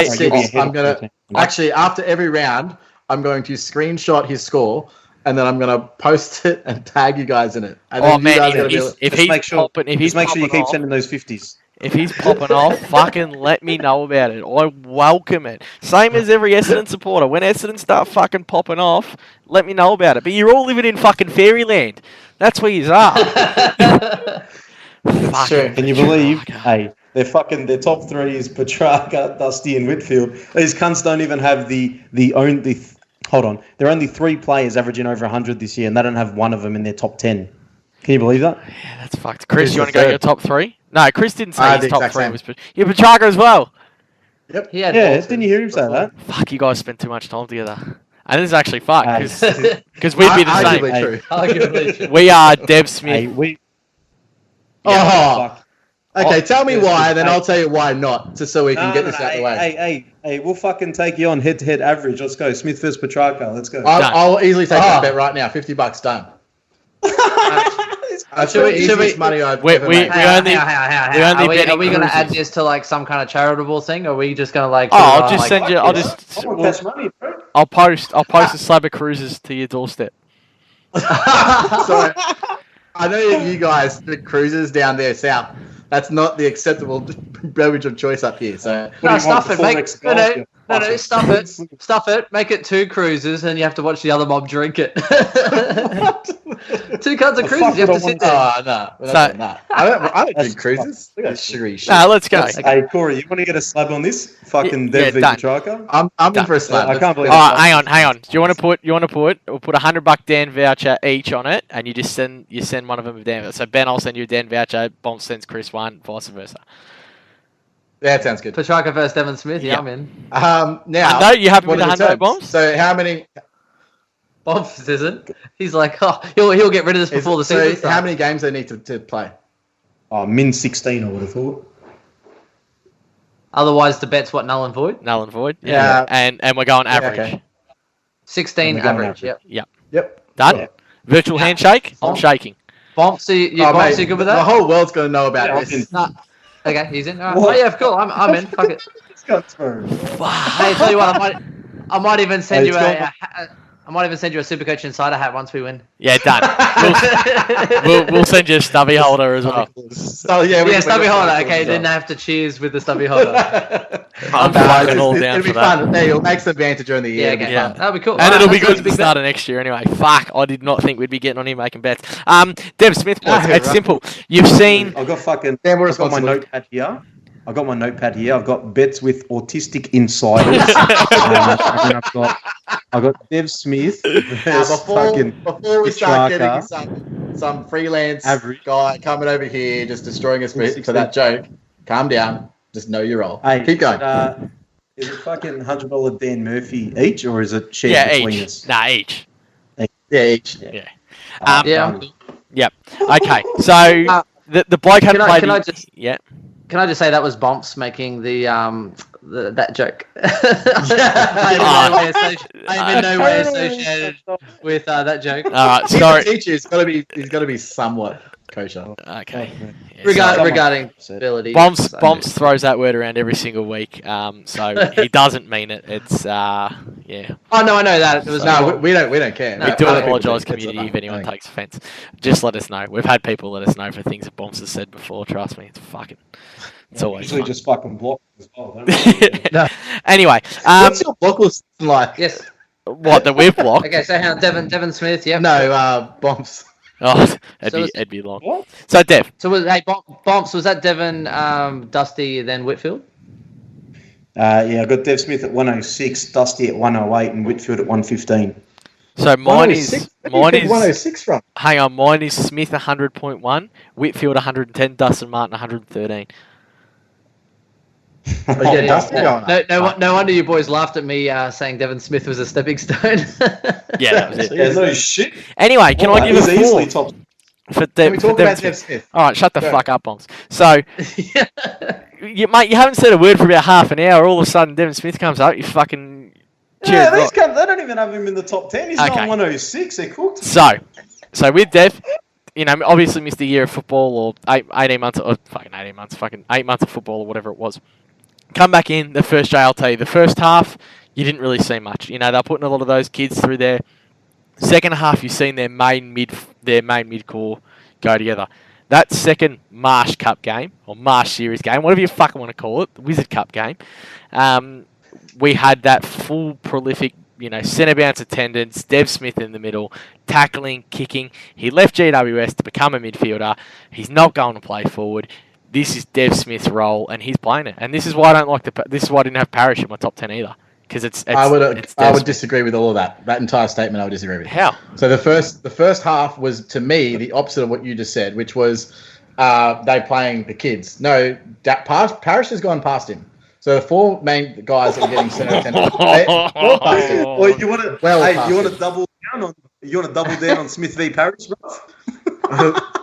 6, I'm gonna actually after every round, I'm going to screenshot his score, and then I'm gonna post it and tag you guys in it. And make sure you keep sending those 50s. If he's popping off, fucking let me know about it. I welcome it. Same as every Essendon supporter. When Essendon start fucking popping off, let me know about it. But you're all living in fucking fairyland. That's where you are. That's true. Can you believe? Hey, their top 3 is Petrarca, Dusty, and Whitfield. These cunts don't even have hold on. There are only 3 players averaging over 100 this year, and they don't have one of them in their top 10. Can you believe that? Yeah, that's fucked. Chris, you want to go your top 3? No, Chris didn't say his top 3 was Petrarca as well. Yep. Yeah, didn't you hear him say that? Fuck, you guys spend too much time together. And this is actually fucked, because we'd be the arguably same. True. Arguably true. We are Deb Smith. Hey, Fuck. Okay, tell me why, then I'll tell you why not, just so we can get this out of the way. Hey, we'll fucking take you on head-to-head average. Let's go. Smith versus Petrarca. Let's go. I'll easily take that bet right now. $50 done. Should we money I've ever made. Are we going to add this to like some kind of charitable thing, or are we just going to like? I'll just send you. I'll post a slab of cruises to your doorstep. So I know you guys, the cruisers down there south. That's not the acceptable beverage of choice up here. So no, stuff it. No, stuff it. Make it 2 cruises, and you have to watch the other mob drink it. 2 kinds of cruises. You have to sit there. Oh no, I don't drink cruises. Look at that sugary shit. Nah, let's go. Hey, Corey, you want to get a slab on this? Fucking Dev v Petrarca? I'm in for a slab. I can't believe. All right, hang on. Do you want to put? We'll put $100 Dan voucher each on it, and you send one of them a Dan voucher. So Ben, I'll send you a Dan voucher. Bomb sends Chris one, vice versa. Yeah, that sounds good. Petrarca versus Devon Smith. Yeah, I'm in. Now, I know you happy with the 100 bombs. So how many? Bombs isn't. He's like, he'll get rid of this before the season starts. How many games they need to play? Min 16, I would have thought. Otherwise, the bet's what, null and void? Null and void. Yeah. And we're going average. Okay. 16 average. Yep. Done. Yeah. Virtual handshake. I'm shaking. Bompsy, you good with that? The whole world's going to know about this. Nah. Okay, he's in. All right. Oh yeah, cool. I'm in. Fuck it. Hey, tell you what, I might even send you a Supercoach Insider hat once we win. Yeah, done. We'll send you a stubby holder as well. Stubby holder. Okay, then I have to cheers with the stubby holder. I'm fucking all down for that. It'll be fun. Hey, you'll make some banter during the year. Yeah, that'll be cool. And it'll be good at the start of next year anyway. Fuck, I did not think we'd be getting on here making bets. Dev Smith, boys, it's simple. You've seen... I've got my notepad here. I've got bets with autistic insiders. And then I've got Dev Smith. Before we start getting some freelance guy coming over here just destroying us for that joke, calm down. Just know your role. Hey, keep going. Is it fucking $100 Dan Murphy each, or is it shared between us? Nah, each. Yeah, each. Yeah. Yep. Okay, so the bloke had played... Can I just say that was Bomps making that joke? I'm in no way associated with that joke. All right, sorry. He's got to be somewhat kosher. Okay. Regarding ability. Bomps throws that word around every single week, so he doesn't mean it. It's yeah. Oh no, I know that. It was we don't care. We do apologise, community, if anyone takes offence. Just let us know. We've had people let us know for things that Bomps has said before. Trust me, it's always usually fun. just fucking block as well. Don't we? No. Anyway, what's your block list like? Yes. What that we've blocked? Okay, so how Devon Smith? Yeah. No, Bomps. Oh, it'd be long. What? So Dev. So Bomps, was that Devon, Dusty, then Whitfield? Yeah, I got Dev Smith at 106, Dusty at 108, and Whitfield at 115. So mine is 106 from. Hang on, mine is Smith 100.1, Whitfield 110, Dustin Martin 113. No wonder you boys laughed at me saying Devon Smith was a stepping stone. Yeah, that was it. Yeah, no shit. Anyway, can I give a easily top? For Can we talk about Dev Smith? All right, shut the fuck up, Bombs. So, you haven't said a word for about half an hour. All of a sudden, Devon Smith comes up. You fucking... Yeah, they don't even have him in the top 10. He's not 106. They're cooked. So with Dev, obviously missed a year of football or 18 months, or fucking 18 months, fucking 8 months of football or whatever it was. Come back in, the first day, I'll tell you, the first half, you didn't really see much. They're putting a lot of those kids through there. Second half, you've seen their main mid-core go together. That second Marsh Cup game, or Marsh Series game, whatever you fucking want to call it, the Wizard Cup game, we had that full prolific, centre bounce attendance, Dev Smith in the middle, tackling, kicking. He left GWS to become a midfielder. He's not going to play forward. This is Dev Smith's role, and he's playing it. And this is why I don't like this is why I didn't have Parrish in my top 10 either, because I would disagree with all of that. That entire statement, I would disagree with. How? So the first half was, to me, the opposite of what you just said, which was they playing the kids. No, Parrish has gone past him. So the 4 main guys that are getting centre attendance. Well, you want to double down on Smith v Parrish, bro?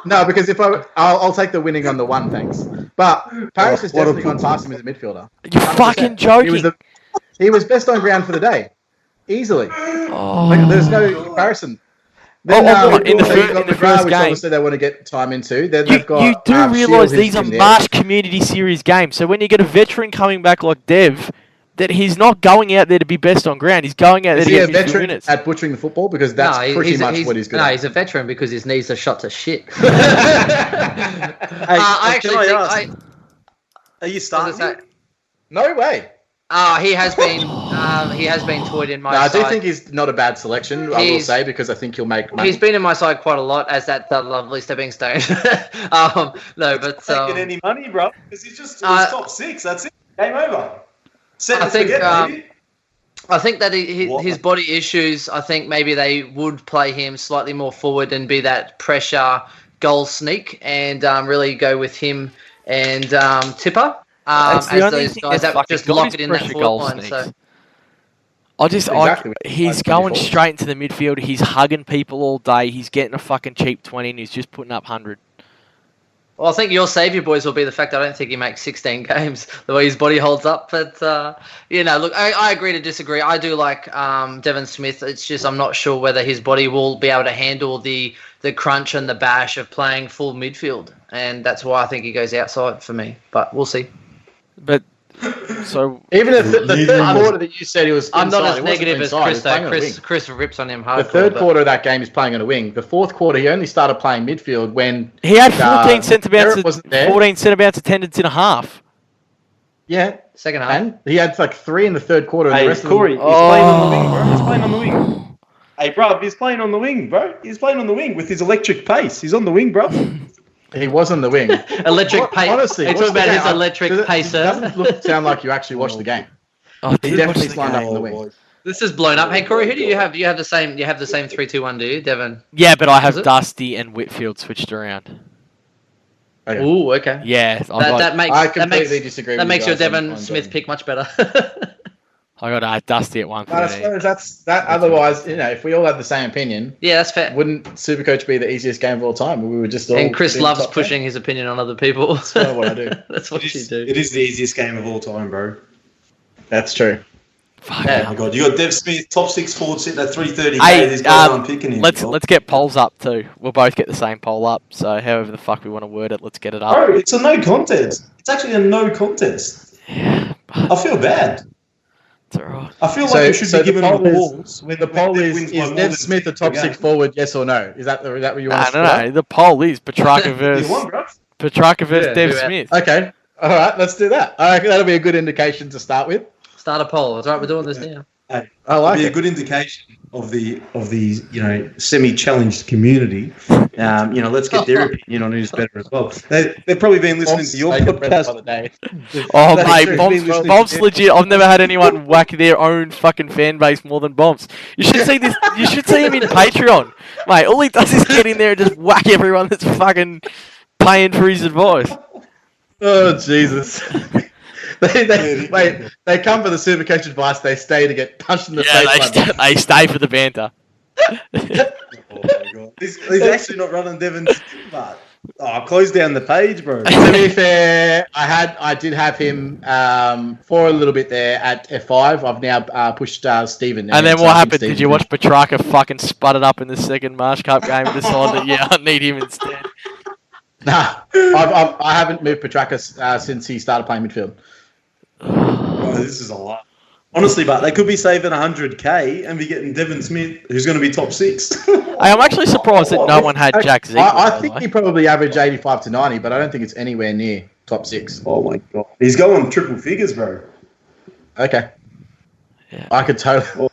No, because if I'll take the winning on the one, thanks. But Paris has definitely gone past him as a midfielder. You're 100%. fucking joking. He was best on ground for the day, easily. Oh. Like, there's no comparison. Then in the first which game, obviously they want to get time into. Then you they've got, do realise Shields these are in there. March Community Series games. So when you get a veteran coming back like Dev, that he's not going out there to be best on ground. He's going out there Is to he a get veteran minutes. at butchering the football? Because that's pretty much what he's good at. No, he's a veteran because his knees are shot to shit. Hey, I actually think are you starting? No way. he has been toyed in my No, I side. do think he's not a bad selection, I will say, because I think he'll make money. He's been in my side quite a lot as that lovely stepping stone. No, but Taking any money, bro? Because he's just top 6. That's it. Game over. I think that his body issues. I think maybe they would play him slightly more forward and be that pressure goal sneak and really go with him and Tipper as those guys that just lock it in that forward line. So. He's going straight into the midfield. He's hugging people all day. He's getting a fucking cheap 20 and he's just putting up 100. Well, I think your saviour, boys, will be the fact that I don't think he makes 16 games, the way his body holds up. But, look, I agree to disagree. I do like Devon Smith. It's just I'm not sure whether his body will be able to handle the crunch and the bash of playing full midfield. And that's why I think he goes outside for me. But we'll see. But, so... Even the third quarter that you said he was inside, I'm not as negative as Chris, though. Chris rips on him hard. The third quarter of that game is playing on a wing. The fourth quarter, he only started playing midfield when... He had 14 centre-bounce attendance in a half. Yeah. Second half. And he had like 3 in the third quarter. And Hey, the rest Corey, of he's playing on the wing, bro. He's playing on the wing. Hey, bro, he's playing on the wing, bro. He's playing on the wing with his electric pace. He's on the wing, bro. He was on the wing. Electric pace. Honestly, it's about his electric pacer. It doesn't sound like you actually watched the game. He definitely signed up on the wing. This is blown up. Hey, Corey, who do you have? You have the same 3-2-1, do you, Devon? Yeah, but I have Dusty and Whitfield switched around. Okay. Ooh, okay. Yeah, I completely disagree. That with makes you your guys Devon on Smith pick much better. I got Dusty at 1. I suppose that's that. Otherwise, if we all had the same opinion, yeah, that's fair. Wouldn't Supercoach be the easiest game of all time? We would just all. And Chris loves pushing his opinion on other people. That's kind of what I do. That's what you do. It is the easiest game of all time, bro. That's true. Fuck Oh my god, you got Dev Smith, top 6 forward sitting at 330. He's got picking him. Let's get polls up too. We'll both get the same poll up. So however the fuck we want to word it, let's get it up. Bro, it's a no contest. It's actually a no contest. Yeah, I feel bad. It's alright. I feel like you should be given the balls. The poll is Dev Smith a top 6 forward? Yes or no? Is that what you want? No. The poll is Petrarca versus Dev Smith. Okay. All right. Let's do that. I reckon that'll be a good indication to start with. Start a poll. That's right. We're doing this now. I like it. A good indication of the semi-challenged community. Let's get their opinion on who's better as well. They've probably been listening to your podcast. Oh mate, Bombs legit. I've never had anyone whack their own fucking fan base more than Bombs. You should see this. You should see him in Patreon, mate. All he does is get in there and just whack everyone that's fucking paying for his advice. Oh Jesus. They come for the Supercoach advice. They stay to get punched in the face. They stay for the banter. Oh my god, he's actually not running Devon's but I closed down the page, bro. To be fair, I did have him for a little bit there at F5. I've now pushed Stephen. And then what happened? Did you watch Petrarca fucking sput it up in the second Marsh Cup game and decide that I need him instead? Nah, I haven't moved Petrarca since he started playing midfield. Oh, this is a lot. Honestly, but they could be saving 100k and be getting Devon Smith, who's going to be top 6. I'm actually surprised that no one had Jack Ziegler. I think he probably averaged 85 to 90, but I don't think it's anywhere near top 6. Oh my god, he's going triple figures, bro. Okay, yeah. I could totally.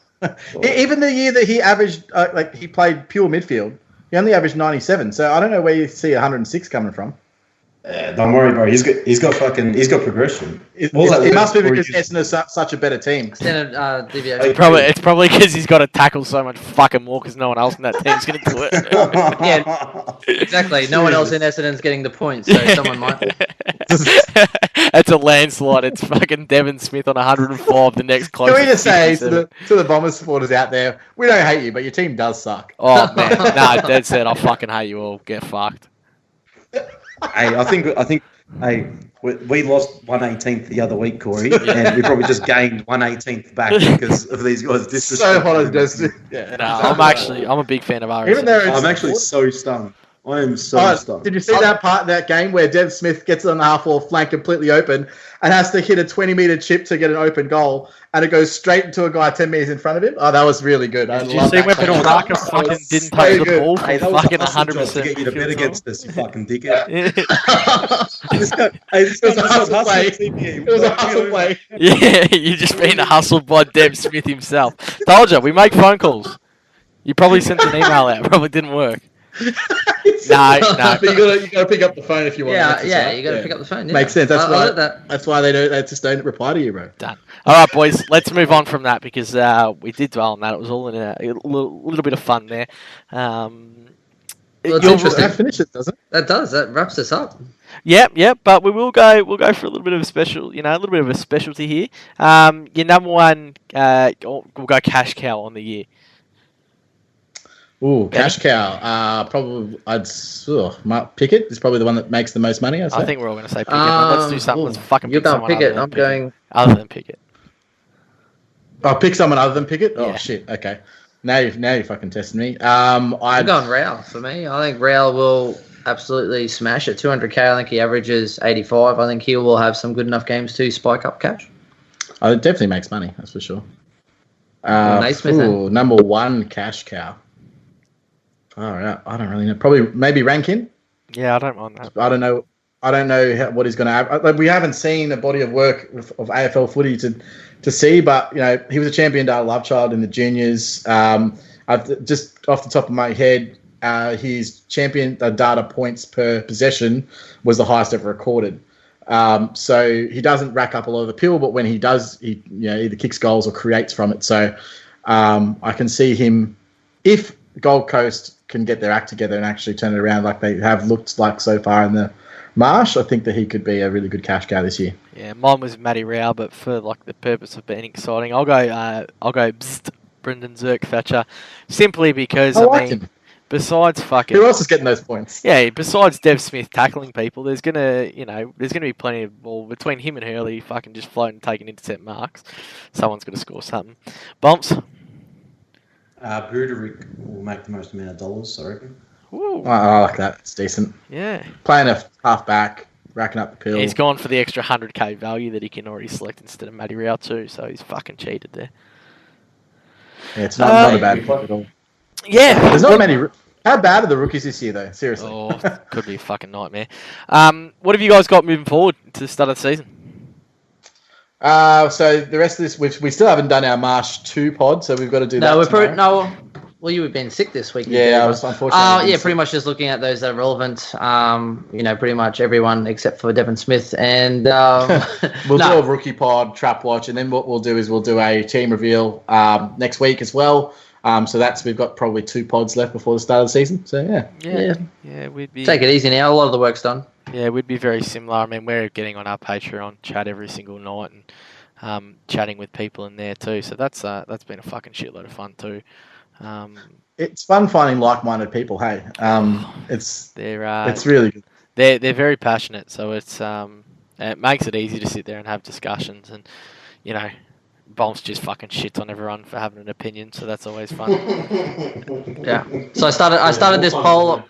Even the year that he averaged, he played pure midfield, he only averaged 97. So I don't know where you see 106 coming from. Don't worry, bro. He's got progression. It must be because Essen is such a better team. Standard deviation. It's probably because he's got to tackle so much fucking more because no one else in that team's going to do it. Yeah, exactly. No one else in Essendon's getting the points, so someone might. That's a landslide. It's fucking Devon Smith on 105. The next closest. Can we just say to the Bombers supporters out there, we don't hate you, but your team does suck. Oh man, no, dead set. I fucking hate you all. Get fucked. Hey, I think. Hey, we lost 1/18th the other week, Corey, and we probably just gained 1/18th back because of these guys. So hot as just yeah. No, I'm a big fan of RS. Even though it's I'm actually so stunned. I am so Oh, stunned. did you see that game where Dev Smith gets on the half-wall flank completely open and has to hit a 20-meter chip to get an open goal, and it goes straight into a guy 10 meters in front of him? Oh, that was really good. Did you see when Petrarca fucking didn't touch the ball for Hey, that was fucking a hustle job to 100%? get you to bet against us, you fucking dickhead. It was a hustle play. It was a hustle play. Yeah, you're just being hustled by Deb Smith himself. Told you, we make phone calls. You probably sent an email out. Probably didn't work. No. But you gotta pick up the phone if you want. Yeah, you got to pick up the phone. Yeah. Makes sense. That's I why. let that. That's why they just don't reply to you, bro. Done. All right, boys. Let's move on from that because we did dwell on that. It was all in a little bit of fun there. Well, it's You'll- interesting. That finishes, doesn't it? That does. That wraps us up. Yep. But we'll go for a little bit of a special, a little bit of a specialty here. Your number one, we'll go cash cow on the year. Ooh, cash cow. Probably Mark Pickett is probably the one that makes the most money. I'd say. I think we're all going to say Pickett. But let's do something. Let's fucking You're pick going someone Pickett. other I'm than Pickett. going. Other than Pickett. I'll pick someone other than Pickett. Oh Yeah. shit. Okay. Now you fucking tested me. I'm I'd going Real for me. I think Real will absolutely smash it. 200k. I think he averages 85. I think he will have some good enough games to spike up cash. it definitely makes money. That's for sure. Naismith then. Number one cash cow. All right. I don't really know. Probably maybe Rankin. Yeah, I don't mind that. I don't know. What he's going to have. We haven't seen a body of work of AFL footy to see, but he was a champion data love child in the juniors. I've just off the top of my head, his champion data points per possession was the highest ever recorded. So he doesn't rack up a lot of appeal, but when he does, he either kicks goals or creates from it. So I can see him if Gold Coast can get their act together and actually turn it around like they have looked like so far in the Marsh. I think that he could be a really good cash cow this year. Yeah, mine was Matty Rao, but for the purpose of being exciting, I'll go Brendan Zerk-Thatcher, simply because I like him. besides fucking Who else is getting those points? yeah, besides Dev Smith tackling people, there's gonna be plenty of ball between him and Hurley, fucking just floating, taking intercept marks. Someone's gonna score something. Bumps. Buderick will make the most amount of dollars, I reckon. Ooh, I like that. It's decent. yeah. Playing a half back, racking up the pill. He's gone for the extra 100k value that he can already select instead of Matty Rao too, so he's fucking cheated there. Yeah, it's not a bad pick at all. Yeah. There's not many. How bad are the rookies this year, though? Seriously. Oh, could be a fucking nightmare. What have you guys got moving forward to the start of the season? So the rest of this, which we still haven't done our Marsh 2 pod, so we've got to do that. No. Well, you have been sick this week. Yeah, I was unfortunately. Pretty much just looking at those that are relevant. Pretty much everyone except for Devon Smith, and we'll do a rookie pod, trap watch, and then what we'll do is we'll do a team reveal next week as well. So we've got probably 2 pods left before the start of the season. So Yeah, we'd be take it easy now. A lot of the work's done. Yeah, we'd be very similar. I mean, we're getting on our Patreon chat every single night and chatting with people in there too. So that's been a fucking shitload of fun too. It's fun finding like-minded people. Hey, it's really good. They're very passionate, so it makes it easy to sit there and have discussions, and Bombs just fucking shits on everyone for having an opinion, so that's always fun. Yeah. So I started this poll.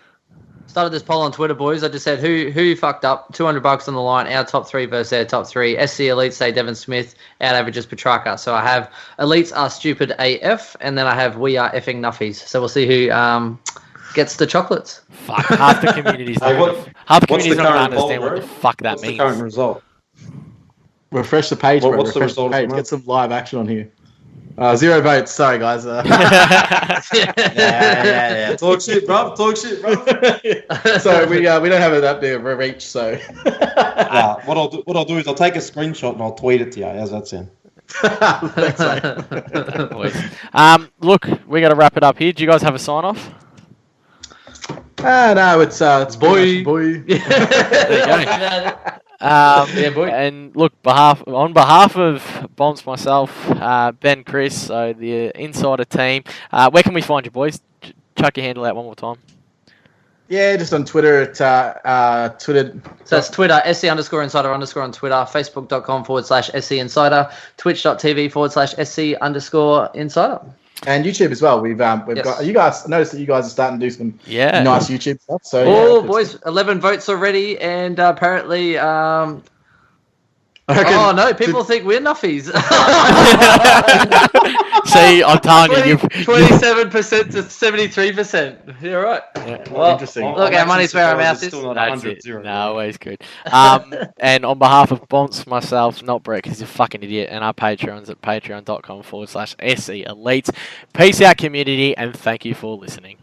Started this poll on Twitter, boys. I just said who fucked up. $200 on the line. Our top 3 versus their top 3. SC Elites say Devon Smith. Out averages Petrarca. So I have Elites are stupid AF, and then I have we are effing nuffies. So we'll see who gets the chocolates. Fuck, half the community's not going to understand what the fuck that means. The current result? Refresh the page, bro. What's the Refresh result? Get some live action on here. 0 votes. Sorry, guys. Yeah. Talk shit, bro. So we don't have that big of a reach. So What I'll do is I'll take a screenshot and I'll tweet it to you. How's that sound? thanks, mate. Boys. Look, we got to wrap it up here. Do you guys have a sign off? No, it's Boy. boy. There you go. Boy. And look, on behalf of Bombs, myself, Ben, Chris, so the Insider team, where can we find you, boys? Chuck your handle out one more time. Yeah, just on Twitter at Twitter. So it's Twitter, SC_insider_ on Twitter, Facebook.com/SC Insider, Twitch.tv/SC _insider. And YouTube as well. We've got you guys. I noticed that you guys are starting to do some nice YouTube stuff. So boys, 11 votes already, and apparently, people think we're nuffies. See, I'm telling you, 27% to 73%. You're right. Yeah. Well, Interesting. Look, our money's where our mouth is. Still not That's 100 it. 0. No, always good. And on behalf of Bonce, myself, not Brett, because he's a fucking idiot, and our Patreons at patreon.com/SC Elite. Peace out, community, and thank you for listening.